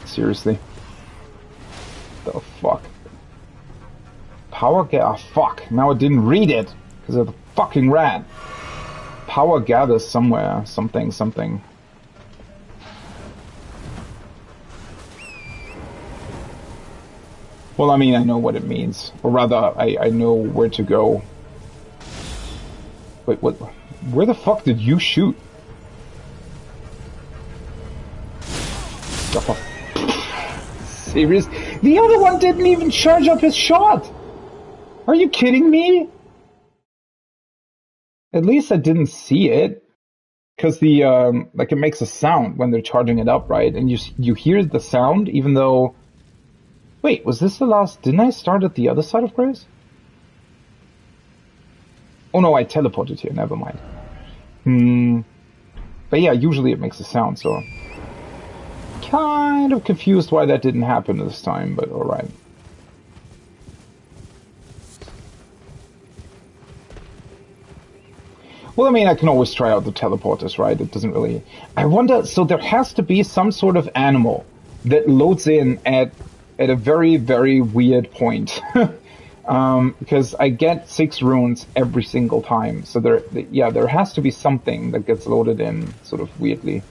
Seriously. The fuck? Power gather. Oh, fuck. Now it didn't read it because of the fucking rat. Power gathers somewhere. Something. Well, I mean, I know what it means. Or rather, I know where to go. Wait, what? Where the fuck did you shoot? Serious? The other one didn't even charge up his shot! Are you kidding me? At least I didn't see it. Because the, like, it makes a sound when they're charging it up, right? And you hear the sound, even though... Wait, was this the last... Didn't I start at the other side of Grace? Oh no, I teleported here, never mind. But yeah, usually it makes a sound, so... Kind of confused why that didn't happen this time, but alright. Well, I mean, I can always try out the teleporters, right? It doesn't really... I wonder... So there has to be some sort of animal that loads in at a very, very weird point. Because I get 6 runes every single time. So there has to be something that gets loaded in sort of weirdly.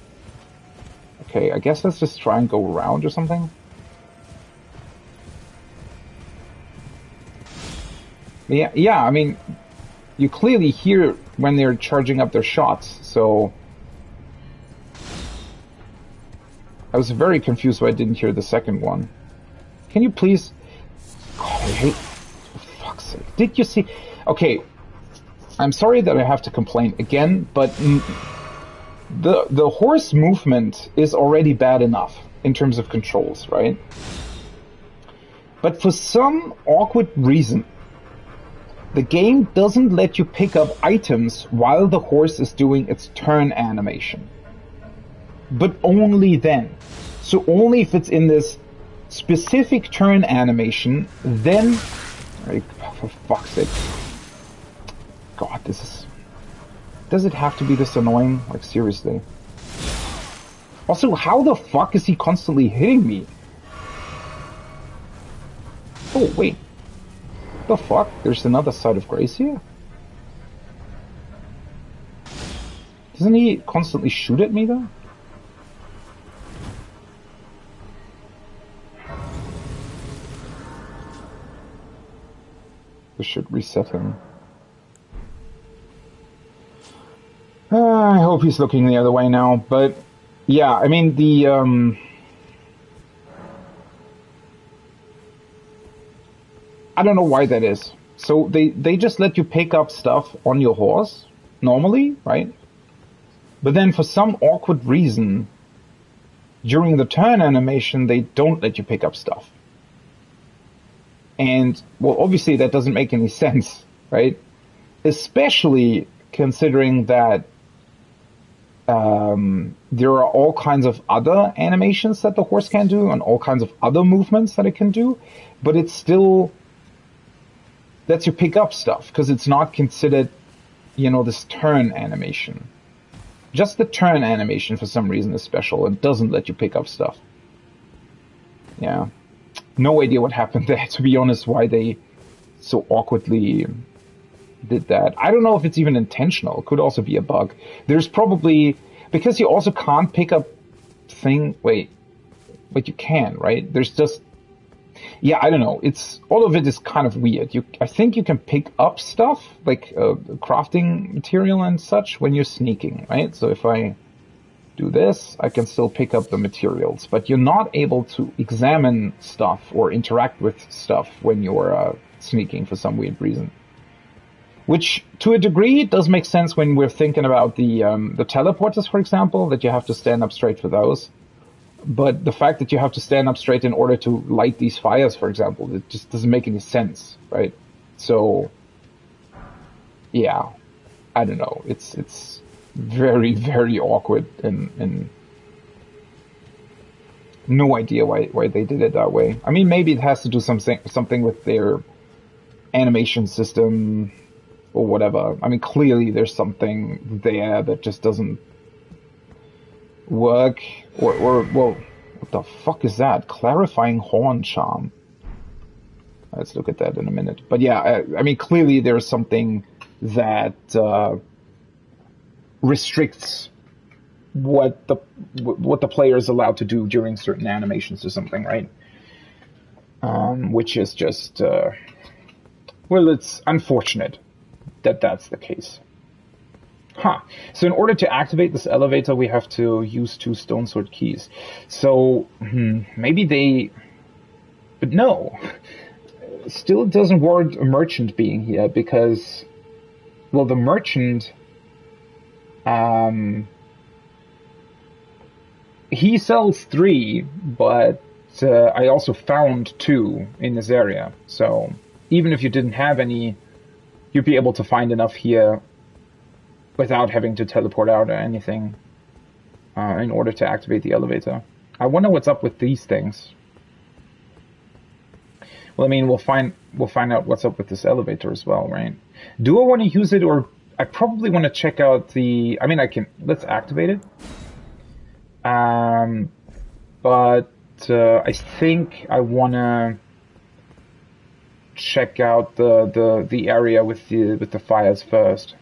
Okay, I guess let's just try and go around or something. Yeah, I mean, you clearly hear when they're charging up their shots, so... I was very confused why I didn't hear the second one. Can you please... God, I hate... For fuck's sake. Did you see... Okay, I'm sorry that I have to complain again, but... The horse movement is already bad enough in terms of controls, right? But for some awkward reason, the game doesn't let you pick up items while the horse is doing its turn animation. But only then. So only if it's in this specific turn animation, then... For fuck's sake. God, this is... Does it have to be this annoying? Like, seriously. Also, how the fuck is he constantly hitting me? Oh, wait. The fuck? There's another side of Grace here? Doesn't he constantly shoot at me, though? This should reset him. I hope he's looking the other way now, but yeah, I mean, I don't know why that is. So they just let you pick up stuff on your horse, normally, right? But then for some awkward reason, during the turn animation, they don't let you pick up stuff. And, well, obviously that doesn't make any sense, right? Especially considering that there are all kinds of other animations that the horse can do and all kinds of other movements that it can do, but it still lets you pick up stuff because it's not considered, you know, this turn animation. Just the turn animation for some reason is special and doesn't let you pick up stuff. Yeah. No idea what happened there, to be honest, why they so awkwardly did that. I don't know if it's even intentional. It could also be a bug. There's probably... Because you also can't pick up Wait, but you can, right? There's just... Yeah, I don't know. It's... All of it is kind of weird. I think you can pick up stuff, like crafting material and such, when you're sneaking, right? So if I do this, I can still pick up the materials. But you're not able to examine stuff or interact with stuff when you're sneaking for some weird reason. Which, to a degree, does make sense when we're thinking about the teleporters, for example, that you have to stand up straight for those. But the fact that you have to stand up straight in order to light these fires, for example, it just doesn't make any sense, right? So, yeah, I don't know. It's very, very awkward and No idea why they did it that way. I mean, maybe it has to do something with their animation system or whatever. I mean, clearly there's something there that just doesn't work. Or well, what the fuck is that? Clarifying horn charm. Let's look at that in a minute. But yeah, I mean, clearly there's something that restricts what the player is allowed to do during certain animations or something, right? Which is just well, it's unfortunate that that's the case. Huh. So in order to activate this elevator, we have to use 2 stone sword keys. So maybe they, but no. Still, it doesn't warrant a merchant being here because, well, the merchant, he sells 3, but I also found 2 in this area. So even if you didn't have any, you'd be able to find enough here without having to teleport out or anything in order to activate the elevator. I wonder what's up with these things. Well, I mean, we'll find out what's up with this elevator as well, right? Do I want to use it, or I probably want to check out the... I mean, let's activate it. But I think I want to check out the area with the fires first.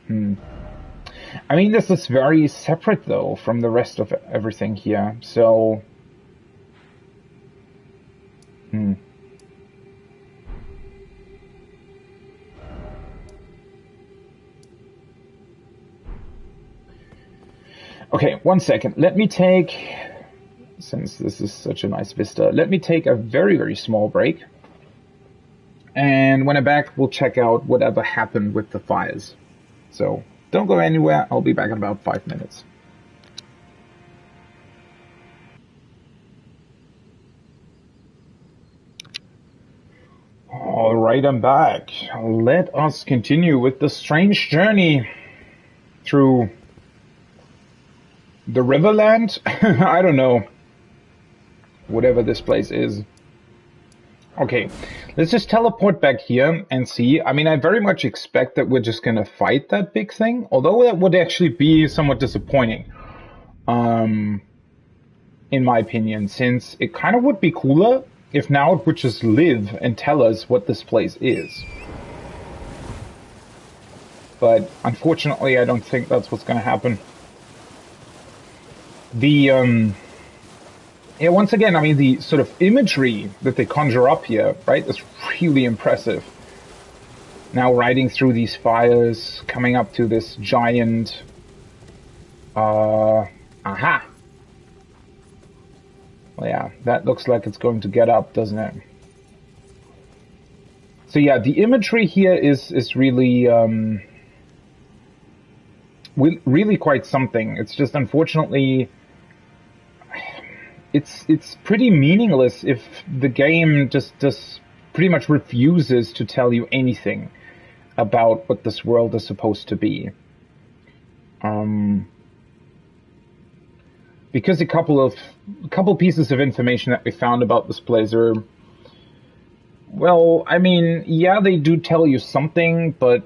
I mean, this is very separate though from the rest of everything here, so. Okay, 1 second. Let me take, since this is such a nice vista, let me take a very, very small break. And when I'm back, we'll check out whatever happened with the fires. So don't go anywhere. I'll be back in about 5 minutes. All right, I'm back. Let us continue with the strange journey through the Riverland? I don't know. Whatever this place is. Okay, let's just teleport back here and see. I mean, I very much expect that we're just gonna fight that big thing, although that would actually be somewhat disappointing. In my opinion, since it kind of would be cooler if now it would just live and tell us what this place is. But unfortunately, I don't think that's what's gonna happen. The, yeah, once again, I mean, the sort of imagery that they conjure up here, right, is really impressive. Now riding through these fires, coming up to this giant, aha! Well, yeah, that looks like it's going to get up, doesn't it? So yeah, the imagery here is really, really quite something. It's just unfortunately... It's pretty meaningless if the game just pretty much refuses to tell you anything about what this world is supposed to be. Because a couple pieces of information that we found about this place are, well, I mean, yeah, they do tell you something, but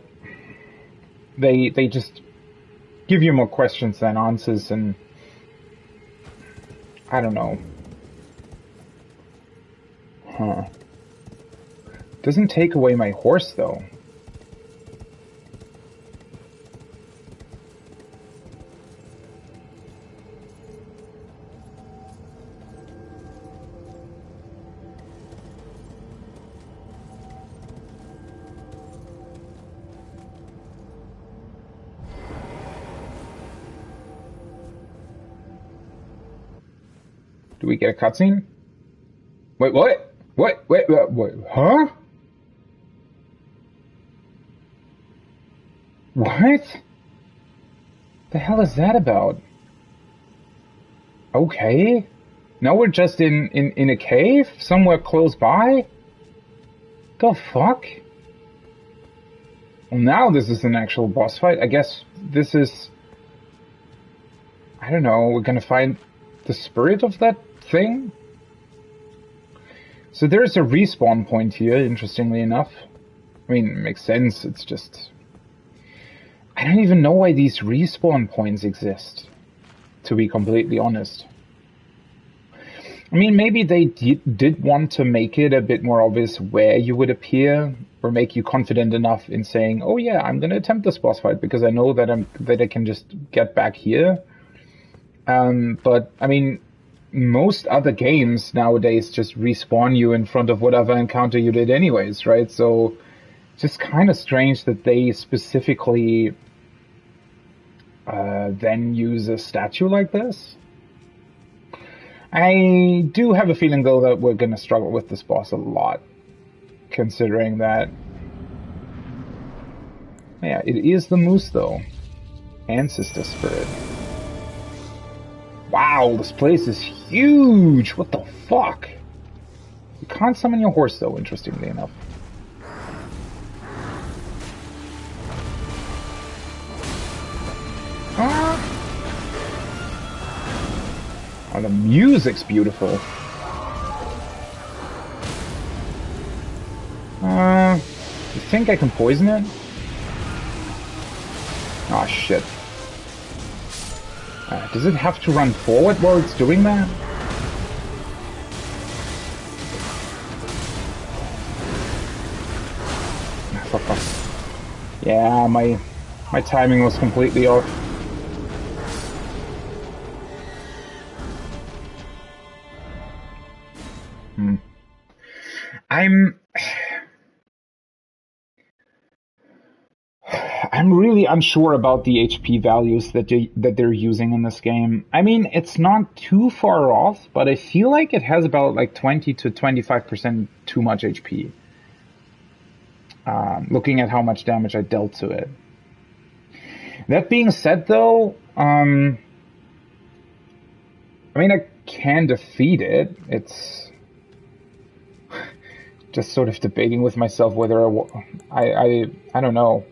they just give you more questions than answers, and I don't know. Huh. Doesn't take away my horse, though. Do we get a cutscene? Wait, what? Wait, huh? What? The hell is that about? Okay. Now we're just in a cave? Somewhere close by? The fuck? Well, now this is an actual boss fight. I guess this is... I don't know, we're gonna find the spirit of that thing? So there's a respawn point here, interestingly enough. I mean, it makes sense, it's just... I don't even know why these respawn points exist, to be completely honest. I mean, maybe they did want to make it a bit more obvious where you would appear, or make you confident enough in saying, oh yeah, I'm gonna attempt this boss fight, because I know that I can just get back here. But, I mean, most other games nowadays just respawn you in front of whatever encounter you did anyways, right? So, it's just kind of strange that they specifically then use a statue like this. I do have a feeling, though, that we're going to struggle with this boss a lot, considering that... Yeah, it is the moose, though. Ancestor spirit. Wow, this place is huge! What the fuck? You can't summon your horse, though, interestingly enough. Ah! Oh, the music's beautiful. You think I can poison it? Oh, shit. Does it have to run forward while it's doing that? Yeah, my timing was completely off. I'm really unsure about the HP values that they're using in this game. I mean, it's not too far off, but I feel like it has about like 20 to 25% too much HP. Looking at how much damage I dealt to it. That being said, though, I mean, I can defeat it. It's just sort of debating with myself whether I don't know.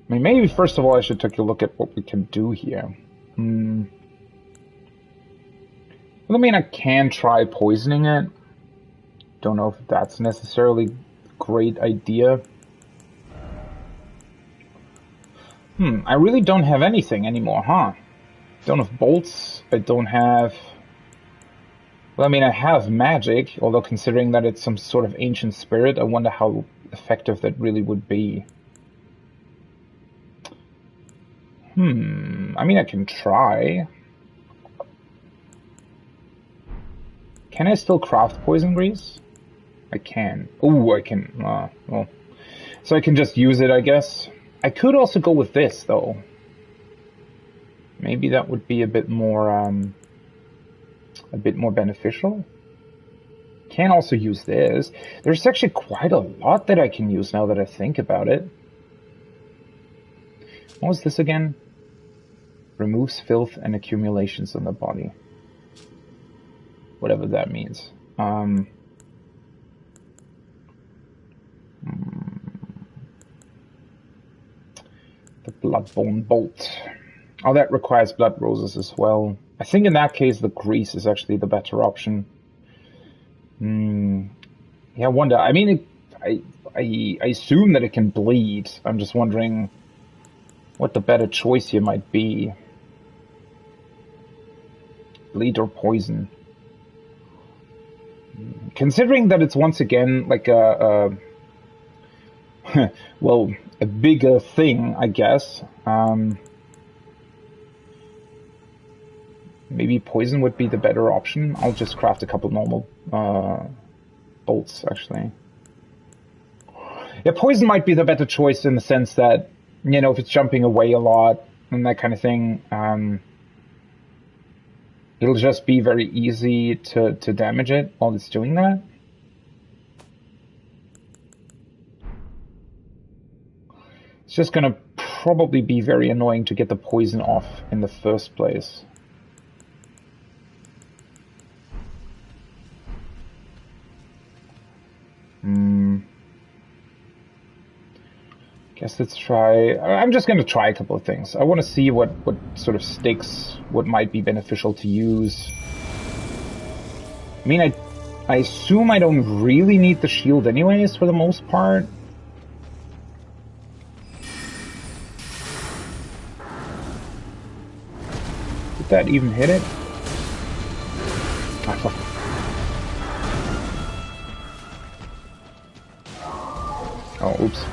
I mean, maybe first of all I should take a look at what we can do here. Well, I mean, I can try poisoning it. Don't know if that's necessarily a great idea. I really don't have anything anymore, huh? Don't have bolts. I don't have... Well, I mean, I have magic, although considering that it's some sort of ancient spirit, I wonder how effective that really would be. I mean, I can try. Can I still craft poison grease? I can. Oh, I can. Well. So I can just use it, I guess. I could also go with this, though. Maybe that would be a bit more beneficial. Can also use this. There's actually quite a lot that I can use now that I think about it. What was this again? Removes filth and accumulations on the body. Whatever that means. The Bloodbone Bolt. Oh, that requires blood roses as well. I think in that case the grease is actually the better option. Yeah, I wonder. I mean, I assume that it can bleed. I'm just wondering what the better choice here might be. Bleed or poison. Considering that it's once again like a well, a bigger thing, I guess. Maybe poison would be the better option. I'll just craft a couple normal bolts, actually. Yeah, poison might be the better choice in the sense that, you know, if it's jumping away a lot and that kind of thing, it'll just be very easy to damage it while it's doing that. It's just gonna probably be very annoying to get the poison off in the first place. Guess let's try... I'm just going to try a couple of things. I want to see what sort of sticks, what might be beneficial to use. I mean, I assume I don't really need the shield anyways, for the most part. Did that even hit it? Ah, fuck. Oh, oops.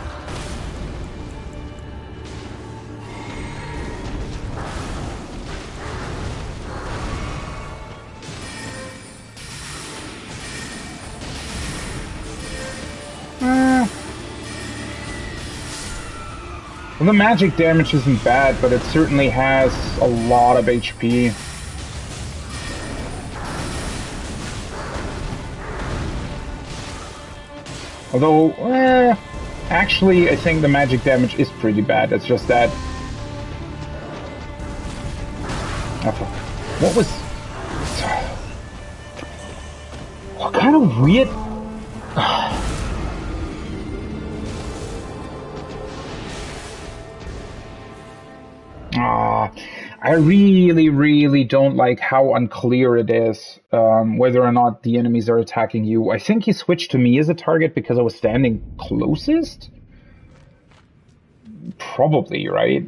Well, the magic damage isn't bad, but it certainly has a lot of HP. Although, actually, I think the magic damage is pretty bad. It's just that... Oh, fuck. What was... What kind of weird... I really don't like how unclear it is whether or not the enemies are attacking you. I think he switched to me as a target because I was standing closest? Probably, right?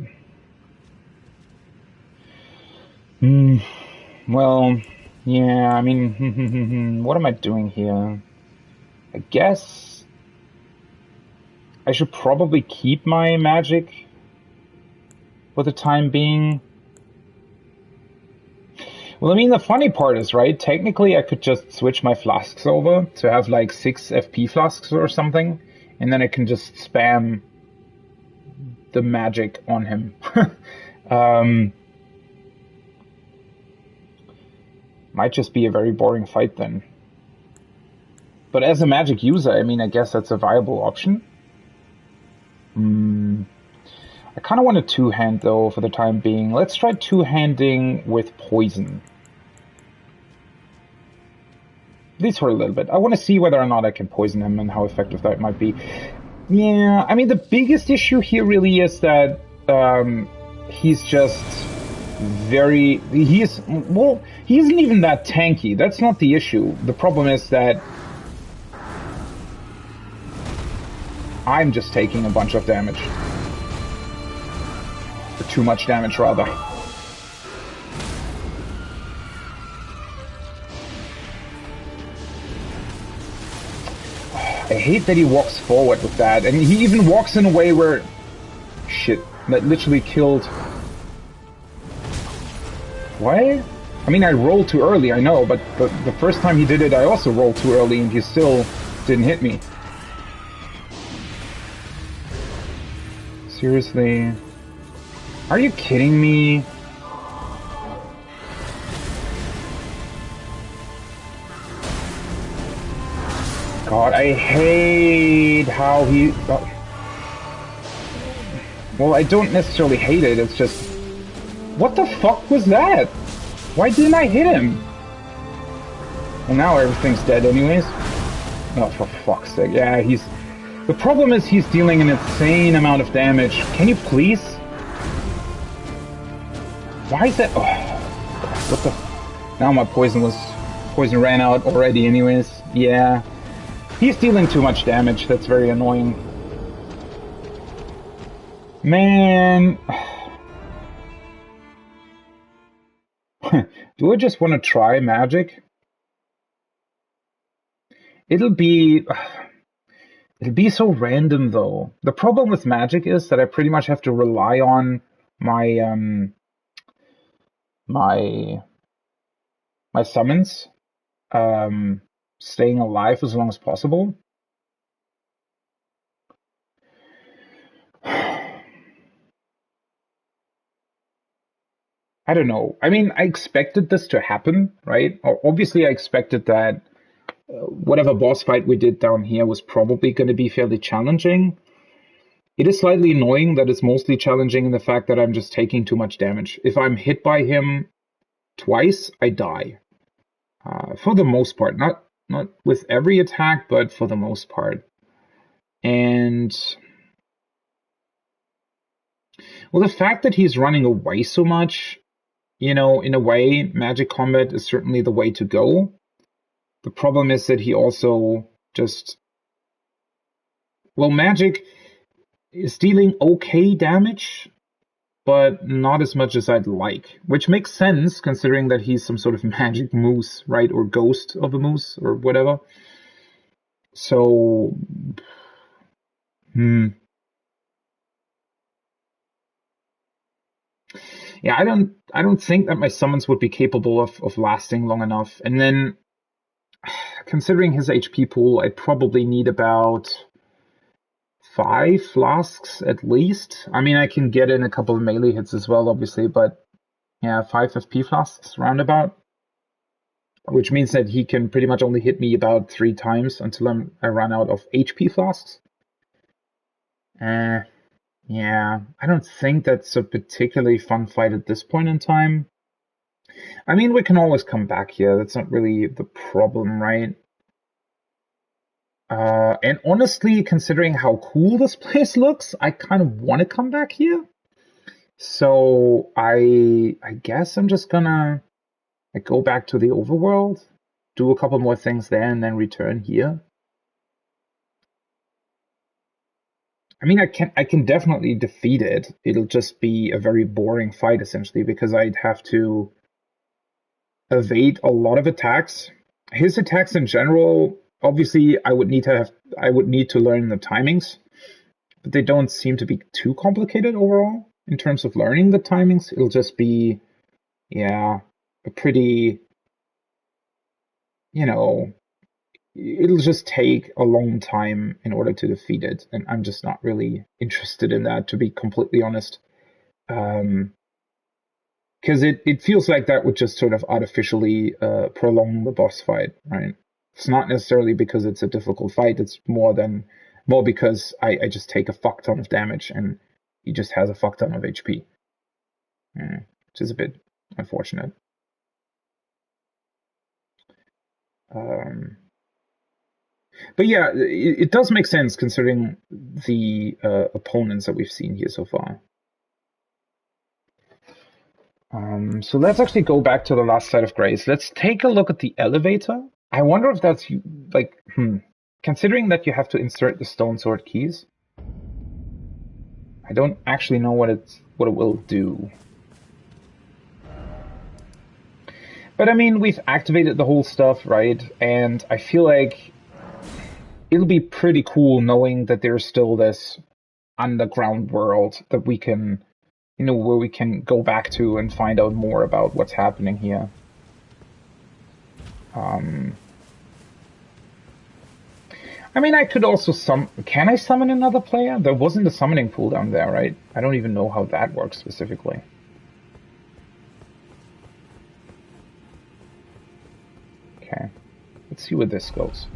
Well, yeah, I mean, what am I doing here? I guess I should probably keep my magic for the time being. Well, I mean, the funny part is, right, technically I could just switch my flasks over to have like 6 FP flasks or something, and then I can just spam the magic on him. Might just be a very boring fight then. But as a magic user, I mean, I guess that's a viable option. I kind of want a two-hand, though, for the time being. Let's try two-handing with poison. At least for a little bit. I want to see whether or not I can poison him and how effective that might be. Yeah, I mean, the biggest issue here really is that he's just very... He isn't even that tanky. That's not the issue. The problem is that I'm just taking a bunch of damage. Or too much damage, rather. I hate that he walks forward with that, and he even walks in a way where... Shit, that literally killed... What? I mean, I rolled too early, I know, but the first time he did it, I also rolled too early, and he still didn't hit me. Seriously? Are you kidding me? God, I hate how he... Well, I don't necessarily hate it, it's just... What the fuck was that? Why didn't I hit him? Well, now everything's dead anyways. Oh, for fuck's sake. Yeah, he's... The problem is he's dealing an insane amount of damage. Can you please? Why is that... Oh, what the... Now my poison ran out already anyways. Yeah. He's dealing too much damage. That's very annoying. Man. Do I just want to try magic? It'll be so random though. The problem with magic is that I pretty much have to rely on my my summons staying alive as long as possible. I don't know. I mean, I expected this to happen, right? Obviously, I expected that whatever boss fight we did down here was probably going to be fairly challenging. It is slightly annoying that it's mostly challenging in the fact that I'm just taking too much damage. If I'm hit by him twice, I die. For the most part. Not with every attack, but for the most part. And Well, the fact that he's running away so much, you know, in a way, magic combat is certainly the way to go. The problem is that he also just, well, magic is dealing okay damage, but not as much as I'd like, which makes sense considering that he's some sort of magic moose, right? Or ghost of a moose or whatever. So, yeah, I don't think that my summons would be capable of lasting long enough. And then considering his HP pool, I'd probably need about 5 flasks at least. I mean, I can get in a couple of melee hits as well, obviously, but yeah, 5 FP flasks roundabout. Which means that he can pretty much only hit me about 3 times until I run out of HP flasks. Yeah, I don't think that's a particularly fun fight at this point in time. I mean, we can always come back here. That's not really the problem, right? And honestly, considering how cool this place looks, I kind of want to come back here. So I guess I'm just gonna go back to the overworld, do a couple more things there, and then return here. I mean, I can definitely defeat it. It'll just be a very boring fight, essentially, because I'd have to evade a lot of attacks. His attacks in general, obviously, I would need to learn the timings, but they don't seem to be too complicated overall in terms of learning the timings. It'll just be, yeah, a pretty, you know, it'll just take a long time in order to defeat it, and I'm just not really interested in that, to be completely honest. Because it feels like that would just sort of artificially prolong the boss fight, right? It's not necessarily because it's a difficult fight, it's more because I just take a fuck ton of damage and he just has a fuck ton of HP. Which is a bit unfortunate. But yeah, it does make sense considering the opponents that we've seen here so far. So let's actually go back to the last site of grace. Let's take a look at the elevator. I wonder if that's like, considering that you have to insert the stone sword keys, I don't actually know what it will do. But I mean, we've activated the whole stuff, right? And I feel like it'll be pretty cool knowing that there's still this underground world that we can, where we can go back to and find out more about what's happening here. I mean, I could also can I summon another player? There wasn't a summoning pool down there, right? I don't even know how that works specifically. Okay, let's see where this goes.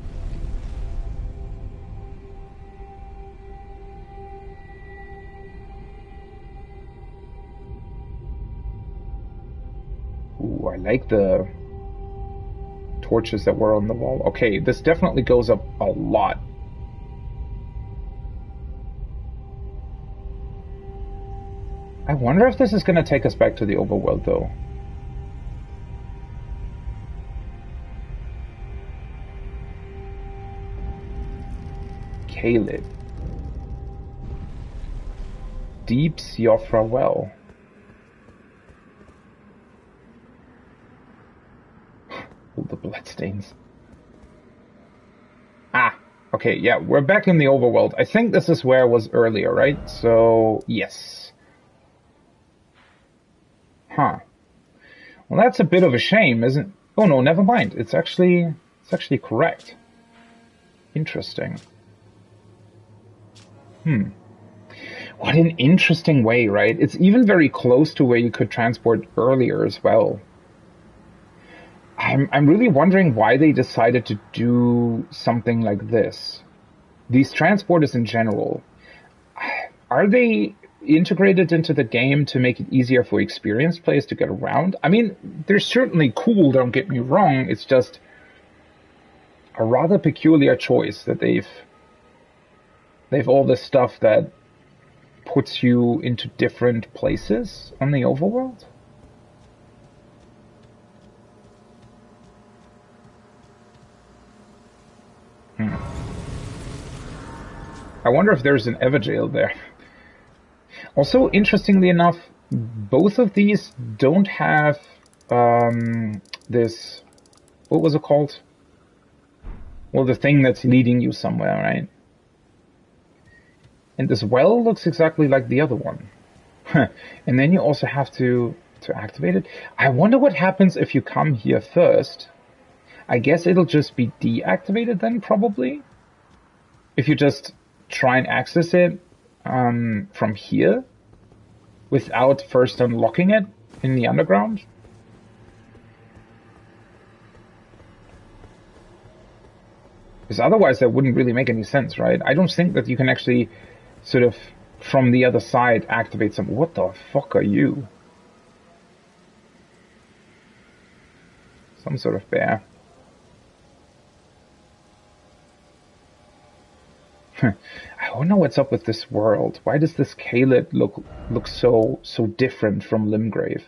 Ooh, I like the torches that were on the wall. Okay, this definitely goes up a lot. I wonder if this is going to take us back to the overworld, though. Caleb. Deep Siofra Well. All the bloodstains. Ah, okay, yeah, we're back in the overworld. I think this is where I was earlier, right? So, yes. Huh. Well, that's a bit of a shame, isn't it? Oh no, never mind. It's actually correct. Interesting. What an interesting way, right? It's even very close to where you could transport earlier as well. I'm really wondering why they decided to do something like this. These transporters in general, are they integrated into the game to make it easier for experienced players to get around? I mean, they're certainly cool, don't get me wrong. It's just a rather peculiar choice that they've all this stuff that puts you into different places on the overworld? I wonder if there's an Everjail there. Also, interestingly enough, both of these don't have this... What was it called? Well, the thing that's leading you somewhere, right? And this well looks exactly like the other one. And then you also have to activate it. I wonder what happens if you come here first. I guess it'll just be deactivated then, probably. If you just try and access it from here without first unlocking it in the underground. Because otherwise that wouldn't really make any sense, right? I don't think that you can actually sort of from the other side activate some... What the fuck are you? Some sort of bear. I don't know what's up with this world. Why does this Caelid look so different from Limgrave?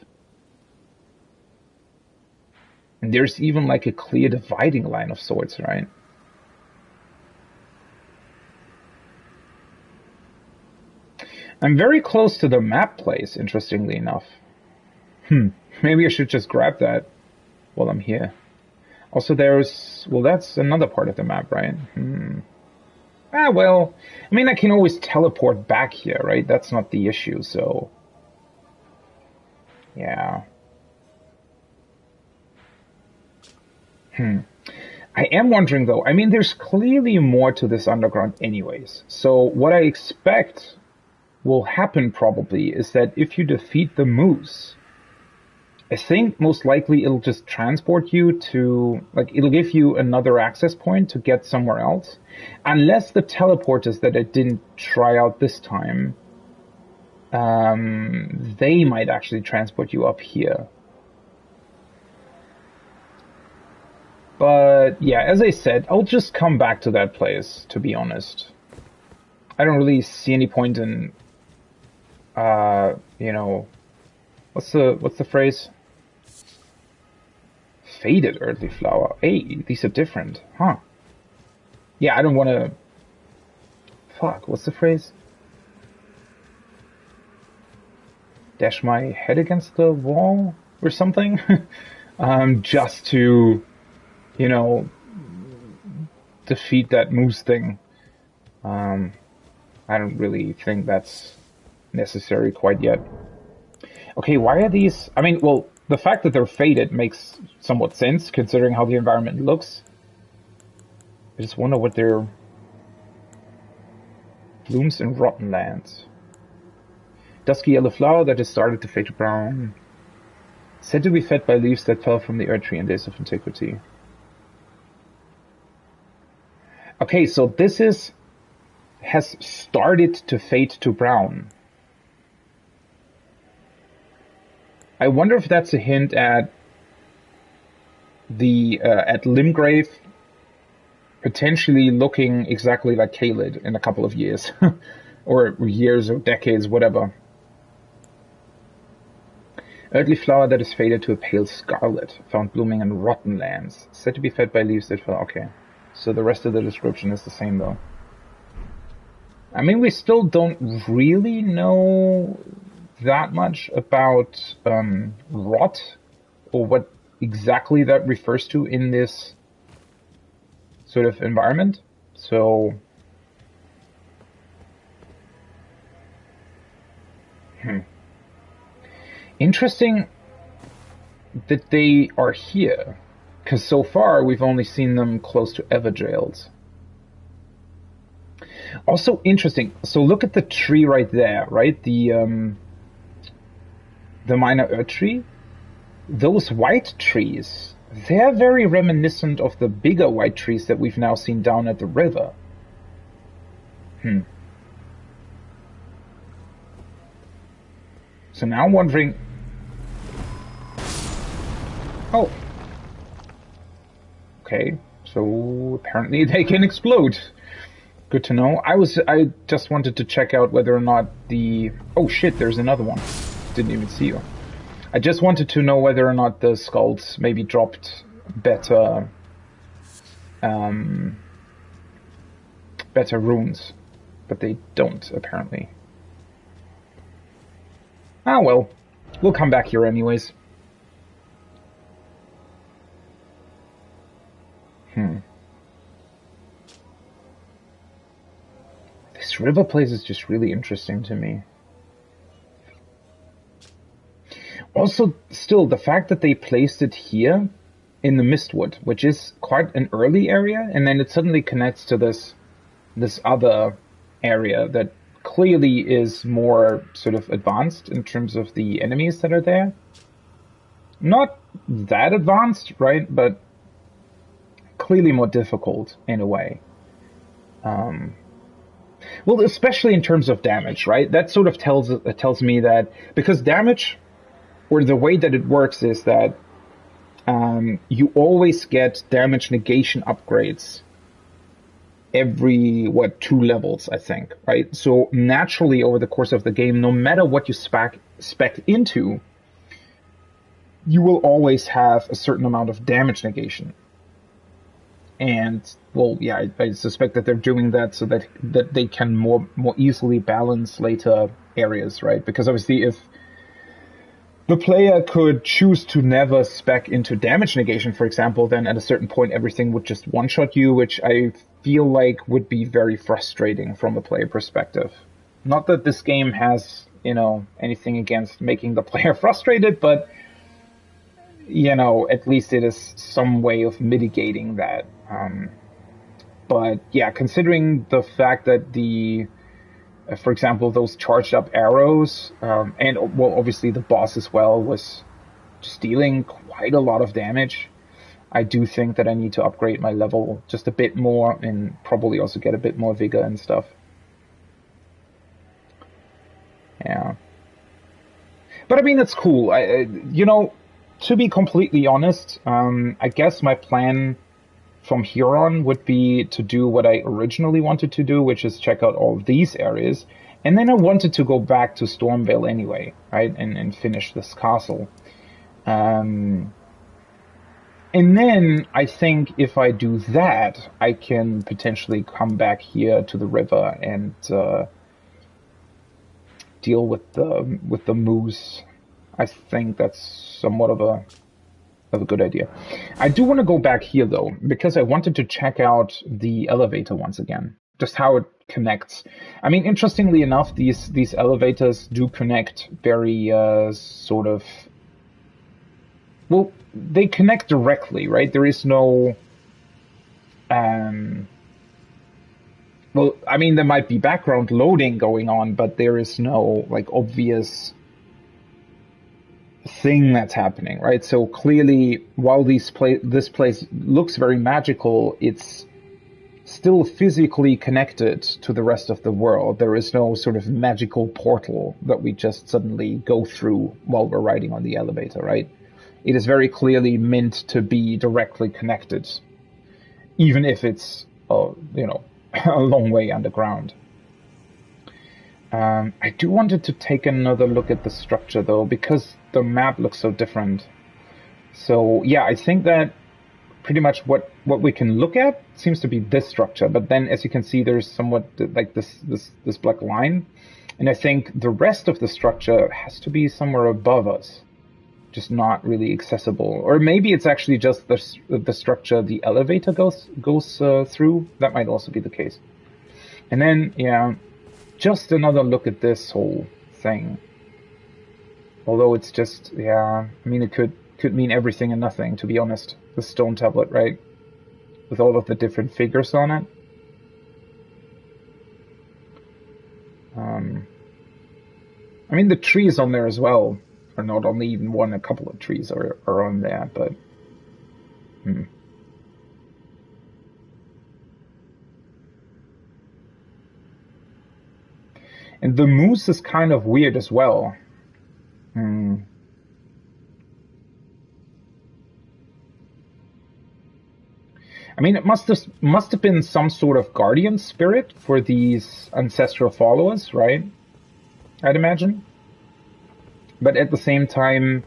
And there's even like a clear dividing line of sorts, right? I'm very close to the map place, interestingly enough. Maybe I should just grab that while I'm here. Also there's... Well, that's another part of the map, right? Ah, well, I mean, I can always teleport back here, right? That's not the issue, so... Yeah. I am wondering, though, I mean, there's clearly more to this underground anyways. So what I expect will happen, probably, is that if you defeat the moose, I think most likely it'll just transport you to... Like, it'll give you another access point to get somewhere else. Unless the teleporters that I didn't try out this time, they might actually transport you up here. But yeah, as I said, I'll just come back to that place, to be honest. I don't really see any point in, you know, what's the phrase? Faded earthly flower. Hey, these are different, huh? Yeah, I don't want to... Fuck, what's the phrase? Dash my head against the wall or something? Just to, you know, defeat that moose thing. I don't really think that's necessary quite yet. Okay, why are these... I mean, well, the fact that they're faded makes somewhat sense, considering how the environment looks. I just wonder what they're... Blooms in rotten lands. Dusky yellow flower that has started to fade to brown. Said to be fed by leaves that fell from the earth tree in days of antiquity. Okay, so this has started to fade to brown. I wonder if that's a hint at the at Limgrave potentially looking exactly like Caelid in a couple of years. Or years or decades, whatever. Earthly flower that is faded to a pale scarlet, found blooming in rotten lands. Said to be fed by leaves that fell. Okay. So the rest of the description is the same, though. I mean, we still don't really know that much about rot, or what exactly that refers to in this sort of environment. So... Interesting that they are here, because so far we've only seen them close to Everjails. Also interesting, so look at the tree right there, right? The minor earth tree. Those white trees, they're very reminiscent of the bigger white trees that we've now seen down at the river. So now I'm wondering... Oh. Okay, so apparently they can explode. Good to know. I just wanted to check out whether or not the... Oh shit, there's another one. Didn't even see you. I just wanted to know whether or not the skulls maybe dropped better... better runes. But they don't, apparently. Ah, well. We'll come back here anyways. This river place is just really interesting to me. Also, still, the fact that they placed it here in the Mistwood, which is quite an early area, and then it suddenly connects to this other area that clearly is more sort of advanced in terms of the enemies that are there. Not that advanced, right? But clearly more difficult in a way. Well, especially in terms of damage, right? That sort of tells me that because damage, or the way that it works is that you always get damage negation upgrades every 2 levels, I think, right? So naturally over the course of the game, no matter what you spec into, you will always have a certain amount of damage negation. And well, yeah, I suspect that they're doing that so that they can more easily balance later areas, right? Because obviously, if the player could choose to never spec into damage negation, for example, then at a certain point everything would just one-shot you, which I feel like would be very frustrating from a player perspective. Not that this game has, anything against making the player frustrated, but at least it is some way of mitigating that. But yeah, considering the fact that for example, those charged up arrows, and well, obviously the boss as well was just dealing quite a lot of damage, I do think that I need to upgrade my level just a bit more and probably also get a bit more vigor and stuff. Yeah. But I mean, it's cool. To be completely honest, I guess my plan from here on would be to do what I originally wanted to do, which is check out all of these areas. And then I wanted to go back to Stormvale anyway, right? And finish this castle. And then I think if I do that, I can potentially come back here to the river and deal with the moose. I think that's somewhat of a good idea. I do want to go back here though, because I wanted to check out the elevator once again, just how it connects. I mean, interestingly enough, these elevators do connect very sort of, well, they connect directly, right? There is no, well, I mean, there might be background loading going on, but there is no like obvious thing that's happening, right? So clearly, while this place looks very magical, it's still physically connected to the rest of the world. There is no sort of magical portal that we just suddenly go through while we're riding on the elevator, right? It is very clearly meant to be directly connected, even if it's, a long way underground. I do wanted to take another look at the structure though, because the map looks so different. So yeah, I think that pretty much what we can look at seems to be this structure, but then as you can see, there's somewhat like this black line, and I think the rest of the structure has to be somewhere above us, just not really accessible. Or maybe it's actually just the structure the elevator goes through. That might also be the case. And then yeah, just another look at this whole thing. Although it's just, yeah, I mean, it could mean everything and nothing, to be honest. The stone tablet, right? With all of the different figures on it. I mean, the trees on there as well are not only even one, a couple of trees are on there, but... And the moose is kind of weird as well. I mean, it must have been some sort of guardian spirit for these ancestral followers, right? I'd imagine. But at the same time,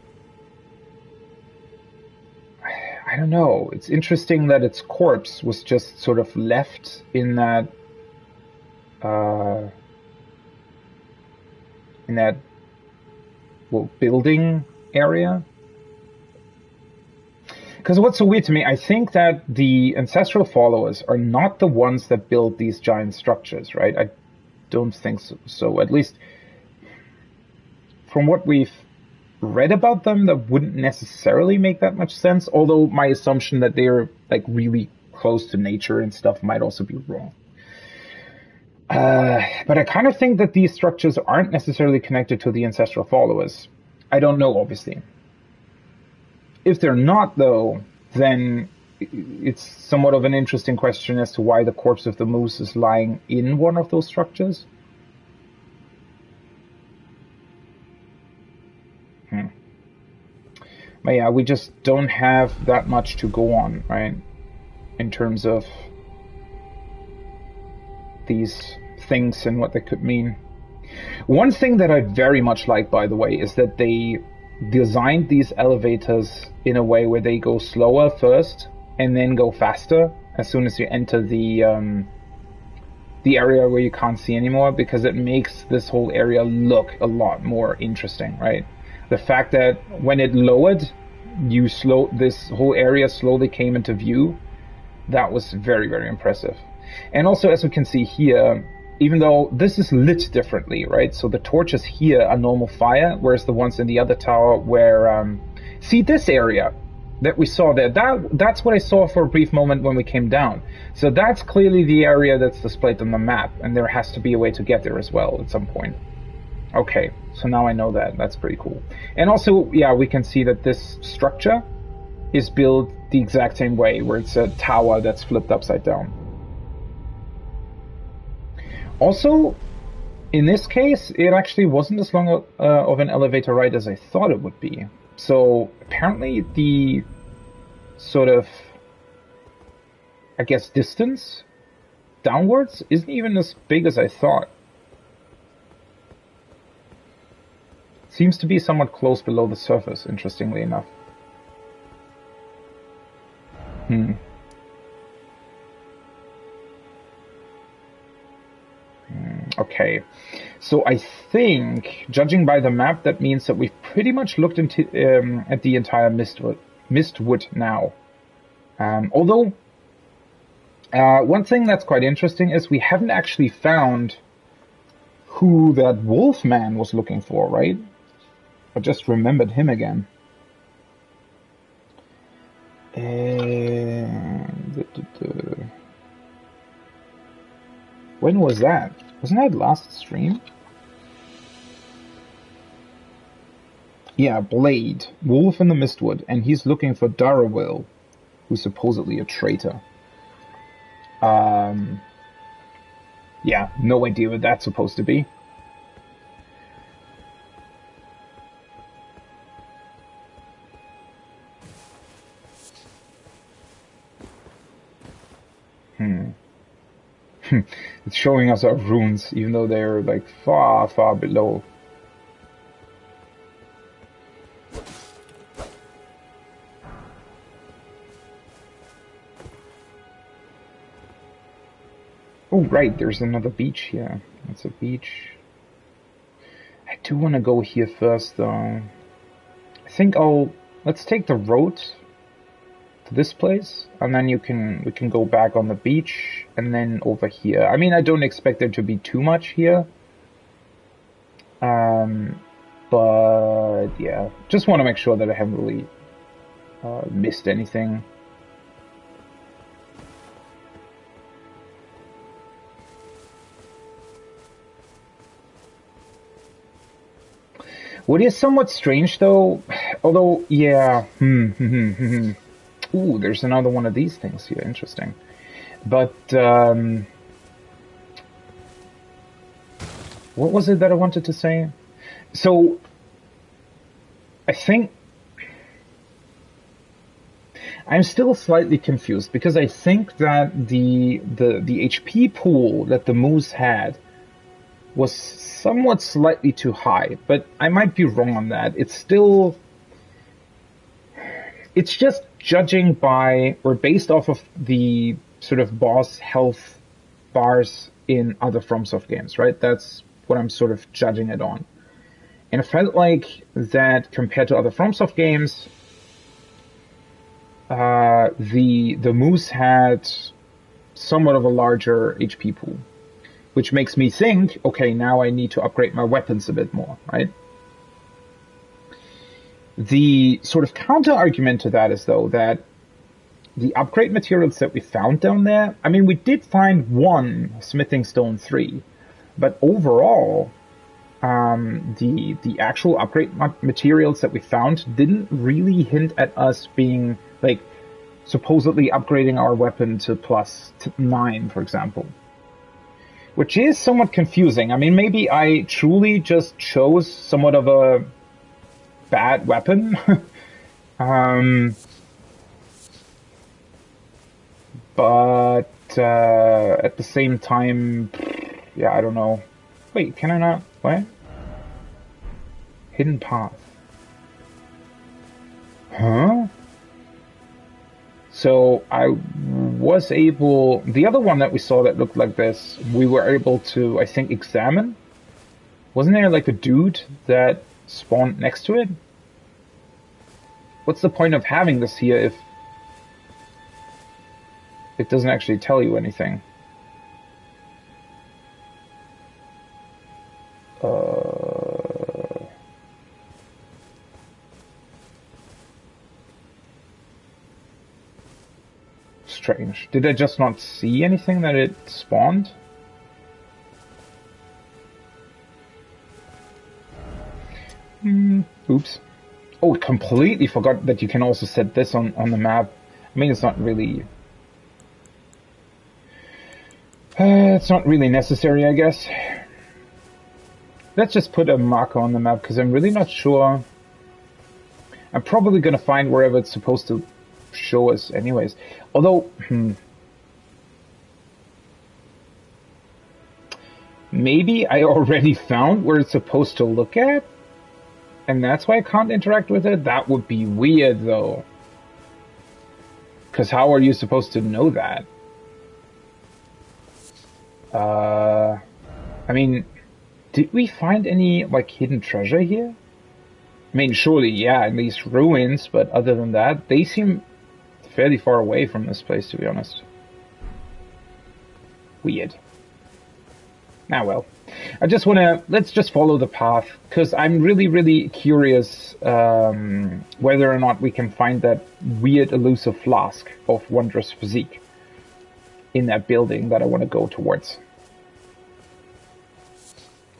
I don't know. It's interesting that its corpse was just sort of left in that building area. Because what's so weird to me, I think that the ancestral followers are not the ones that build these giant structures, right? I don't think so. At least from what we've read about them, that wouldn't necessarily make that much sense. Although my assumption that they're like really close to nature and stuff might also be wrong. But I kind of think that these structures aren't necessarily connected to the ancestral followers. I don't know, obviously. If they're not, though, then it's somewhat of an interesting question as to why the corpse of the moose is lying in one of those structures. But yeah, we just don't have that much to go on, right? In terms of these things and what they could mean. One thing that I very much like, by the way, is that they designed these elevators in a way where they go slower first and then go faster as soon as you enter the area where you can't see anymore, because it makes this whole area look a lot more interesting, right? The fact that when it lowered, this whole area slowly came into view, that was very, very impressive. And also, as we can see here, even though this is lit differently, right? So the torches here are normal fire, whereas the ones in the other tower were... see this area that we saw there? That's what I saw for a brief moment when we came down. So that's clearly the area that's displayed on the map, and there has to be a way to get there as well at some point. Okay, so now I know that. That's pretty cool. And also, yeah, we can see that this structure is built the exact same way, where it's a tower that's flipped upside down. Also, in this case, it actually wasn't as long of an elevator ride as I thought it would be. So apparently the sort of, I guess, distance downwards isn't even as big as I thought. Seems to be somewhat close below the surface, interestingly enough. Okay, so I think, judging by the map, that means that we've pretty much looked into at the entire Mistwood now. Although, one thing that's quite interesting is we haven't actually found who that wolf man was looking for, right? I just remembered him again. When was that? Wasn't that last stream? Yeah, Blade. Wolf in the Mistwood, and he's looking for Darawil, who's supposedly a traitor. Yeah, no idea what that's supposed to be. It's showing us our runes, even though they're like far, far below. Oh, right, there's another beach here. That's a beach. I do want to go here first, though. I think let's take the road to this place, and then we can go back on the beach, and then over here. I mean, I don't expect there to be too much here. But yeah, just want to make sure that I haven't really missed anything. What is somewhat strange, though, although, yeah, ooh, there's another one of these things here, interesting. But, what was it that I wanted to say? So, I think I'm still slightly confused because I think that the HP pool that the moose had was somewhat slightly too high, but I might be wrong on that. It's just judging by, or based off of the sort of boss health bars in other FromSoft games, right? That's what I'm sort of judging it on. And it felt like that compared to other FromSoft games, the moose had somewhat of a larger HP pool, which makes me think, okay, now I need to upgrade my weapons a bit more, right? The sort of counter argument to that is, though, that the upgrade materials that we found down there, I mean, we did find one smithing stone 3, but overall, the actual upgrade materials that we found didn't really hint at us being, like, supposedly upgrading our weapon to plus 9, for example. Which is somewhat confusing. I mean, maybe I truly just chose somewhat of a bad weapon. But at the same time, yeah, I don't know. Wait, can I not? What? Hidden path. Huh? So I was able... The other one that we saw that looked like this, we were able to, I think, examine. Wasn't there like a dude that spawned next to it? What's the point of having this here if it doesn't actually tell you anything? Strange. Did I just not see anything that it spawned? Oops. Oh, completely forgot that you can also set this on the map. I mean, it's not really... it's not really necessary, I guess. Let's just put a marker on the map, because I'm really not sure. I'm probably going to find wherever it's supposed to show us anyways. Although, maybe I already found where it's supposed to look at, and that's why I can't interact with it? That would be weird, though. Because how are you supposed to know that? I mean, did we find any, like, hidden treasure here? I mean, surely, yeah, in these ruins, but other than that, they seem fairly far away from this place, to be honest. Weird. Ah, well. I just want to... Let's just follow the path, because I'm really, really curious whether or not we can find that weird elusive flask of wondrous physique in that building that I want to go towards.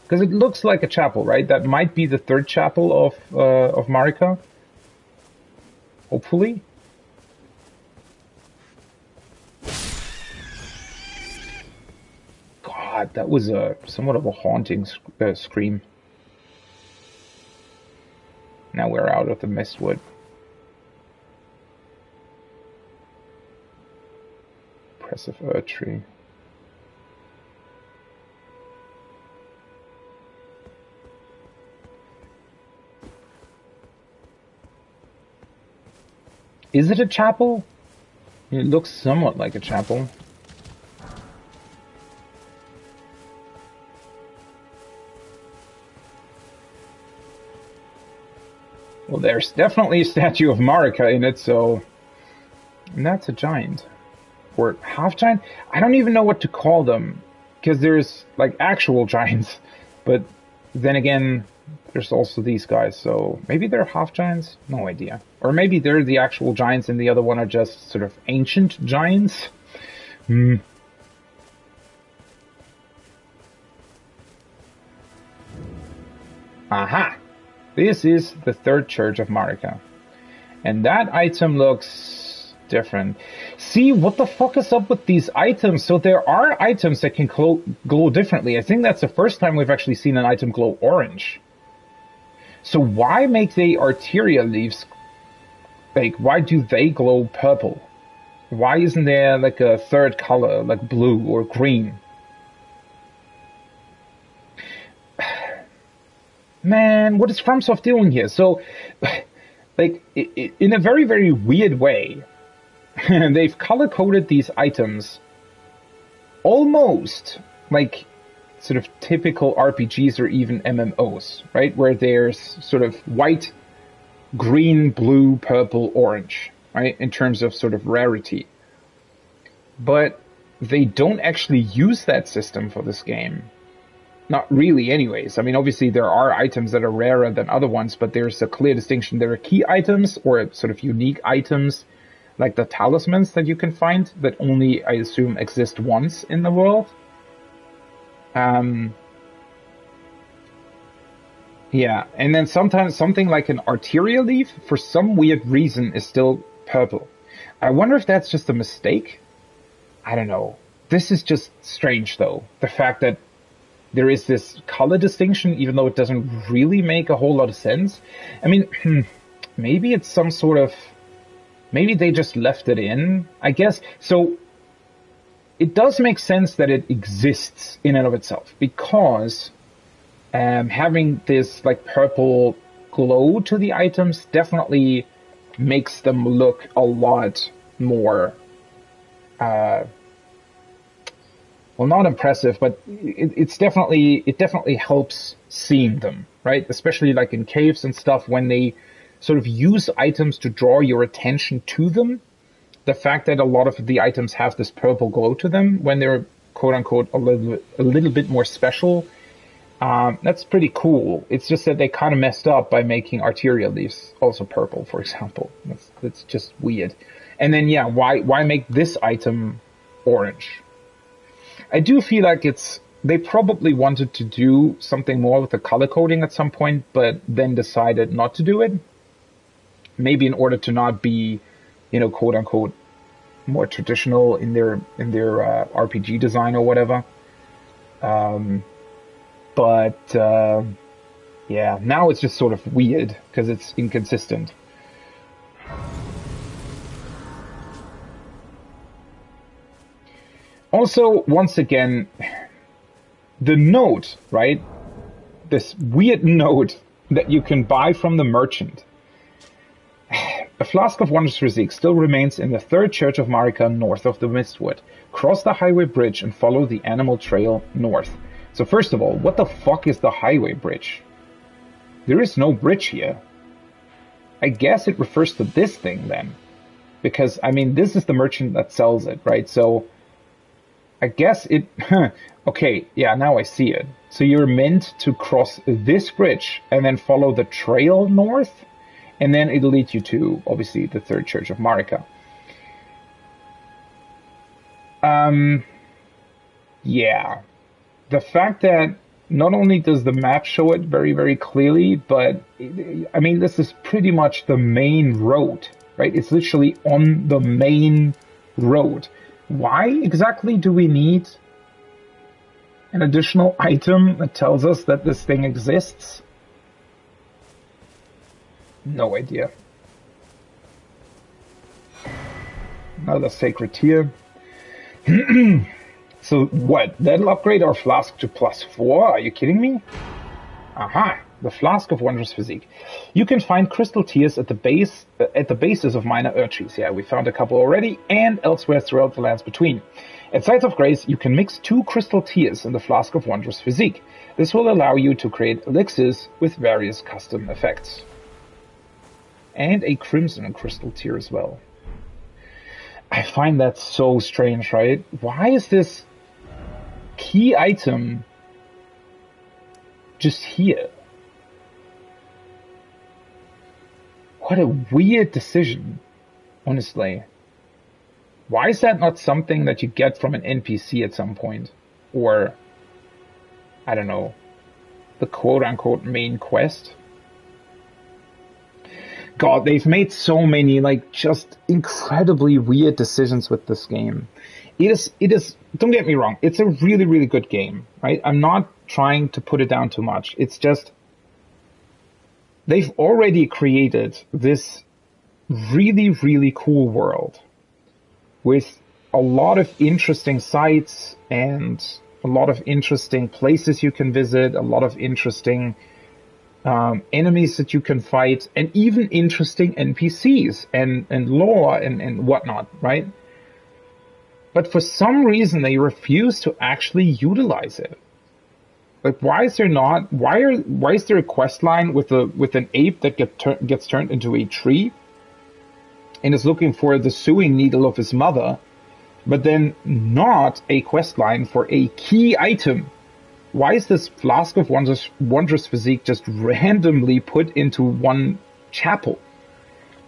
Because it looks like a chapel, right? That might be the third chapel of Marika. Hopefully. God, that was somewhat of a haunting scream. Now we're out of the mistwood. Impressive earth tree. Is it a chapel? It looks somewhat like a chapel. Well, there's definitely a statue of Marika in it, so... And that's a giant. Or half-giant? I don't even know what to call them. Because there's, like, actual giants. But then again, there's also these guys, so... Maybe they're half-giants? No idea. Or maybe they're the actual giants and the other one are just sort of ancient giants? Aha! This is the third church of Marika. And that item looks different. See, what the fuck is up with these items? So there are items that can glow differently. I think that's the first time we've actually seen an item glow orange. So why make the arteria leaves Like, why do they glow purple? Why isn't there like a third color, like blue or green? Man, what is FromSoft doing here? So, like, in a very, very weird way, they've color-coded these items almost like sort of typical RPGs or even MMOs, right? Where there's sort of white, green, blue, purple, orange, right? In terms of sort of rarity. But they don't actually use that system for this game. Not really anyways. I mean, obviously there are items that are rarer than other ones, but there's a clear distinction. There are key items or sort of unique items like the talismans that you can find that only, I assume, exist once in the world. Yeah, and then sometimes something like an arterial leaf, for some weird reason, is still purple. I wonder if that's just a mistake. I don't know. This is just strange, though. The fact that there is this color distinction, even though it doesn't really make a whole lot of sense. I mean, maybe it's some sort of... Maybe they just left it in, I guess. So, it does make sense that it exists in and of itself, because having this like purple glow to the items definitely makes them look a lot more... well, not impressive, but it definitely helps seeing them, right? Especially like in caves and stuff, when they sort of use items to draw your attention to them. The fact that a lot of the items have this purple glow to them when they're quote unquote a little bit more special, that's pretty cool. It's just that they kind of messed up by making arterial leaves also purple, for example. That's just weird. And then yeah, why make this item orange? I do feel like they probably wanted to do something more with the color coding at some point, but then decided not to do it. Maybe in order to not be, quote unquote, more traditional in their RPG design or whatever. Yeah, now it's just sort of weird because it's inconsistent. Also, once again, the note, right? This weird note that you can buy from the merchant. A flask of wondrous physique still remains in the third church of Marika, north of the Mistwood. Cross the highway bridge and follow the animal trail north. So first of all, what the fuck is the highway bridge? There is no bridge here. I guess it refers to this thing then. Because, I mean, this is the merchant that sells it, right? So... I guess it... Okay, yeah, now I see it. So you're meant to cross this bridge and then follow the trail north, and then it'll lead you to, obviously, the third church of Marika. Yeah. The fact that not only does the map show it very, very clearly, but, I mean, this is pretty much the main road, right? It's literally on the main road. Why exactly do we need an additional item that tells us that this thing exists? No idea. Another sacred tier. So what? That'll upgrade our flask to +4? Are you kidding me? Aha! The Flask of Wondrous Physique. You can find crystal tears at the bases of minor urchis. Yeah, we found a couple already, and elsewhere throughout the lands between. At Sites of Grace, you can mix 2 crystal tears in the Flask of Wondrous Physique. This will allow you to create elixirs with various custom effects. And a crimson crystal tear as well. I find that so strange, right? Why is this key item just here? What a weird decision, honestly. Why is that not something that you get from an NPC at some point? Or, I don't know, the quote-unquote main quest? God, they've made so many, like, just incredibly weird decisions with this game. It is, don't get me wrong, it's a really, really good game, right? I'm not trying to put it down too much. It's just, they've already created this really, really cool world with a lot of interesting sites and a lot of interesting places you can visit, a lot of interesting enemies that you can fight, and even interesting NPCs and lore and whatnot, right? But for some reason, they refuse to actually utilize it. Like, why is there not? Why is there a quest line with an ape that gets turned into a tree and is looking for the sewing needle of his mother, but then not a quest line for a key item? Why is this Flask of Wondrous Physique just randomly put into one chapel?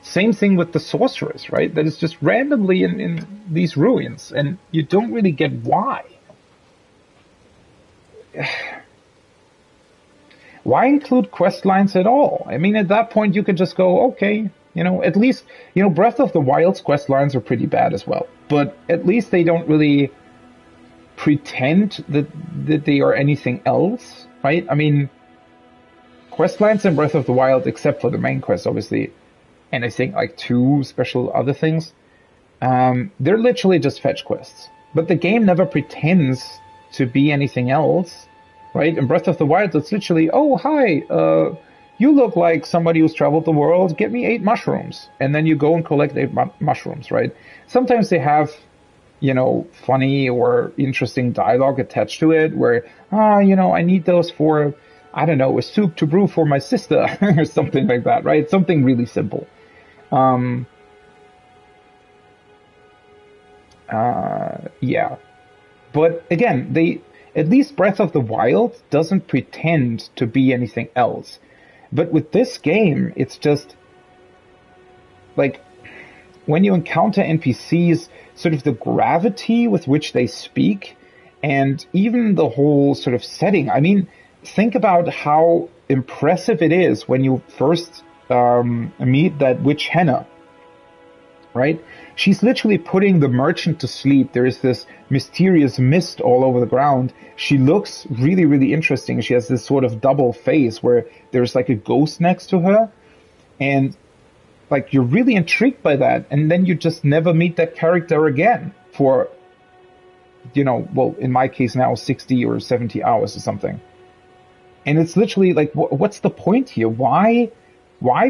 Same thing with the sorceress, right? That is just randomly in these ruins, and you don't really get why. Why include quest lines at all? I mean, at that point, you could just go, okay, at least, Breath of the Wild's quest lines are pretty bad as well. But at least they don't really pretend that they are anything else, right? I mean, quest lines in Breath of the Wild, except for the main quest, obviously, and I think like 2 special other things, they're literally just fetch quests. But the game never pretends to be anything else, right? In Breath of the Wild, it's literally, oh, hi, you look like somebody who's traveled the world, get me 8 mushrooms. And then you go and collect 8 mushrooms, right? Sometimes they have, funny or interesting dialogue attached to it where, I need those for, I don't know, a soup to brew for my sister or something like that, right? Something really simple. Yeah. But again, at least Breath of the Wild doesn't pretend to be anything else. But with this game, it's just like when you encounter NPCs, sort of the gravity with which they speak, and even the whole sort of setting. I mean, think about how impressive it is when you first meet that witch Henna, right? She's literally putting the merchant to sleep. There is this mysterious mist all over the ground. She looks really, really interesting. She has this sort of double face where there's like a ghost next to her. And like, you're really intrigued by that. And then you just never meet that character again for, well, in my case now, 60 or 70 hours or something. And it's literally like, what's the point here? Why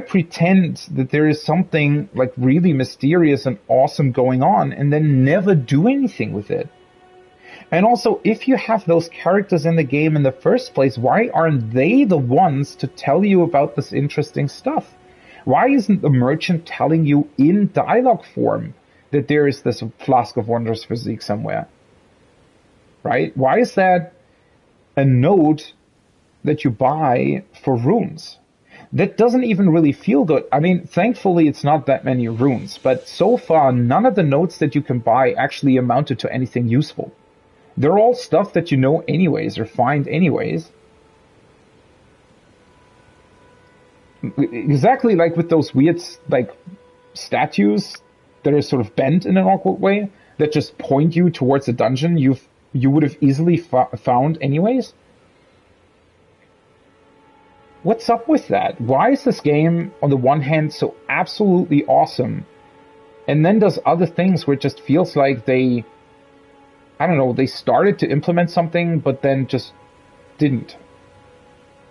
pretend that there is something like really mysterious and awesome going on and then never do anything with it? And also, if you have those characters in the game in the first place, why aren't they the ones to tell you about this interesting stuff? Why isn't the merchant telling you in dialogue form that there is this Flask of Wondrous Physique somewhere? Right? Why is that a note that you buy for runes? That doesn't even really feel good. I mean, thankfully it's not that many runes, but so far none of the notes that you can buy actually amounted to anything useful. They're all stuff that you know anyways or find anyways. Exactly like with those weird like statues that are sort of bent in an awkward way that just point you towards a dungeon you would have easily found anyways. What's up with that? Why is this game, on the one hand, so absolutely awesome, and then does other things where it just feels like they started to implement something, but then just didn't.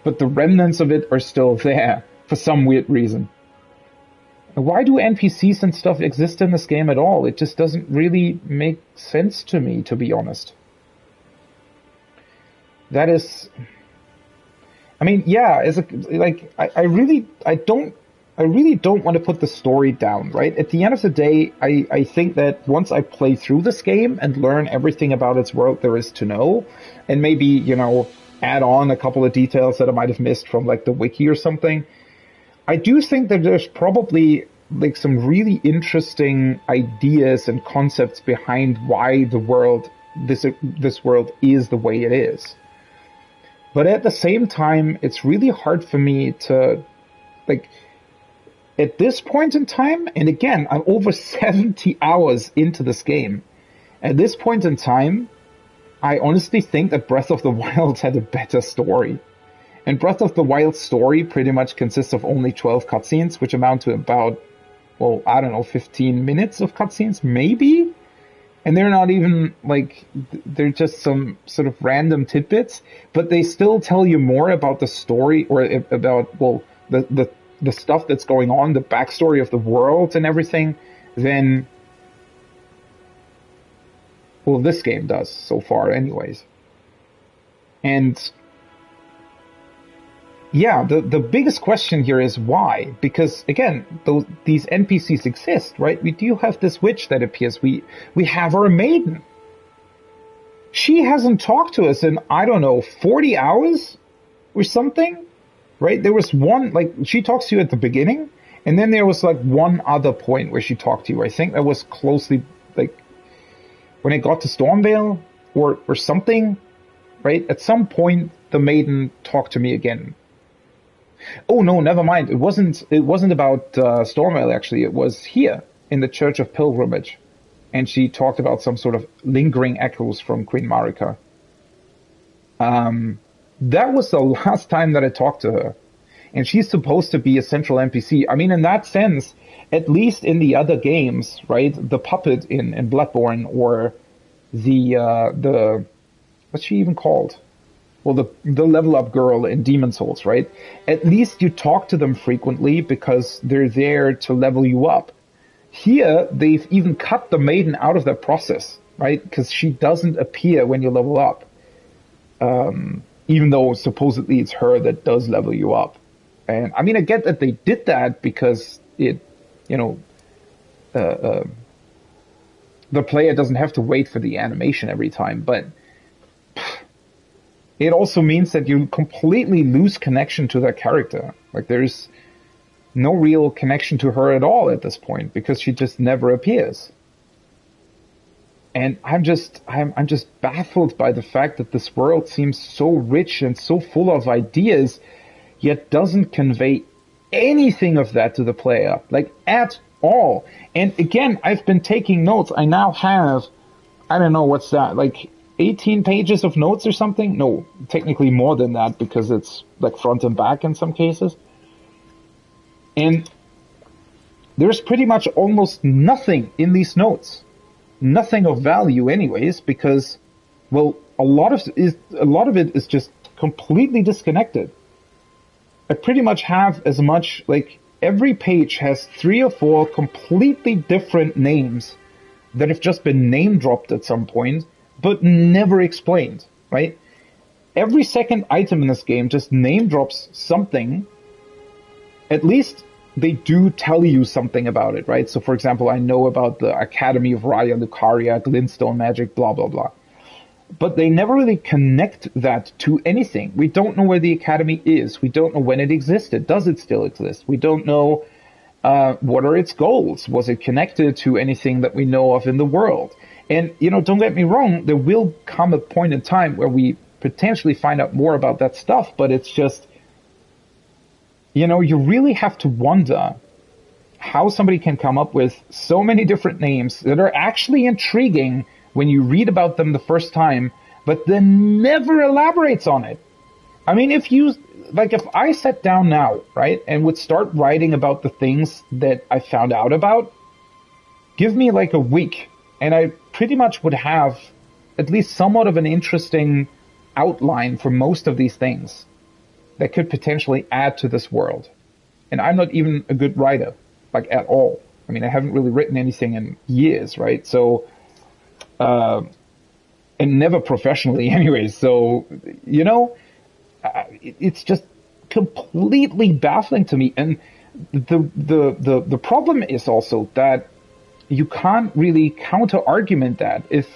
But the remnants of it are still there, for some weird reason. Why do NPCs and stuff exist in this game at all? It just doesn't really make sense to me, to be honest. That is... I mean, yeah, I really don't want to put the story down, right? At the end of the day, I think that once I play through this game and learn everything about its world there is to know, and maybe, add on a couple of details that I might have missed from like the wiki or something, I do think that there's probably like some really interesting ideas and concepts behind why the world, this world is the way it is. But at the same time, it's really hard for me to, like, at this point in time, and again, I'm over 70 hours into this game. At this point in time, I honestly think that Breath of the Wild had a better story. And Breath of the Wild's story pretty much consists of only 12 cutscenes, which amount to about well, I don't know, 15 minutes of cutscenes, maybe? And they're not even, like, they're just some sort of random tidbits, but they still tell you more about the story, or about, well, the stuff that's going on, the backstory of the world and everything, than, well, this game does so far anyways. And yeah, the biggest question here is why? Because again, these NPCs exist, right? We do have this witch that appears. We have our maiden. She hasn't talked to us in, I don't know, 40 hours or something, right? There was one, like, she talks to you at the beginning, and then there was like one other point where she talked to you. I think that was closely, like, when it got to Stormvale or something, right? At some point, the maiden talked to me again. Oh no, never mind. It wasn't about Stormvale, actually. It was here in the Church of Pilgrimage, and she talked about some sort of lingering echoes from Queen Marika. That was the last time that I talked to her, and she's supposed to be a central NPC. I mean, in that sense, at least in the other games, right? The puppet in Bloodborne, or the what's she even called? Well, the level up girl in Demon's Souls, right? At least you talk to them frequently because they're there to level you up. Here, they've even cut the maiden out of that process, right? Because she doesn't appear when you level up. Even though supposedly it's her that does level you up. And I mean, I get that they did that because it, you know, the player doesn't have to wait for the animation every time, but it also means that you completely lose connection to that character. Like, there's no real connection to her at all at this point because she just never appears. And I'm just baffled by the fact that this world seems so rich and so full of ideas, yet doesn't convey anything of that to the player, like, at all. And again, I've been taking notes. I now have, I don't know, what's that, like 18 pages of notes or something? No, technically more than that, because it's like front and back in some cases. And there's pretty much almost nothing in these notes. Nothing of value anyways, because, well, a lot of it is just completely disconnected. I pretty much have as much, like, every page has 3 or 4 completely different names that have just been name dropped at some point, but never explained, right? Every second item in this game just name drops something. At least they do tell you something about it, right? So, for example, I know about the Academy of Raya Lucaria, Glintstone Magic, blah, blah, blah. But they never really connect that to anything. We don't know where the Academy is. We don't know when it existed. Does it still exist? We don't know what are its goals. Was it connected to anything that we know of in the world? And, you know, don't get me wrong, there will come a point in time where we potentially find out more about that stuff, but it's just, you know, you really have to wonder how somebody can come up with so many different names that are actually intriguing when you read about them the first time, but then never elaborates on it. I mean, if I sat down now, right, and would start writing about the things that I found out about, give me like a week, and I pretty much would have at least somewhat of an interesting outline for most of these things that could potentially add to this world. And I'm not even a good writer, like, at all. I mean, I haven't really written anything in years, right? So, and never professionally anyways. So, you know, it's just completely baffling to me. And the problem is also that you can't really counter-argument that. If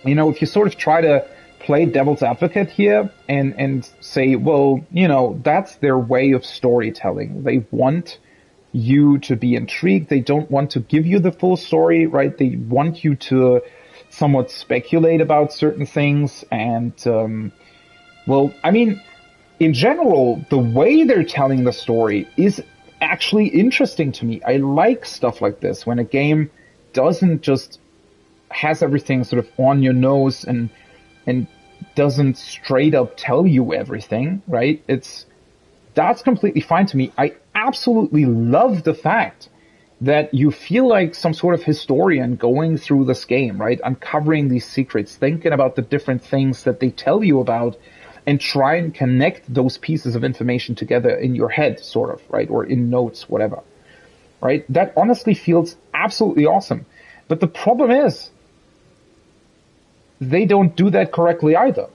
you sort of try to play devil's advocate here and say, well, you know, that's their way of storytelling. They want you to be intrigued. They don't want to give you the full story, right? They want you to somewhat speculate about certain things. And, well, I mean, in general, the way they're telling the story is actually interesting to me. I like stuff like this, when a game doesn't just has everything sort of on your nose and doesn't straight up tell you everything, right? That's completely fine to me. I absolutely love the fact that you feel like some sort of historian going through this game, right? Uncovering these secrets, thinking about the different things that they tell you about, and try and connect those pieces of information together in your head, sort of, right? Or in notes, whatever, right? That honestly feels absolutely awesome. But the problem is, they don't do that correctly either,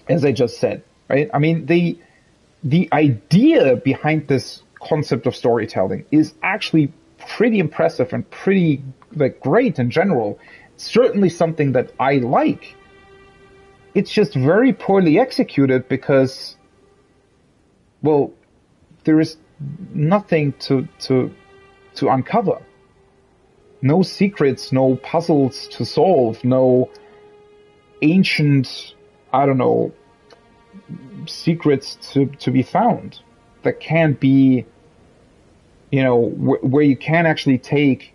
as I just said, right? I mean, the idea behind this concept of storytelling is actually pretty impressive and pretty like great in general. Certainly something that I like. It's just very poorly executed because, well, there is nothing to uncover. No secrets, no puzzles to solve, no ancient, I don't know, secrets to be found that can be, you know, where you can actually take,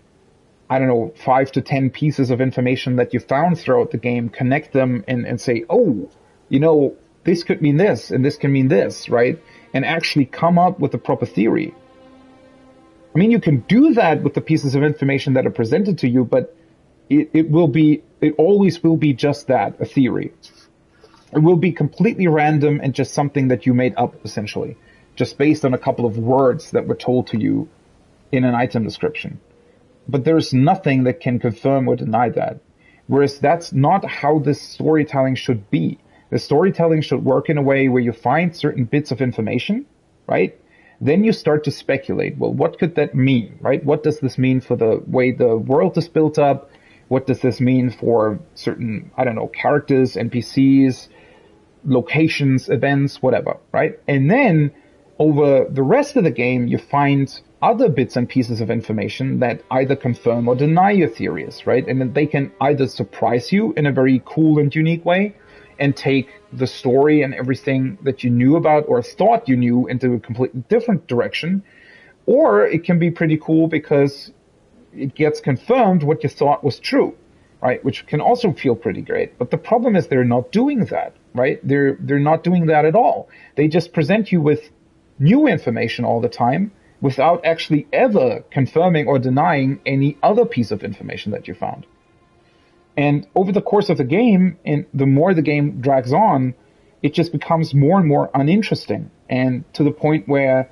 I don't know, 5 to 10 pieces of information that you found throughout the game, connect them and say, oh, you know, this could mean this and this can mean this, right? And actually come up with a proper theory. I mean, you can do that with the pieces of information that are presented to you, but it always will be just that, a theory. It will be completely random and just something that you made up, essentially, just based on a couple of words that were told to you in an item description. But there's nothing that can confirm or deny that. Whereas that's not how this storytelling should be. The storytelling should work in a way where you find certain bits of information, right? Then you start to speculate, well, what could that mean, right? What does this mean for the way the world is built up? What does this mean for certain, I don't know, characters, NPCs, locations, events, whatever, right? And then over the rest of the game, you find other bits and pieces of information that either confirm or deny your theories, right? And then they can either surprise you in a very cool and unique way and take the story and everything that you knew about or thought you knew into a completely different direction, or it can be pretty cool because it gets confirmed what you thought was true, right? Which can also feel pretty great. But the problem is they're not doing that, right? They're not doing that at all. They just present you with new information all the time without actually ever confirming or denying any other piece of information that you found. And over the course of the game, and the more the game drags on, it just becomes more and more uninteresting, and to the point where,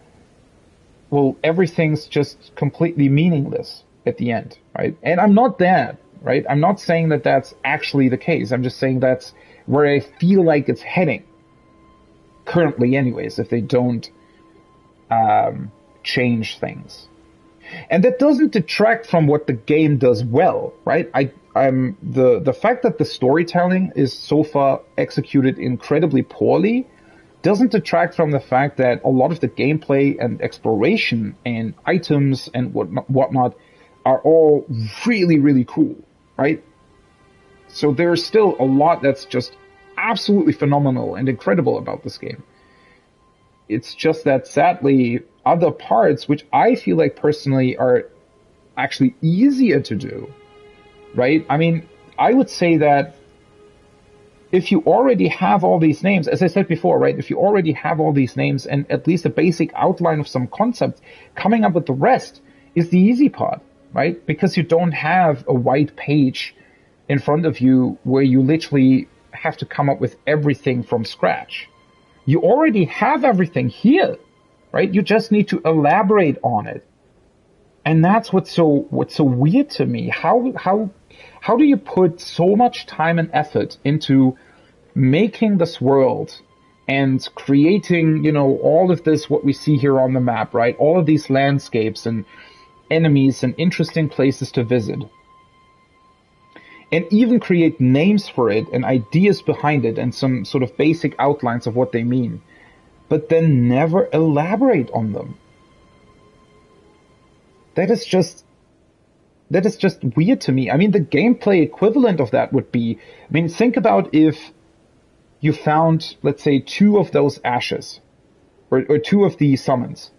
well, everything's just completely meaningless at the end, right? And I'm not that, right? I'm not saying that that's actually the case. I'm just saying that's where I feel like it's heading. Currently, anyways, if they don't change things. And that doesn't detract from what the game does well, right? The fact that the storytelling is so far executed incredibly poorly doesn't detract from the fact that a lot of the gameplay and exploration and items and whatnot are all really, really cool, right? So there's still a lot that's just absolutely phenomenal and incredible about this game. It's just that, sadly, other parts, which I feel like personally are actually easier to do, right? I mean, I would say that if you already have all these names, as I said before, right? If you already have all these names and at least a basic outline of some concepts, coming up with the rest is the easy part, right? Because you don't have a white page in front of you where you literally have to come up with everything from scratch. You already have everything here, right? You just need to elaborate on it. And that's what's so weird to me. How do you put so much time and effort into making this world and creating, you know, all of this, what we see here on the map, right? All of these landscapes and enemies and interesting places to visit. And even create names for it and ideas behind it and some sort of basic outlines of what they mean, but then never elaborate on them. That is just weird to me. I mean, the gameplay equivalent of that would be, I mean, think about if you found, let's say, 2 of those ashes, or 2 of the summons,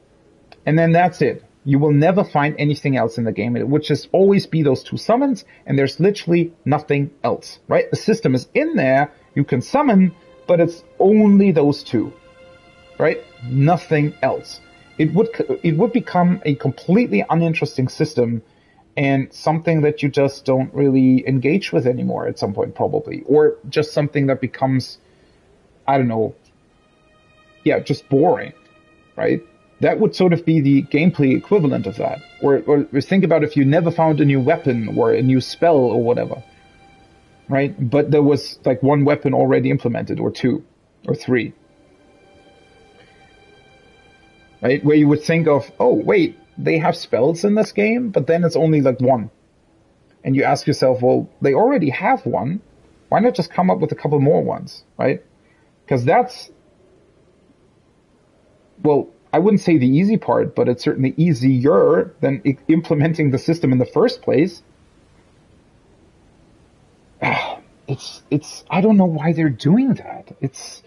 and then that's it. You will never find anything else in the game. It would just always be those 2 summons, and there's literally nothing else, right? The system is in there, you can summon, but it's only those 2, right? Nothing else. it would become a completely uninteresting system and something that you just don't really engage with anymore at some point, probably, or just something that becomes, I don't know, yeah, just boring, right? That would sort of be the gameplay equivalent of that. Or think about if you never found a new weapon or a new spell or whatever, right? But there was like one weapon already implemented, or two, or three, right? Where you would think of, oh, wait, they have spells in this game, but then it's only like one. And you ask yourself, well, they already have one. Why not just come up with a couple more ones, right? Because that's, well, I wouldn't say the easy part, but it's certainly easier than implementing the system in the first place. It's, I don't know why they're doing that. It's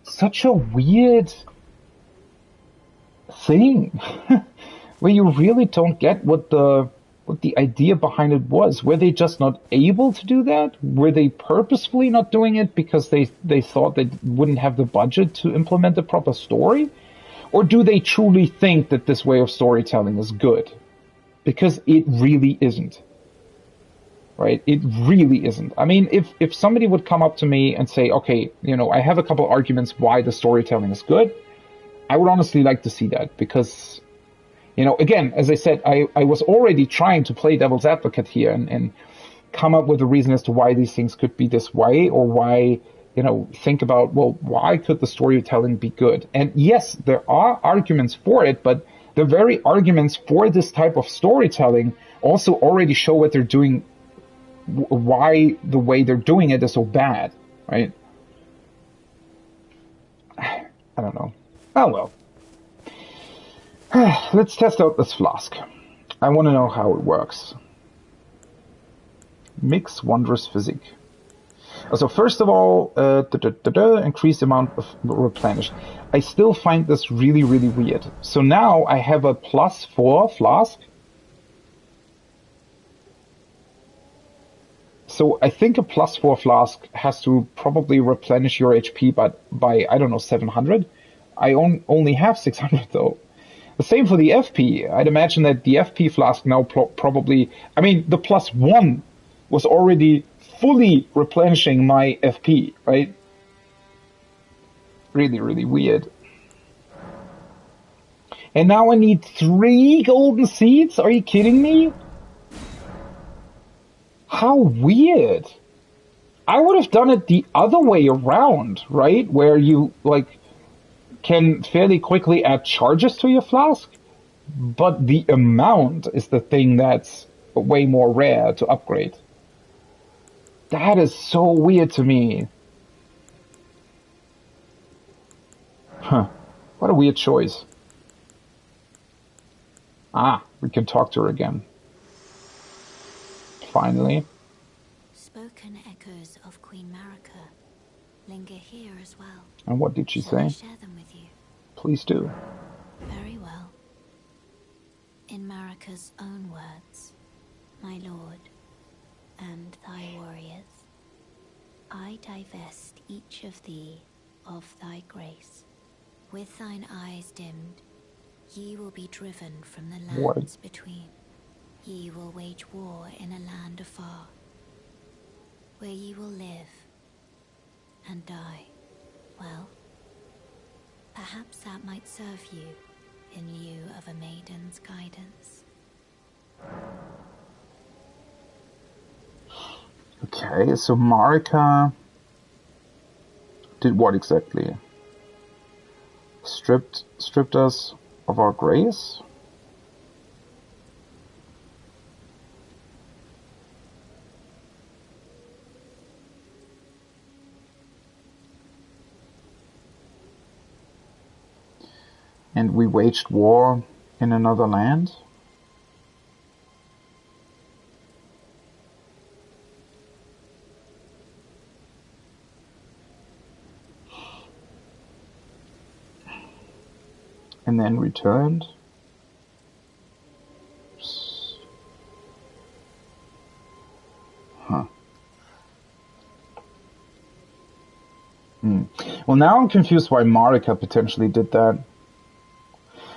such a weird thing where you really don't get what the idea behind it was. Were they just not able to do that? Were they purposefully not doing it because they thought they wouldn't have the budget to implement a proper story? Or do they truly think that this way of storytelling is good? Because it really isn't. Right? It really isn't. I mean, if somebody would come up to me and say, okay, you know, I have a couple arguments why the storytelling is good, I would honestly like to see that, because, you know, again, as I said, I was already trying to play devil's advocate here and come up with a reason as to why these things could be this way, or why, you know, think about, well, why could the storytelling be good? And yes, there are arguments for it, but the very arguments for this type of storytelling also already show what they're doing, why the way they're doing it is so bad, right? I don't know. Oh well. Let's test out this flask. I want to know how it works. Mix wondrous physique. So first of all, increase the amount of replenished. I still find this really, really weird. So now I have a +4 flask. So I think a +4 flask has to probably replenish your HP, but by, I don't know, 700. I only have 600 though. The same for the FP. I'd imagine that the FP flask now probably, I mean, the +1 was already fully replenishing my FP, right? Really, really weird. And now I need 3 golden seeds? Are you kidding me? How weird. I would have done it the other way around, right? Where you, like, can fairly quickly add charges to your flask, but the amount is the thing that's way more rare to upgrade. That is so weird to me. Huh. What a weird choice. Ah, we can talk to her again. Finally. Spoken echoes of Queen Marika linger here as well. And what did she Shall I say? share them with you? Please do. Very well. In Marika's own words, my lord, and thy warriors, I divest each of thee of thy grace. With thine eyes dimmed, ye will be driven from the lands between. Ye will wage war in a land afar, where ye will live and die. Well, perhaps that might serve you in lieu of a maiden's guidance. Okay, so Marika did what exactly? Stripped us of our grace? And we waged war in another land? And then returned? Huh. Well, now I'm confused why Marika potentially did that.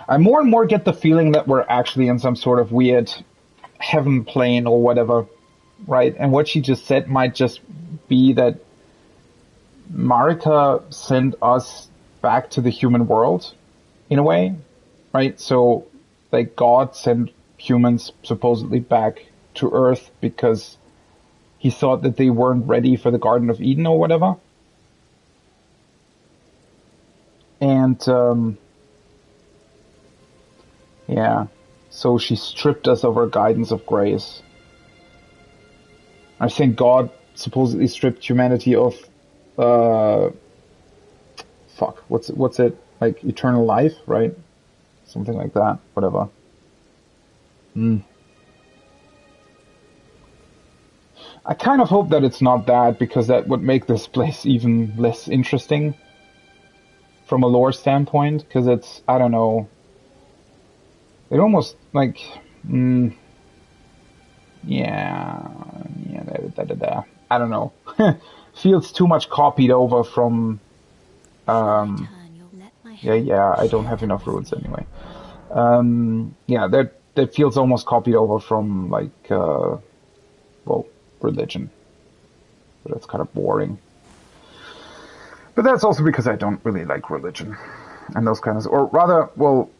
I more and more get the feeling that we're actually in some sort of weird heaven plane or whatever, right? And what she just said might just be that Marika sent us back to the human world, in a way, right? So, like, God sent humans supposedly back to Earth because he thought that they weren't ready for the Garden of Eden or whatever. And, yeah, so she stripped us of our guidance of grace. I think God supposedly stripped humanity of, what's it, like eternal life, right? Something like that, whatever. I kind of hope that it's not that, because that would make this place even less interesting from a lore standpoint, because it's, I don't know, it almost, like, I don't know. Feels too much copied over from, I don't have enough runes anyway. That feels almost copied over from, like, religion. But that's kind of boring. But that's also because I don't really like religion and those kinds of, or rather, well,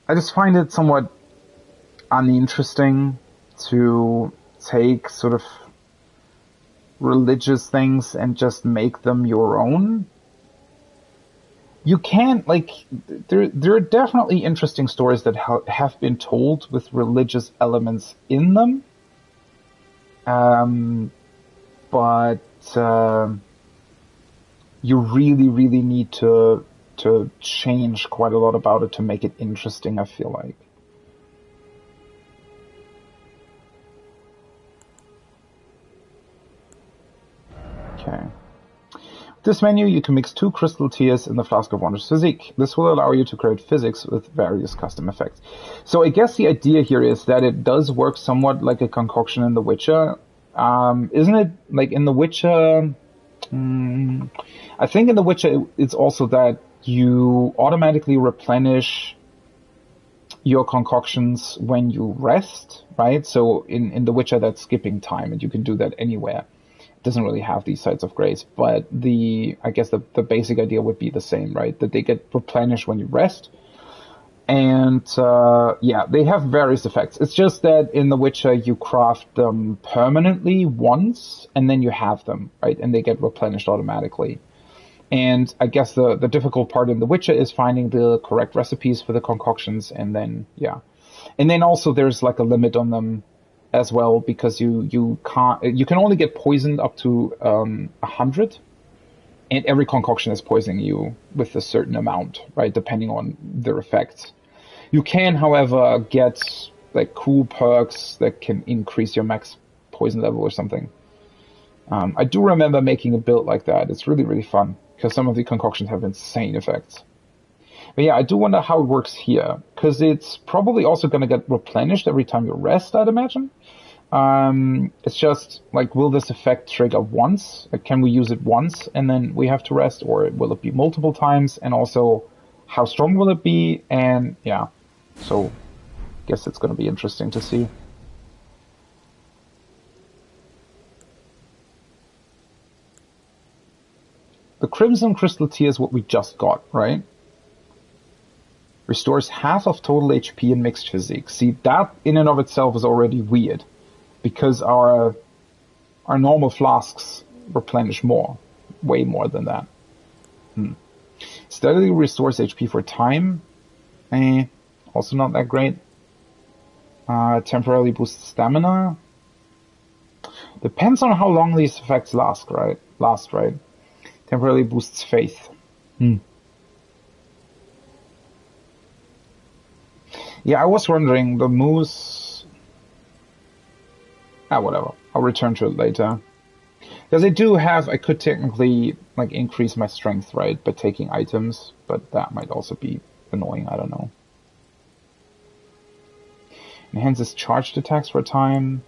I just find it somewhat uninteresting to take sort of religious things and just make them your own. You can't, like, there are definitely interesting stories that have been told with religious elements in them. But you really, really need to change quite a lot about it to make it interesting, I feel like. Okay. This menu, you can mix 2 crystal tears in the Flask of Wondrous Physique. This will allow you to create physics with various custom effects. So I guess the idea here is that it does work somewhat like a concoction in The Witcher. Isn't it, like, in The Witcher... I think in The Witcher it's also that you automatically replenish your concoctions when you rest, right? So in The Witcher that's skipping time, and you can do that anywhere. Doesn't really have these sites of grace, but I guess the basic idea would be the same, right? That they get replenished when you rest. And, they have various effects. It's just that in The Witcher you craft them permanently once, and then you have them, right? And they get replenished automatically. And I guess the difficult part in The Witcher is finding the correct recipes for the concoctions, and then, And then also there's, like, a limit on them as well, because you can only get poisoned up to 100, and every concoction is poisoning you with a certain amount, right, depending on their effects. You can, however, get, like, cool perks that can increase your max poison level or something. I do remember making a build like that. It's really, really fun, because some of the concoctions have insane effects. But yeah, I do wonder how it works here, because it's probably also going to get replenished every time you rest, I'd imagine. It's just, like, will this effect trigger once? Like, can we use it once and then we have to rest, or will it be multiple times? And also, how strong will it be? And yeah, so I guess it's going to be interesting to see. The Crimson Crystal Tear is what we just got, right? Restores half of total HP in mixed physique. See, that in and of itself is already weird, because our normal flasks replenish more, way more than that. Steadily restores HP for time. Also not that great. Temporarily boosts stamina. Depends on how long these effects last, right? Temporarily boosts faith. Yeah, I was wondering, the moose... whatever. I'll return to it later. Because I could technically, like, increase my strength, right, by taking items, but that might also be annoying, I don't know. Enhances charged attacks for a time,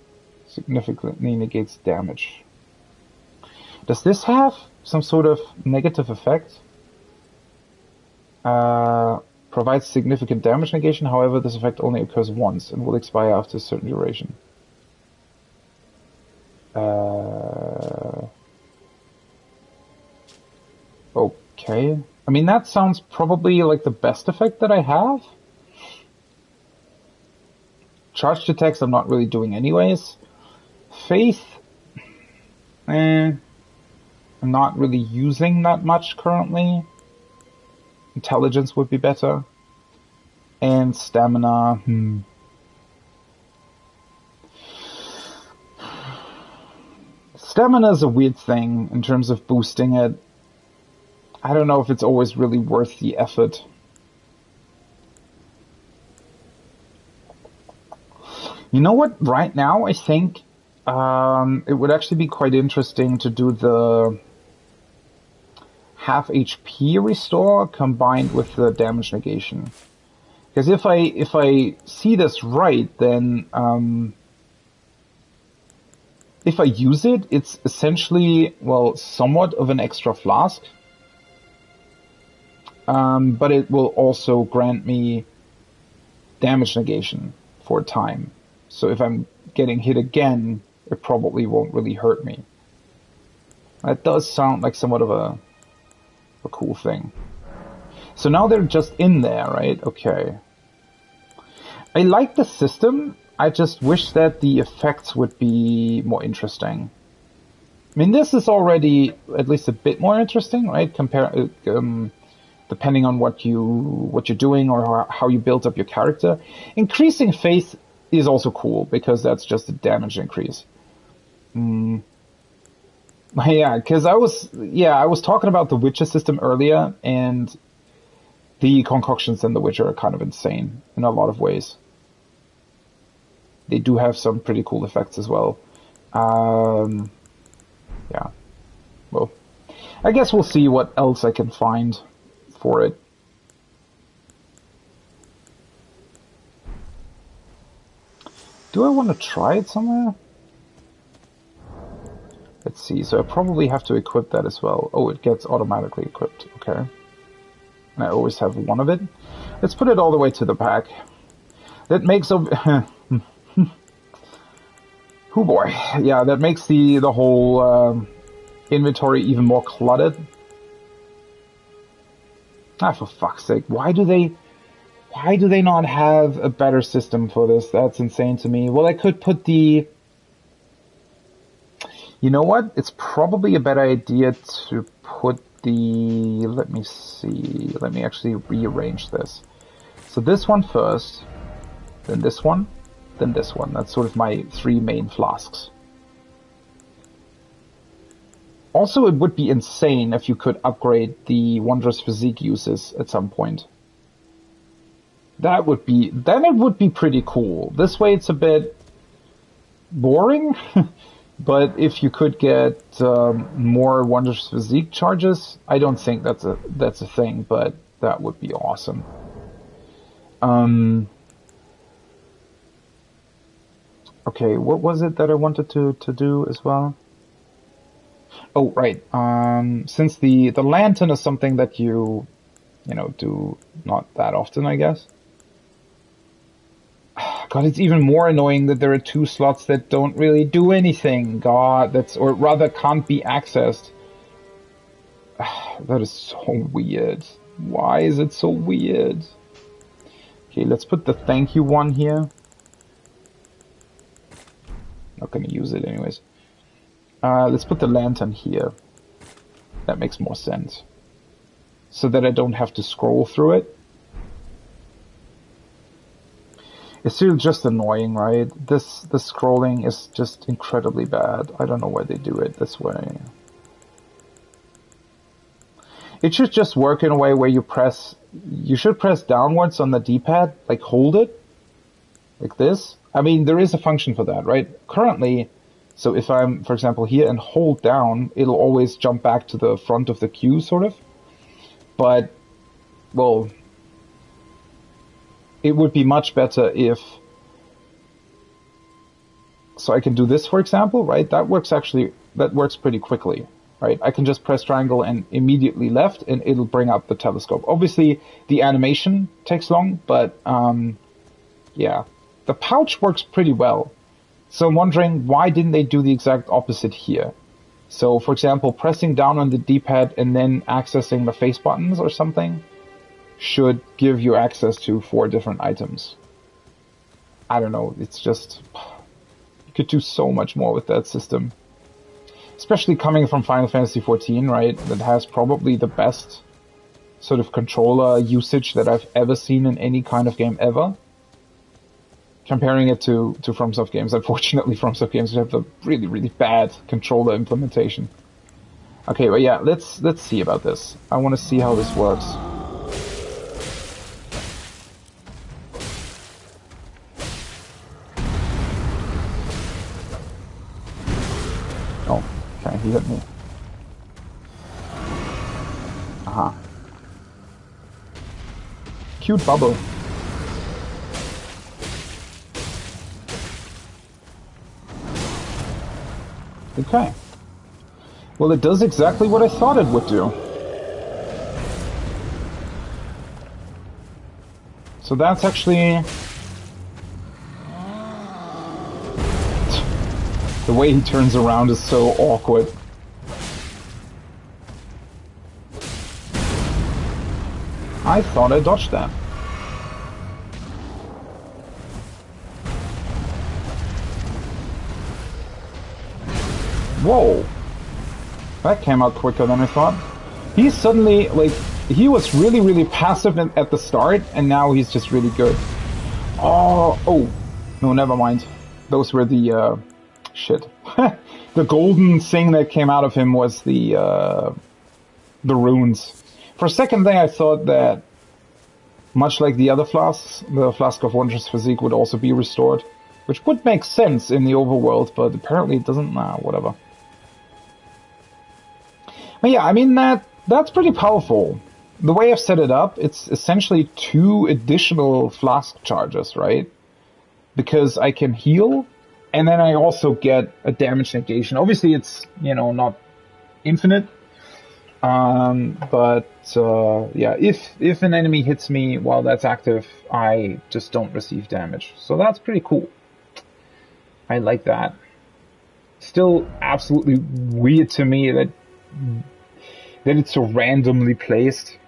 significantly negates damage. Does this have some sort of negative effect? Provides significant damage negation, however, this effect only occurs once and will expire after a certain duration. Okay. I mean, that sounds probably like the best effect that I have. Charged attacks I'm not really doing anyways. Faith, I'm not really using that much currently. Intelligence would be better. And stamina, Stamina is a weird thing in terms of boosting it. I don't know if it's always really worth the effort. You know what? Right now, I think it would actually be quite interesting to do the half HP restore combined with the damage negation. Because if I see this right, then if I use it, it's essentially, well, somewhat of an extra flask. But it will also grant me damage negation for a time. So if I'm getting hit again, it probably won't really hurt me. That does sound like somewhat of a cool thing. So now they're just in there, right? Okay. I like the system. I just wish that the effects would be more interesting. I mean, this is already at least a bit more interesting, right? Depending on what you're doing or how you build up your character. Increasing faith is also cool because that's just a damage increase. Yeah, because I was talking about the Witcher system earlier, and the concoctions in the Witcher are kind of insane in a lot of ways. They do have some pretty cool effects as well. Yeah. Well, I guess we'll see what else I can find for it. Do I want to try it somewhere? Let's see. So I probably have to equip that as well. Oh, it gets automatically equipped. Okay. And I always have one of it. Let's put it all the way to the back. That makes oh boy. Yeah, that makes the whole inventory even more cluttered. Ah, for fuck's sake. Why do they not have a better system for this? That's insane to me. Well, I could put the... You know what? It's probably a better idea to put the... Let me see. Let me actually rearrange this. So this one first, then this one, then this one. That's sort of my three main flasks. Also, it would be insane if you could upgrade the Wondrous Physique uses at some point. Then it would be pretty cool. This way it's a bit boring, but if you could get more Wondrous Physique charges, I don't think that's a thing, but that would be awesome. Okay, what was it that I wanted to do as well? Oh, right. Since the lantern is something that you do not that often, I guess. God, it's even more annoying that there are two slots that don't really do anything. God, or rather can't be accessed. That is so weird. Why is it so weird? Okay, let's put the thank you one here. Not gonna use it anyways. Let's put the lantern here. That makes more sense. So that I don't have to scroll through it. It's still just annoying, right? The scrolling is just incredibly bad. I don't know why they do it this way. It should just work in a way where you should press downwards on the D-pad, like hold it, like this. I mean, there is a function for that, right? Currently, so if I'm, for example, here and hold down, it'll always jump back to the front of the queue, sort of. But, well, it would be much better if... So I can do this, for example, right? That works pretty quickly. right? I can just press triangle and immediately left, and it'll bring up the telescope. Obviously, the animation takes long, but yeah. The pouch works pretty well. So I'm wondering, why didn't they do the exact opposite here? So, for example, pressing down on the D-pad and then accessing the face buttons or something should give you access to 4 different items. I don't know, it's just... You could do so much more with that system. Especially coming from Final Fantasy XIV, right? That has probably the best sort of controller usage that I've ever seen in any kind of game ever. Comparing it to FromSoft games, unfortunately FromSoft games have the really, really bad controller implementation. Okay, but yeah, let's see about this. I want to see how this works. Oh, okay, he hit me. Aha. Cute bubble. Okay. Well, it does exactly what I thought it would do. So that's actually... The way he turns around is so awkward. I thought I dodged that. Whoa! That came out quicker than I thought. He's suddenly, like, he was really, really passive at the start, and now he's just really good. Oh, no, never mind. Those were the, shit. The golden thing that came out of him was the runes. For a second there, I thought that, much like the other flasks, the Flask of Wondrous Physique would also be restored. Which would make sense in the overworld, but apparently it doesn't. Nah, whatever. But yeah, I mean, that's pretty powerful. The way I've set it up, it's essentially 2 additional flask charges, right? Because I can heal, and then I also get a damage negation. Obviously, it's, you know, not infinite. But yeah, if an enemy hits me while that's active, I just don't receive damage. So that's pretty cool. I like that. Still absolutely weird to me that it's so randomly placed.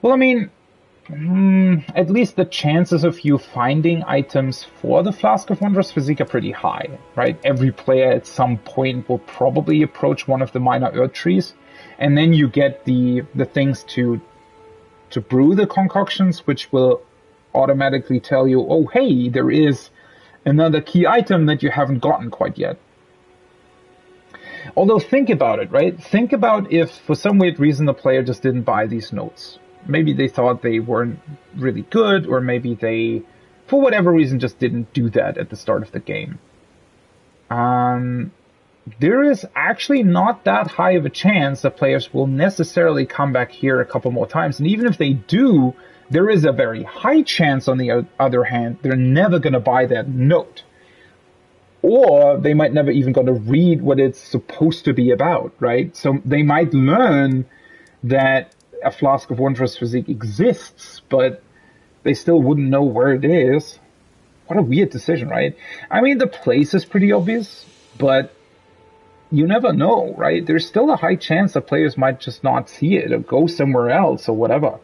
Well, I mean, at least the chances of you finding items for the Flask of Wondrous Physique are pretty high, right? Every player at some point will probably approach one of the minor Earth trees, and then you get the things to brew the concoctions, which will automatically tell you, oh hey, there is another key item that you haven't gotten quite yet. Although think about it, right? Think about if for some weird reason the player just didn't buy these notes. Maybe they thought they weren't really good, or maybe they, for whatever reason, just didn't do that at the start of the game. There is actually not that high of a chance that players will necessarily come back here a couple more times. And even if they do, there is a very high chance, on the other hand, they're never going to buy that note. Or they might never even going to read what it's supposed to be about, right? So they might learn that a Flask of Wondrous Physique exists, but they still wouldn't know where it is. What a weird decision, right? I mean, the place is pretty obvious, but you never know, right? There's still a high chance that players might just not see it or go somewhere else or whatever.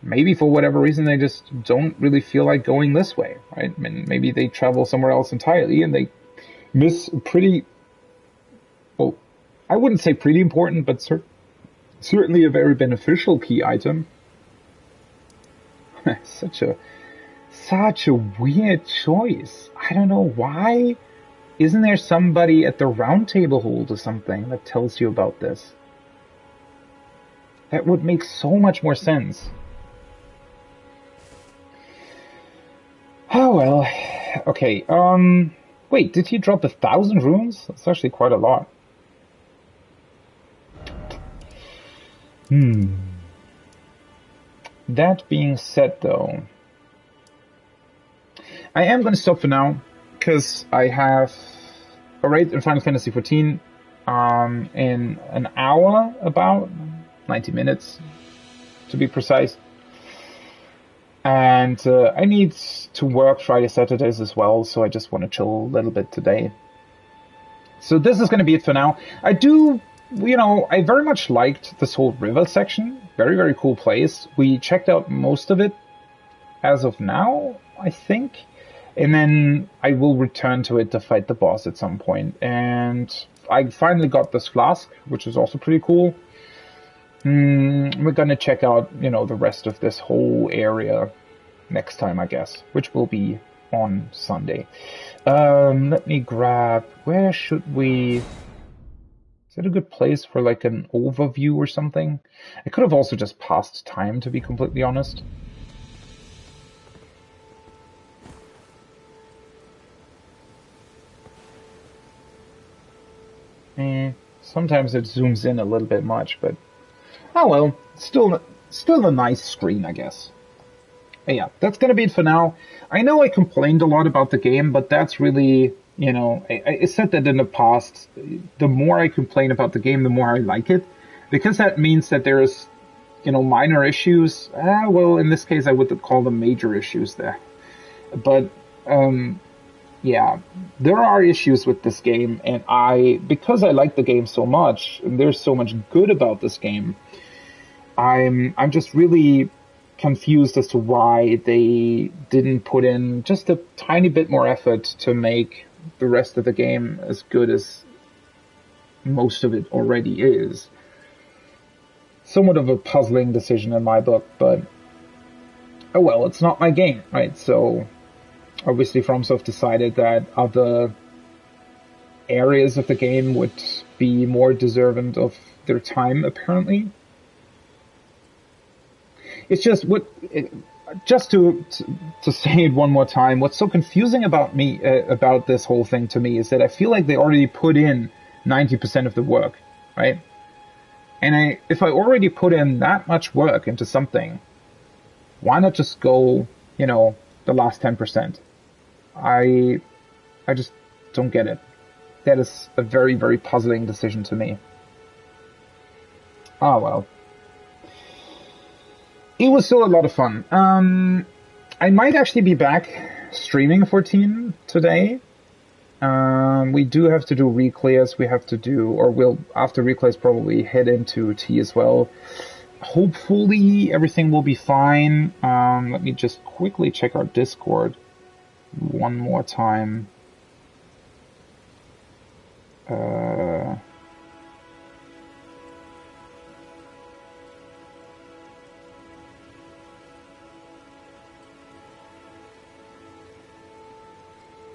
Maybe for whatever reason they just don't really feel like going this way, right? I mean, maybe they travel somewhere else entirely and they miss pretty, well, I wouldn't say pretty important, but certainly a very beneficial key item. Such a weird choice. I don't know why. Isn't there somebody at the round table hold or something that tells you about this? That would make so much more sense. Oh well. Okay, wait, did he drop 1,000 runes? That's actually quite a lot. That being said, though, I am going to stop for now, because I have a raid in Final Fantasy XIV in an hour, about 90 minutes to be precise. And I need to work Friday, Saturdays as well, so I just want to chill a little bit today. So this is going to be it for now. I very much liked this whole river section. Very, very cool place. We checked out most of it as of now, I think. And then I will return to it to fight the boss at some point. And I finally got this flask, which is also pretty cool. We're gonna check out, the rest of this whole area next time, I guess, which will be on Sunday. Let me grab, where should we... Is that a good place for like an overview or something? I could have also just passed time, to be completely honest. Sometimes it zooms in a little bit much, but oh well, still a nice screen, I guess. But yeah, that's gonna be it for now. I know I complained a lot about the game, but that's really, I said that in the past. The more I complain about the game, the more I like it, because that means that there's, minor issues. Well, in this case, I would call them major issues there. But yeah, there are issues with this game, and because I like the game so much, and there's so much good about this game, I'm just really confused as to why they didn't put in just a tiny bit more effort to make the rest of the game as good as most of it already is. Somewhat of a puzzling decision in my book, but oh well, it's not my game, right? So obviously FromSoft decided that other areas of the game would be more deserving of their time, apparently. It's just to say it one more time, what's so confusing about about this whole thing to me is that I feel like they already put in 90% of the work, right? And if I already put in that much work into something, why not just go, the last 10%? I just don't get it. That is a very, very puzzling decision to me. Ah, well. It was still a lot of fun. I might actually be back streaming 14 today. We do have to do reclears. We have to do, or we'll, after reclears, probably head into T as well. Hopefully everything will be fine. Let me just quickly check our Discord one more time.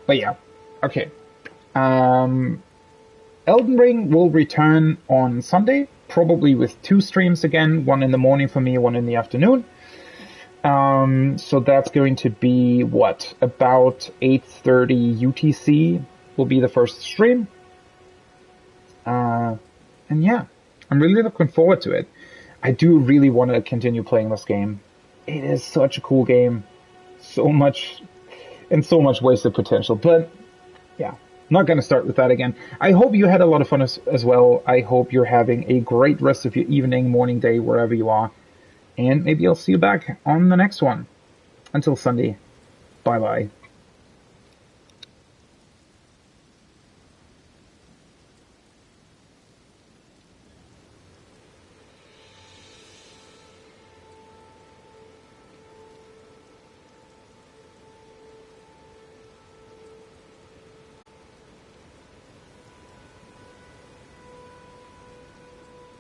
But yeah, okay. Elden Ring will return on Sunday, probably with 2 streams again, one in the morning for me, one in the afternoon. So that's going to be, about 8:30 UTC will be the first stream. And yeah, I'm really looking forward to it. I do really want to continue playing this game. It is such a cool game. So much wasted potential. But yeah, not going to start with that again. I hope you had a lot of fun as well. I hope you're having a great rest of your evening, morning, day, wherever you are. And maybe I'll see you back on the next one. Until Sunday, bye-bye.